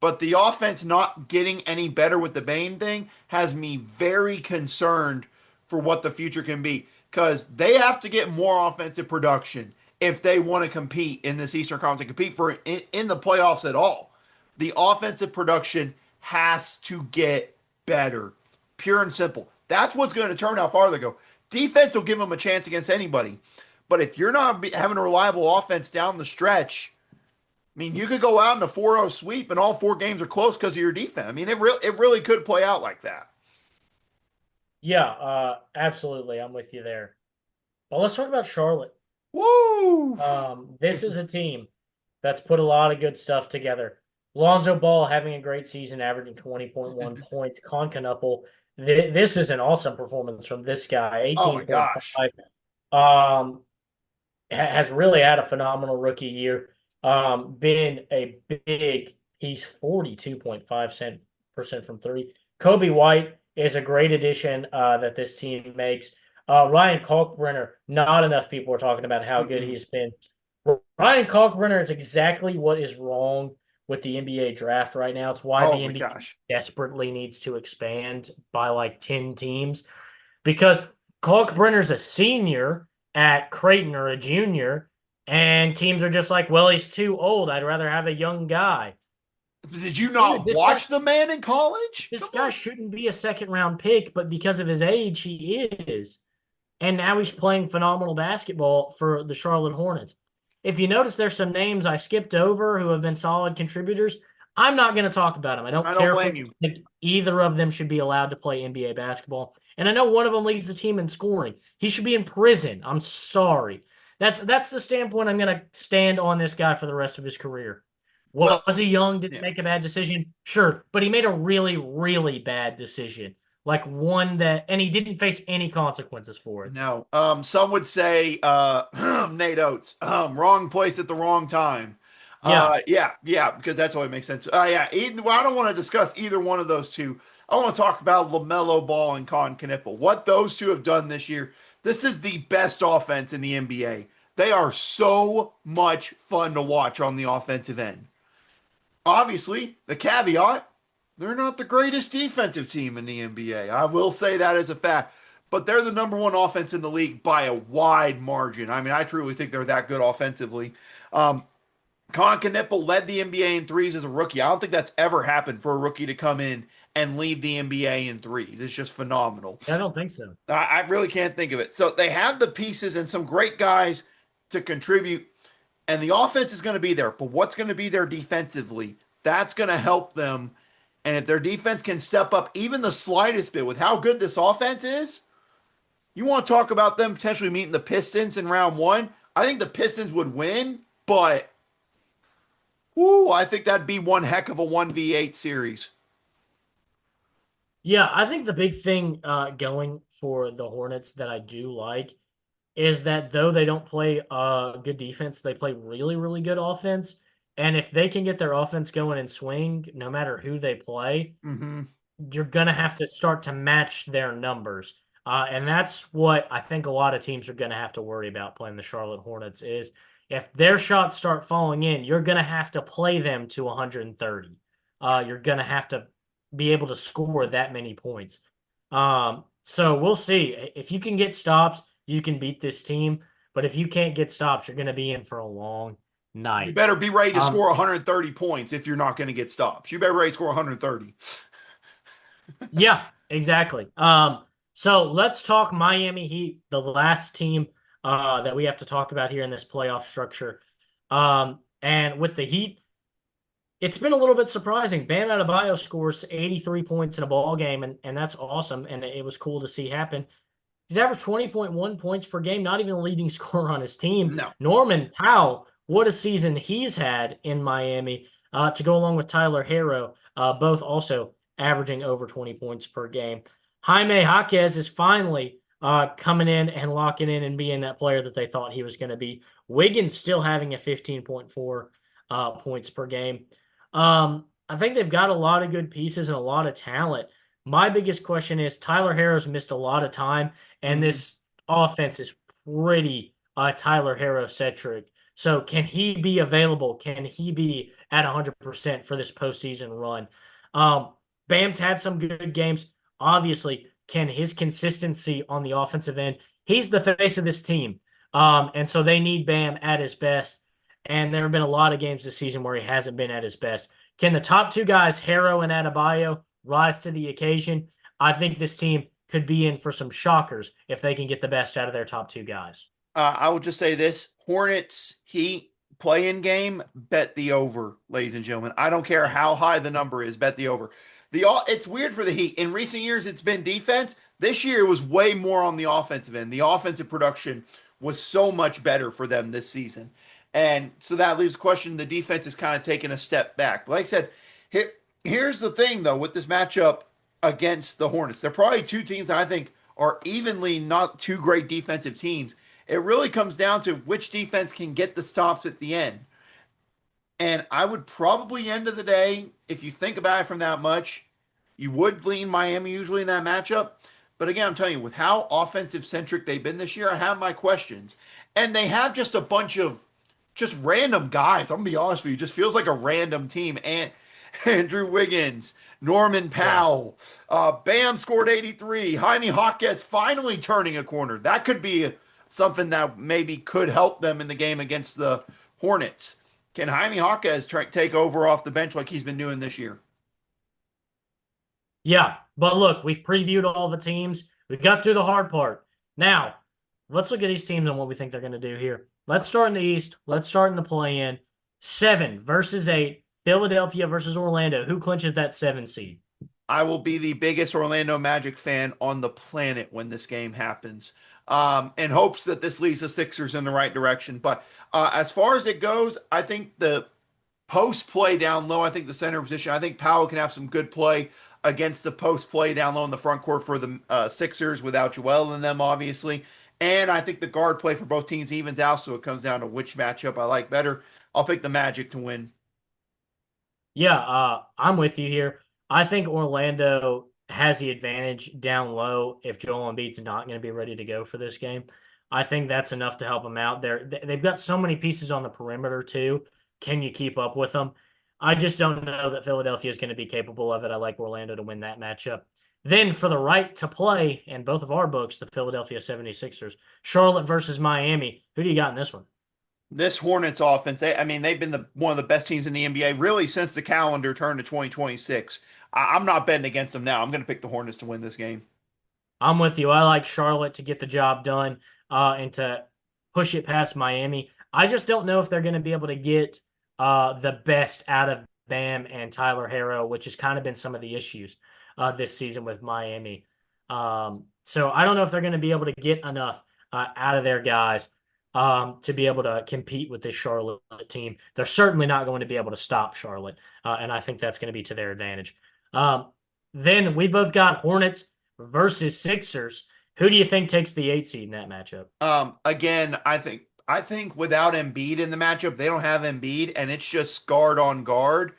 But the offense not getting any better with the Bain thing has me very concerned for what the future can be because they have to get more offensive production if they want to compete in this Eastern Conference and compete for in the playoffs at all. The offensive production has to get better, pure and simple. That's what's going to determine how far they go. Defense will give them a chance against anybody, but if you're not having a reliable offense down the stretch, I mean, you could go out in a 4-0 sweep and all four games are close because of your defense. I mean, it really could play out like that. Yeah, absolutely. I'm with you there. Well, let's talk about Charlotte. Woo! This is a team that's put a lot of good stuff together. Lonzo Ball having a great season, averaging 20.1 points. Con Knuckle, this is an awesome performance from this guy, Oh my gosh. 18.5. Um, has really had a phenomenal rookie year. Been a big piece, 42.5% from three. Kobe White is a great addition that this team makes. Ryan Kalkbrenner, not enough people are talking about how good Mm-mm. he's been. Ryan Kalkbrenner is exactly what is wrong with the NBA draft right now. It's why Oh the my NBA gosh. desperately needs to expand by like 10 teams because Kalkbrenner's a senior at Creighton or a junior, and teams are just like, well, he's too old. I'd rather have a young guy. Did you Dude, not watch the man in college? this Come guy on. shouldn't be a second round pick, but because of his age, he is. And now he's playing phenomenal basketball for the Charlotte Hornets. If you notice, there's some names I skipped over who have been solid contributors. I'm not going to talk about them. I don't I don't care for blame them. you. I think either of them should be allowed to play NBA basketball. And I know one of them leads the team in scoring. He should be in prison. I'm sorry. That's the standpoint I'm going to stand on this guy for the rest of his career. Well, Was he young? Did he yeah. make a bad decision? Sure, but he made a really, really bad decision. Like one that, and he didn't face any consequences for it. No. Some would say Nate Oates. Wrong place at the wrong time. Yeah, Yeah, because that's what makes sense. Yeah, well, I don't want to discuss either one of those two. I want to talk about LaMelo Ball and Con Knipple. What those two have done this year. This is the best offense in the NBA. They are so much fun to watch on the offensive end. Obviously, the caveat, they're not the greatest defensive team in the NBA. I will say that as a fact. But they're the number one offense in the league by a wide margin. I mean, I truly think they're that good offensively. Um, Con Knipple led the NBA in threes as a rookie. I don't think that's ever happened for a rookie to come in and lead the NBA in threes. It's just phenomenal. I don't think so. I really can't think of it. So they have the pieces and some great guys to contribute, and the offense is going to be there. But what's going to be there defensively? That's going to help them. And if their defense can step up even the slightest bit with how good this offense is, you want to talk about them potentially meeting the Pistons in round one? I think the Pistons would win, but I think that'd be one heck of a 1v8 series. Yeah, I think the big thing going for the Hornets that I do like is that though they don't play good defense, they play really, really good offense. And if they can get their offense going and swing, no matter who they play, Mm-hmm. you're going to have to start to match their numbers. And that's what I think a lot of teams are going to have to worry about playing the Charlotte Hornets is if their shots start falling in, you're going to have to play them to 130. You're going to have to be able to score that many points. So we'll see. If you can get stops, you can beat this team. But if you can't get stops, you're going to be in for a long You night. better be ready to Um, score 130 points if you're not going to get stops. You better be ready to score 130. Yeah, exactly. So let's talk Miami Heat, the last team that we have to talk about here in this playoff structure. And with the Heat, it's been a little bit surprising. Bam Adebayo scores 83 points in a ball game, and that's awesome, and it was cool to see happen. He's averaged 20.1 points per game, not even a leading scorer on his team. No. Norman Powell, what a season he's had in Miami, to go along with Tyler Harrow, both also averaging over 20 points per game. Jaime Jaquez is finally coming in and locking in and being that player that they thought he was going to be. Wiggins still having a 15.4 points per game. I think they've got a lot of good pieces and a lot of talent. My biggest question is Tyler Harrow's missed a lot of time, and Mhm. this offense is pretty Tyler Harrow centric. So can he be available? Can he be at 100% for this postseason run? Bam's had some good games. Obviously, can his consistency on the offensive end? He's the face of this team. And so they need Bam at his best. And there have been a lot of games this season where he hasn't been at his best. Can the top two guys, Harrow and Adebayo, rise to the occasion? I think this team could be in for some shockers if they can get the best out of their top two guys. I will just say this: Hornets Heat play-in game. Bet the over, ladies and gentlemen. I don't care how high the number is. Bet the over. It's weird for the Heat. In recent years, it's been defense. This year, it was way more on the offensive end. The offensive production was so much better for them this season, and so that leaves the question: the defense is kind of taking a step back. But like I said, here's the thing though with this matchup against the Hornets. They're probably two teams I think are evenly not two great defensive teams. It really comes down to which defense can get the stops at the end. And I would probably, end of the day, if you think about it from that much, you would lean Miami usually in that matchup. But again, I'm telling you, with how offensive centric they've been this year, I have my questions. And they have just a bunch of just random guys. I'm gonna be honest with you, just feels like a random team. And Andrew Wiggins, Norman Yeah. Powell, Bam scored 83. Jaime Jaquez finally turning a corner. That could be something that maybe could help them in the game against the Hornets. Can Jaime Jaquez take over off the bench like he's been doing this year? Yeah, but look, we've previewed all the teams. We've got through the hard part. Now, let's look at these teams and what we think they're going to do here. Let's start in the East. Let's start in the play-in. 7 versus 8. Philadelphia versus Orlando. Who clinches that 7 seed? I will be the biggest Orlando Magic fan on the planet when this game happens, in hopes that this leads the Sixers in the right direction. But as far as it goes, I think the post play down low, I think the center position, I think Powell can have some good play against the post play down low in the front court for the Sixers without Joel in them, obviously. And I think the guard play for both teams evens out, so it comes down to which matchup I like better. I'll pick the Magic to win. Yeah, I'm with you here. I think Orlando has the advantage down low if Joel Embiid's not going to be ready to go for this game. I think that's enough to help them out. They've got so many pieces on the perimeter too. Can you keep up with them? I just don't know that Philadelphia is going to be capable of it. I like Orlando to win that matchup. Then for the right to play, in both of our books, the Philadelphia 76ers, Charlotte versus Miami. Who do you got in this one? This Hornets offense, I mean, they've been one of the best teams in the NBA really since the calendar turned to 2026. I'm not betting against them now. I'm going to pick the Hornets to win this game. I'm with you. I like Charlotte to get the job done and to push it past Miami. I just don't know if they're going to be able to get the best out of Bam and Tyler Harrow, which has kind of been some of the issues this season with Miami. So I don't know if they're going to be able to get enough out of their guys to be able to compete with this Charlotte team. They're certainly not going to be able to stop Charlotte, and I think that's going to be to their advantage. Um, then we both got Hornets versus Sixers. Who do you think takes the 8 seed in that matchup? Again, I think without Embiid in the matchup, they don't have Embiid, and it's just guard on guard.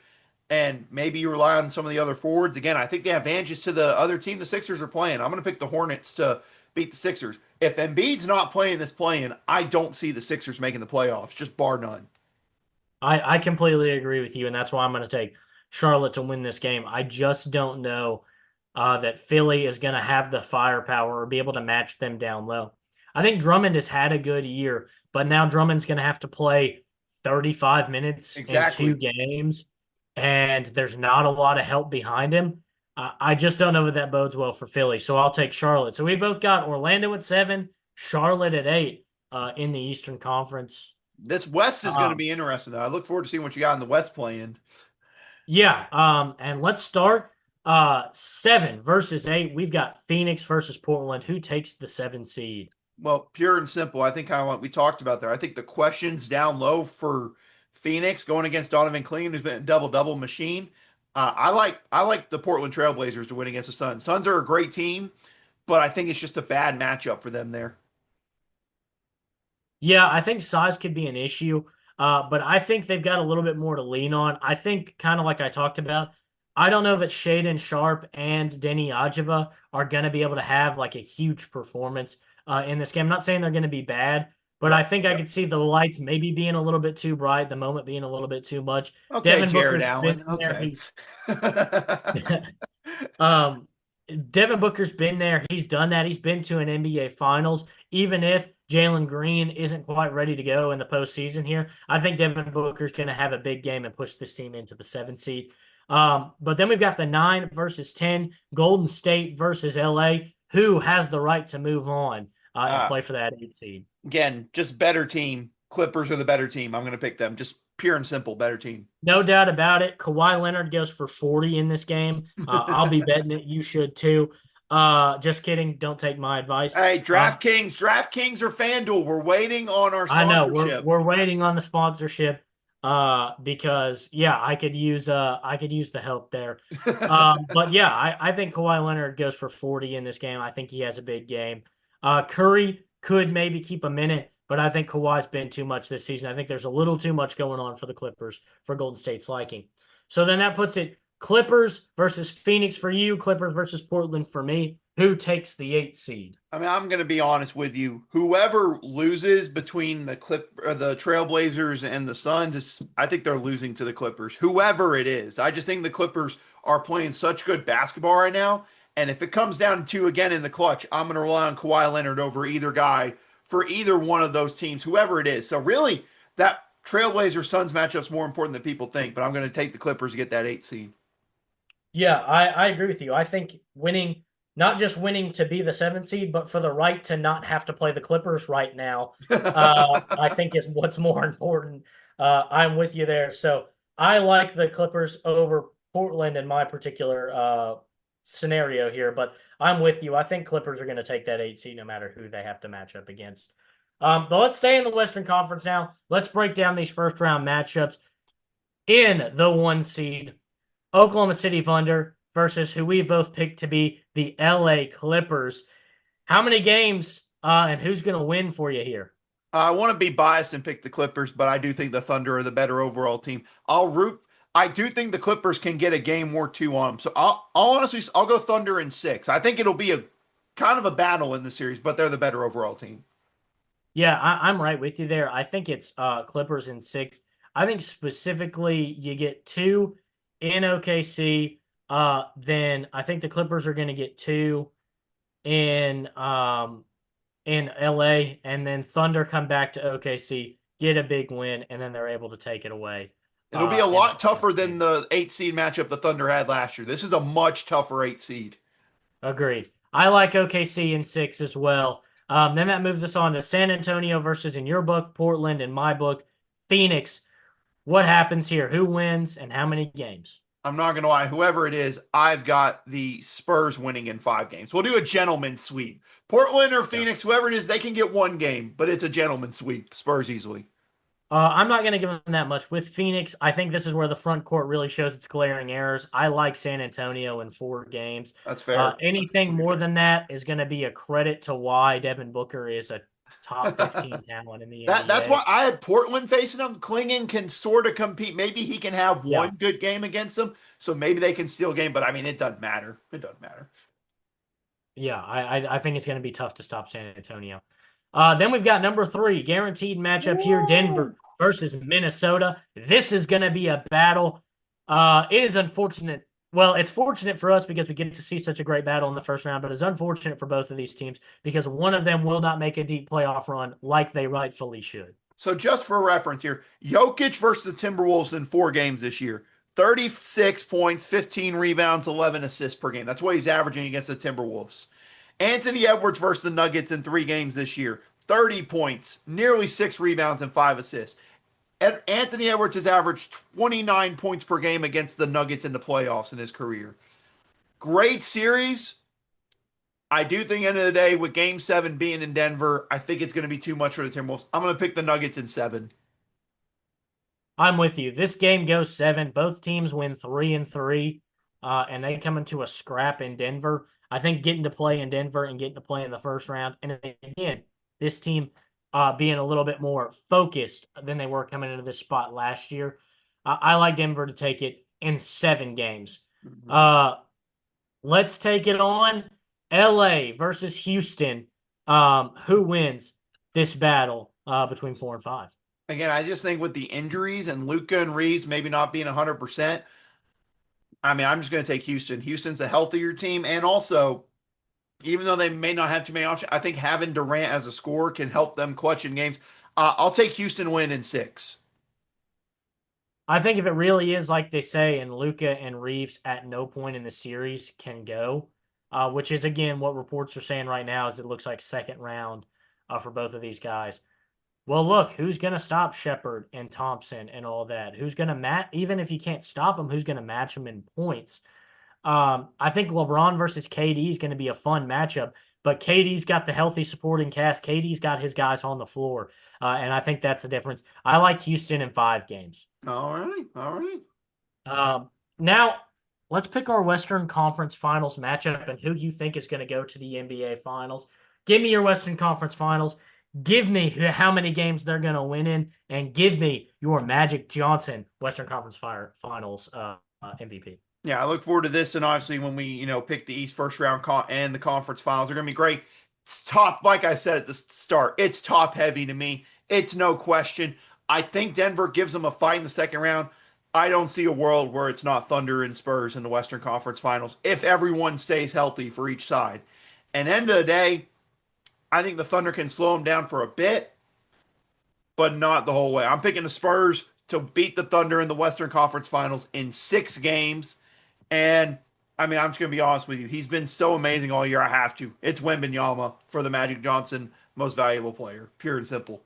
And maybe you rely on some of the other forwards. Again, I think they have advantages to the other team the Sixers are playing. I'm going to pick the Hornets to beat the Sixers. If Embiid's not playing this playing, I don't see the Sixers making the playoffs, just bar none. I completely agree with you, and that's why I'm going to take Charlotte to win this game. I just don't know that Philly is going to have the firepower or be able to match them down low. I think Drummond has had a good year, but now Drummond's going to have to play 35 minutes in two Exactly. games, and there's not a lot of help behind him. I just don't know if that bodes well for Philly, so I'll take Charlotte. So we both got Orlando at 7, Charlotte at 8 in the Eastern Conference. This West is going to Um, be interesting, though. I look forward to seeing what you got in the West playing. Yeah, and let's start 7 versus 8. We've got Phoenix versus Portland. Who takes the 7 seed? Well, pure and simple. I think kind of what we talked about there. I think the questions down low for Phoenix going against Donovan Clean, who's been a double machine. I like the Portland Trailblazers to win against the Suns. Suns are a great team, but I think it's just a bad matchup for them there. Yeah, I think size could be an issue, but I think they've got a little bit more to lean on. I think, kind of like I talked about, I don't know that Shaden Sharp and Deni Ajava are going to be able to have like a huge performance in this game. I'm not saying they're going to be bad, but I Right. think I Yep. could see the lights maybe being a little bit too bright, the moment being a little bit too much. Okay, Devin Jared Booker's been Allen. there. Okay. Um, Devin Booker's been there. He's done that. He's been to an NBA Finals. Even if Jalen Green isn't quite ready to go in the postseason here, I think Devin Booker's going to have a big game and push this team into the 7 seed. But then we've got the 9 versus 10, Golden State versus LA. Who has the right to move on and uh, play for that 8 seed? Again, just better team. Clippers are the better team. I'm going to pick them. Just pure and simple, better team. No doubt about it. Kawhi Leonard goes for 40 in this game. I'll be betting it. You should too. Just kidding. Don't take my advice. Hey, Um, DraftKings or FanDuel, we're waiting on our I know we're sponsorship. we're waiting on the sponsorship because yeah, I could use the help there. But yeah, I think Kawhi Leonard goes for 40 in this game. I think he has a big game. Curry could maybe keep a minute, but I think Kawhi's been too much this season. I think there's a little too much going on for the Clippers for Golden State's liking. So then that puts it Clippers versus Phoenix for you, Clippers versus Portland for me. Who takes the 8 seed? I mean, I'm going to be honest with you. Whoever loses between the Trailblazers and the Suns is, I think they're losing to the Clippers. Whoever it is, I just think the Clippers are playing such good basketball right now. And if it comes down to again in the clutch, I'm going to rely on Kawhi Leonard over either guy for either one of those teams, whoever it is. So really, that Trailblazer Suns matchup is more important than people think. But I'm going to take the Clippers to get that 8 seed. Yeah, I agree with you. I think winning, not just winning to be the 7 seed, but for the right to not have to play the Clippers right now, I think is what's more important. I'm with you there. So I like the Clippers over Portland in my particular scenario here, but I'm with you. I think Clippers are going to take that 8 seed no matter who they have to match up against. But let's stay in the Western Conference now. Let's break down these first round matchups. In the 1 seed, Oklahoma City Thunder versus who we both picked to be the LA Clippers. How many games and who's going to win for you here? I want to be biased and pick the Clippers, but I do think the Thunder are the better overall team. I'll root. I do think the Clippers can get a game or two on them. So I'll go Thunder in 6. I think it'll be a kind of a battle in the series, but they're the better overall team. Yeah, I'm right with you there. I think it's Clippers in 6. I think specifically you get 2 in OKC. Then I think the Clippers are going to get 2 in LA, and then Thunder come back to OKC, get a big win, and then they're able to take it away. It'll be a In lot tougher than the 8 seed matchup the Thunder had last year. This is a much tougher 8 seed. Agreed. I like OKC in 6 as well. Then that moves us on to San Antonio versus, in your book, Portland, in my book, Phoenix. What happens here? Who wins and how many games? I'm not going to lie. Whoever it is, I've got the Spurs winning in 5 games. We'll do a gentleman's sweep. Portland or Yeah. Phoenix, whoever it is, they can get one game, but it's a gentleman's sweep. Spurs easily. I'm not going to give them that much. With Phoenix, I think this is where the front court really shows its glaring errors. I like San Antonio in 4 games. That's fair. Anything That's more fair. than that is going to be a credit to why Devin Booker is a top 15 talent in the That's NBA. why I had Portland facing them. Klingon can sort of compete. Maybe he can have Yeah. one good game against them, so maybe they can steal a game. But I mean, it doesn't matter. It doesn't matter. Yeah, I think it's going to be tough to stop San Antonio. Then we've got number 3, guaranteed matchup here, Denver versus Minnesota. This is going to be a battle. It is unfortunate. Well, it's fortunate for us because we get to see such a great battle in the first round, but it's unfortunate for both of these teams because one of them will not make a deep playoff run like they rightfully should. So just for reference here, Jokic versus the Timberwolves in 4 games this year. 36 points, 15 rebounds, 11 assists per game. That's what he's averaging against the Timberwolves. Anthony Edwards versus the Nuggets in 3 games this year. 30 points, nearly 6 rebounds, and 5 assists. Anthony Edwards has averaged 29 points per game against the Nuggets in the playoffs in his career. Great series. I do think end of the day, with game 7 being in Denver, I think it's going to be too much for the Timberwolves. I'm going to pick the Nuggets in 7. I'm with you. This game goes 7. Both teams win 3-3, and they come into a scrap in Denver. I think getting to play in Denver and getting to play in the first round, and again, this team being a little bit more focused than they were coming into this spot last year, I like Denver to take it in 7 games. Mhm. Uh, let's take it on LA versus Houston. Who wins this battle between 4 and 5? Again, I just think with the injuries and Luca and Reeves maybe not being 100%, I mean, I'm just going to take Houston. Houston's a healthier team. And also, even though they may not have too many options, I think having Durant as a scorer can help them clutch in games. I'll take Houston win in 6. I think if it really is like they say, and Luca and Reeves at no point in the series can go, which is again what reports are saying right now, is it looks like second round for both of these guys. Well, look, who's going to stop Shepard and Thompson and all that? Who's going to match? Even if you can't stop them, who's going to match them in points? I think LeBron versus KD is going to be a fun matchup, but KD's got the healthy supporting cast. KD's got his guys on the floor, and I think that's the difference. I like Houston in 5 games. All right. All right. Now, let's pick our Western Conference Finals matchup and who you think is going to go to the NBA Finals. Give me your Western Conference Finals. Give me how many games they're going to win in, and give me your Magic Johnson Western Conference Finals MVP. Yeah, I look forward to this. And obviously, when we, pick the East first round and the conference finals, they're going to be great. It's top, like I said at the start, it's top heavy to me. It's no question. I think Denver gives them a fight in the second round. I don't see a world where it's not Thunder and Spurs in the Western Conference Finals if everyone stays healthy for each side. And end of the day, I think the Thunder can slow them down for a bit, but not the whole way. I'm picking the Spurs to beat the Thunder in the Western Conference Finals in 6 games. And I mean, I'm just going to be honest with you. He's been so amazing all year. I have to. It's Wembanyama for the Magic Johnson most valuable player, pure and simple.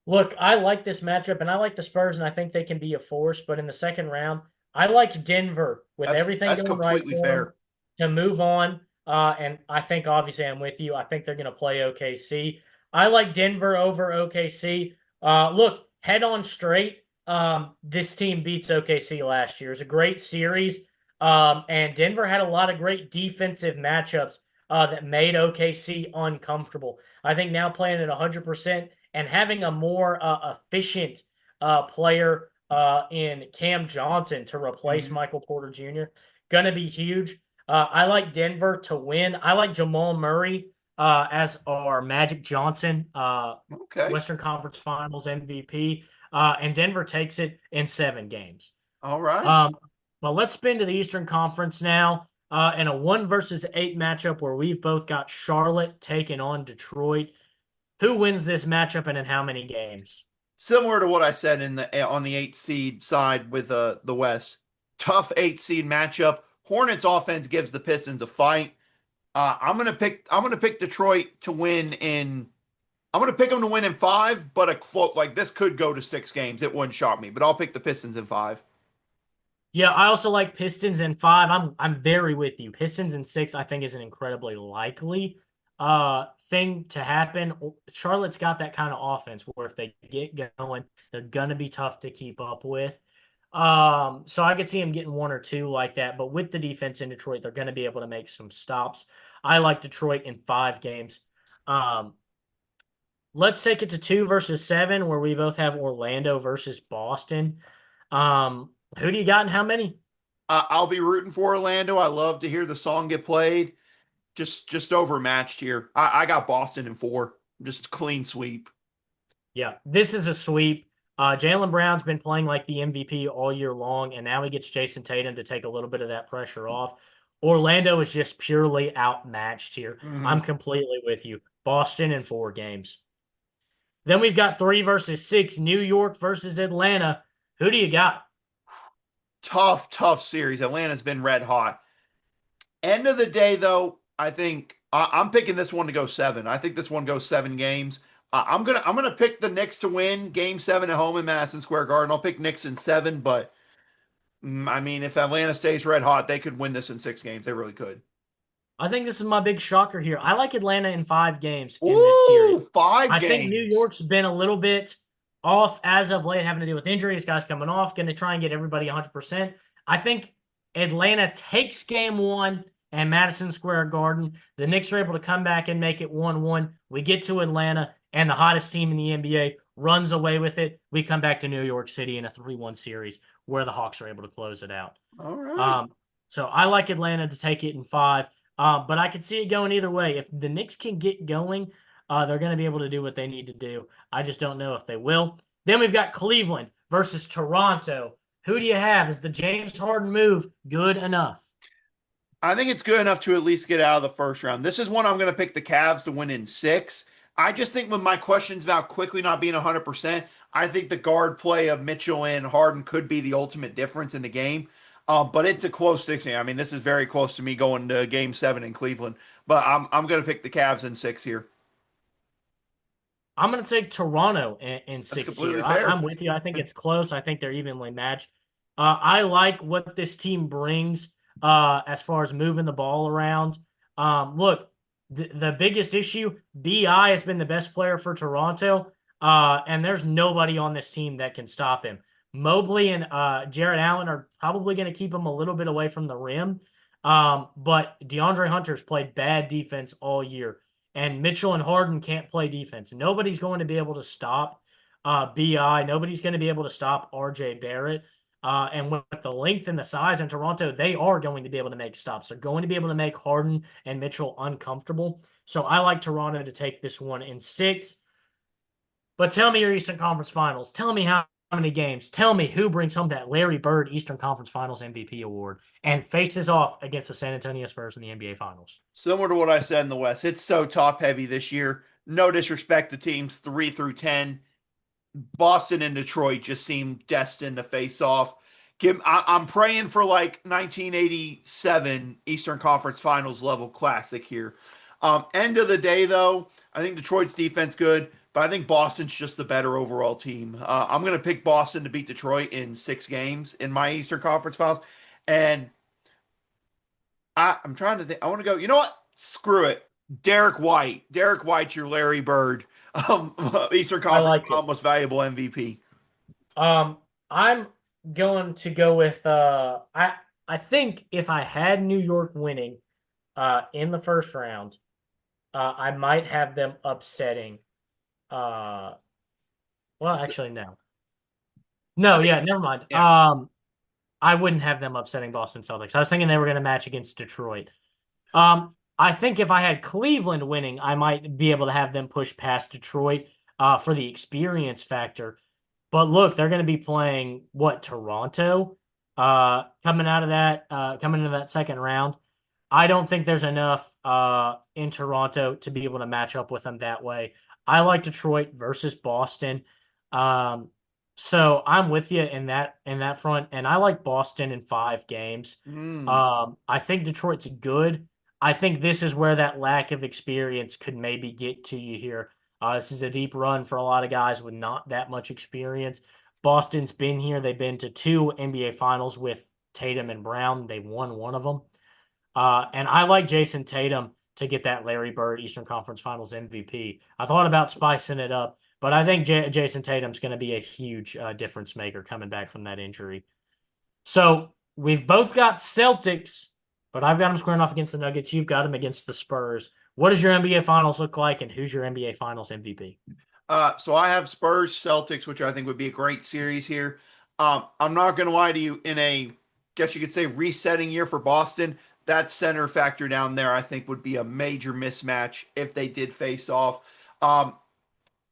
Look, I like this matchup, and I like the Spurs, and I think they can be a force. But in the second round, I like Denver with That's everything that's going right completely for them fair. to move on. And I think obviously I'm with you. I think they're going to play OKC. I like Denver over OKC. Look, head on straight. This team beats OKC last year. It's a great series. And Denver had a lot of great defensive matchups that made OKC uncomfortable. I think now playing at 100% and having a more efficient player in Cam Johnson to replace Mhm. Michael Porter Jr. going to be huge. I like Denver to win. I like Jamal Murray as our Magic Johnson Okay. Western Conference Finals MVP. And Denver takes it in 7 games. All right. Um, but let's spin to the Eastern Conference now in a 1 versus 8 matchup where we've both got Charlotte taking on Detroit. Who wins this matchup and in how many games? Similar to what I said in the on the 8 seed side with the West. Tough 8 seed matchup. Hornets offense gives the Pistons a fight. I'm gonna pick Detroit to win in. I'm gonna pick them to win in 5, but a quote like this could go to 6 games. It wouldn't shock me, but I'll pick the Pistons in 5. Yeah, I also like Pistons in 5. I'm very with you. Pistons in 6, I think, is an incredibly likely thing to happen. Charlotte's got that kind of offense where if they get going, they're gonna be tough to keep up with. So I could see them getting 1 or 2 like that, but with the defense in Detroit, they're gonna be able to make some stops. I like Detroit in 5 games. Um, let's take it to 2 versus 7, where we both have Orlando versus Boston. Who do you got and how many? I'll be rooting for Orlando. I love to hear the song get played. Just overmatched here. I got Boston in 4. Just clean sweep. Yeah, this is a sweep. Jaylen Brown's been playing like the MVP all year long, and now he gets Jason Tatum to take a little bit of that pressure off. Orlando is just purely outmatched here. I'm Mhm. completely with you. Boston in 4 games. Then we've got 3 versus 6, New York versus Atlanta. Who do you got? Tough series. Atlanta's been red hot. End of the day, though, I think I'm picking this one to go 7. I think this one goes 7 games. I'm gonna pick the Knicks to win Game 7 at home in Madison Square Garden. I'll pick Knicks in 7, but I mean, if Atlanta stays red hot, they could win this in 6 games. They really could. I think this is my big shocker here. I like Atlanta in 5 games in this series. Ooh, five I think New games. York's been a little bit off as of late, having to deal with injuries, guys coming off, going to try and get everybody 100%. I think Atlanta takes game 1 and Madison Square Garden. The Knicks are able to come back and make it 1-1. We get to Atlanta, and the hottest team in the NBA runs away with it. We come back to New York City in a 3-1 series where the Hawks are able to close it out. All right. So I like Atlanta to take it in 5. But I could see it going either way. If the Knicks can get going, they're going to be able to do what they need to do. I just don't know if they will. Then we've got Cleveland versus Toronto. Who do you have? Is the James Harden move good enough? I think it's good enough to at least get out of the first round. This is one I'm going to pick the Cavs to win in 6. I just think with my questions about quickly not being 100%, I think the guard play of Mitchell and Harden could be the ultimate difference in the game. But it's a close 6. I mean, this is very close to me going to Game 7 in Cleveland. But I'm going to pick the Cavs in 6 here. I'm going to take Toronto in That's 6 completely here. fair. I'm with you. I think it's close. I think they're evenly matched. I like what this team brings as far as moving the ball around. Look, the biggest issue, BI has been the best player for Toronto, and there's nobody on this team that can stop him. Mobley and Jarrett Allen are probably going to keep him a little bit away from the rim, but DeAndre Hunter's played bad defense all year, and Mitchell and Harden can't play defense. Nobody's going to be able to stop BI. Nobody's going to be able to stop RJ Barrett. And with the length and the size in Toronto, they are going to be able to make stops. They're going to be able to make Harden and Mitchell uncomfortable. So I like Toronto to take this one in 6. But tell me your Eastern Conference Finals. Tell me how many games. Tell me who brings home that Larry Bird Eastern Conference Finals MVP award and faces off against the San Antonio Spurs in the NBA Finals. Similar to what I said in the West, it's so top heavy this year. No disrespect to teams 3 through 10. Boston and Detroit just seem destined to face off. I'm praying for like 1987 Eastern Conference Finals level classic here. End of the day, though, I think Detroit's defense good, but I think Boston's just the better overall team. I'm going to pick Boston to beat Detroit in 6 games in my Eastern Conference Finals, and I'm trying to think. I want to go. You know what? Screw it. Derek White. Derek White's your Larry Bird. Eastern Conference most valuable MVP. I'm going to go with I think if I had New York winning in the first round, I might have them upsetting well, actually no. No, yeah, never mind. Yeah. I wouldn't have them upsetting Boston Celtics. I was thinking they were going to match against Detroit. I think if I had Cleveland winning, I might be able to have them push past Detroit for the experience factor. But look, they're going to be playing Toronto coming out of that coming into that second round. I don't think there's enough in Toronto to be able to match up with them that way. I like Detroit versus Boston. So I'm with you in that front, and I like Boston in 5 games. I think Detroit's good. I think this is where that lack of experience could maybe get to you here. This is a deep run for a lot of guys with not that much experience. Boston's been here. They've been to 2 NBA Finals with Tatum and Brown. They won one of them. And I like Jason Tatum to get that Larry Bird Eastern Conference Finals MVP. I thought about spicing it up, but I think Jason Tatum's going to be a huge difference maker coming back from that injury. So we've both got Celtics, but I've got them squaring off against the Nuggets. You've got them against the Spurs. What does your NBA Finals look like, and who's your NBA Finals MVP? So I have Spurs Celtics, which I think would be a great series here. I'm not going to lie to you. In a, guess you could say, resetting year for Boston, that center factor down there, I think, would be a major mismatch if they did face off. I'm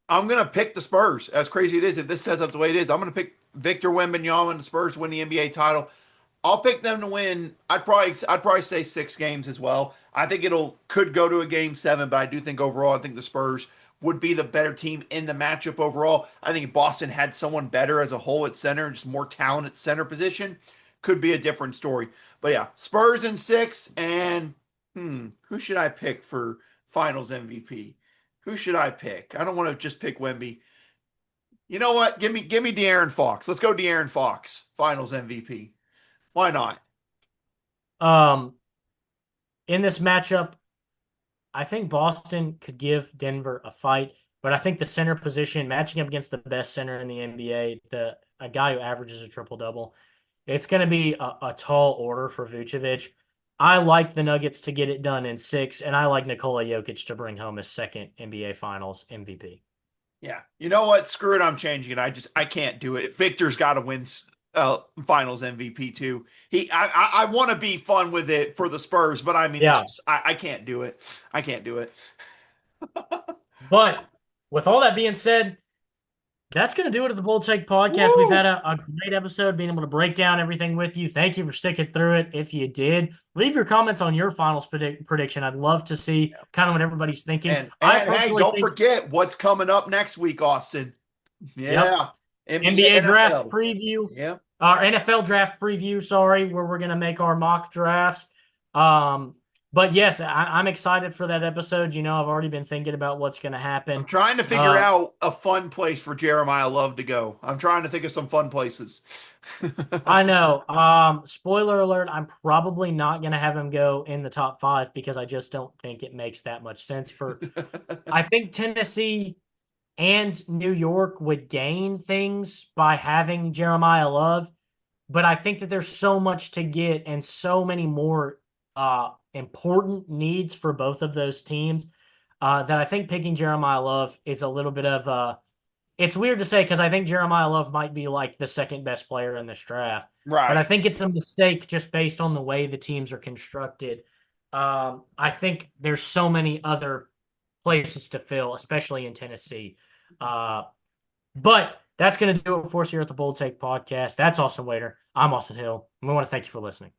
going to pick the Spurs. As crazy it is, if this sets up the way it is, I'm going to pick Victor Wembanyama and the Spurs to win the NBA title. I'll pick them to win. I'd probably say 6 games as well. I think could go to a game 7, but I do think overall, I think the Spurs would be the better team in the matchup overall. I think if Boston had someone better as a whole at center, just more talent at center position, could be a different story. But yeah, Spurs in 6, and who should I pick for Finals MVP? Who should I pick? I don't want to just pick Wemby. You know what? Give me De'Aaron Fox. Let's go De'Aaron Fox, Finals MVP. Why not? In this matchup, I think Boston could give Denver a fight, but I think the center position, matching up against the best center in the NBA, a guy who averages a triple-double, it's going to be a tall order for Vucevic. I like the Nuggets to get it done in 6, and I like Nikola Jokic to bring home his second NBA Finals MVP. Yeah. You know what? Screw it. I'm changing it. I can't do it. Victor's got to win Finals MVP too. I want to be fun with it for the Spurs, but I mean, it's Yeah. just I can't do it. I can't do it. But with all that being said, that's going to do it at the Bold Take Podcast. We've had Woo! a great episode being able to break down everything with you. Thank you for sticking through it. If you did, leave your comments on your finals prediction. I'd love to see kind of what everybody's thinking. And I hey, personally don't think, forget what's coming up next week, Austin. yep, Yeah. NBA, NBA draft NFL. preview, Yeah. our NFL draft preview, sorry, where we're going to make our mock drafts. But yes, I'm excited for that episode. You know, I've already been thinking about what's going to I'm happen. trying to figure out a fun place for Jeremiah Love to go. I'm trying to think of some fun places. I know. Spoiler alert, I'm probably not going to have him go in the top 5 because I just don't think it makes that much sense for I think Tennessee and New York would gain things by having Jeremiah Love, but I think that there's so much to get and so many more important needs for both of those teams that I think picking Jeremiah Love is a little bit of it's weird to say because I think Jeremiah Love might be like the second best player in this draft, but I Right. think it's a mistake just based on the way the teams are constructed. I think there's so many other places to fill, especially in Tennessee. Uh, but that's going to do it for us here at the Bold Take Podcast. That's Austin Waiter. I'm Austin Hill. And we want to thank you for listening.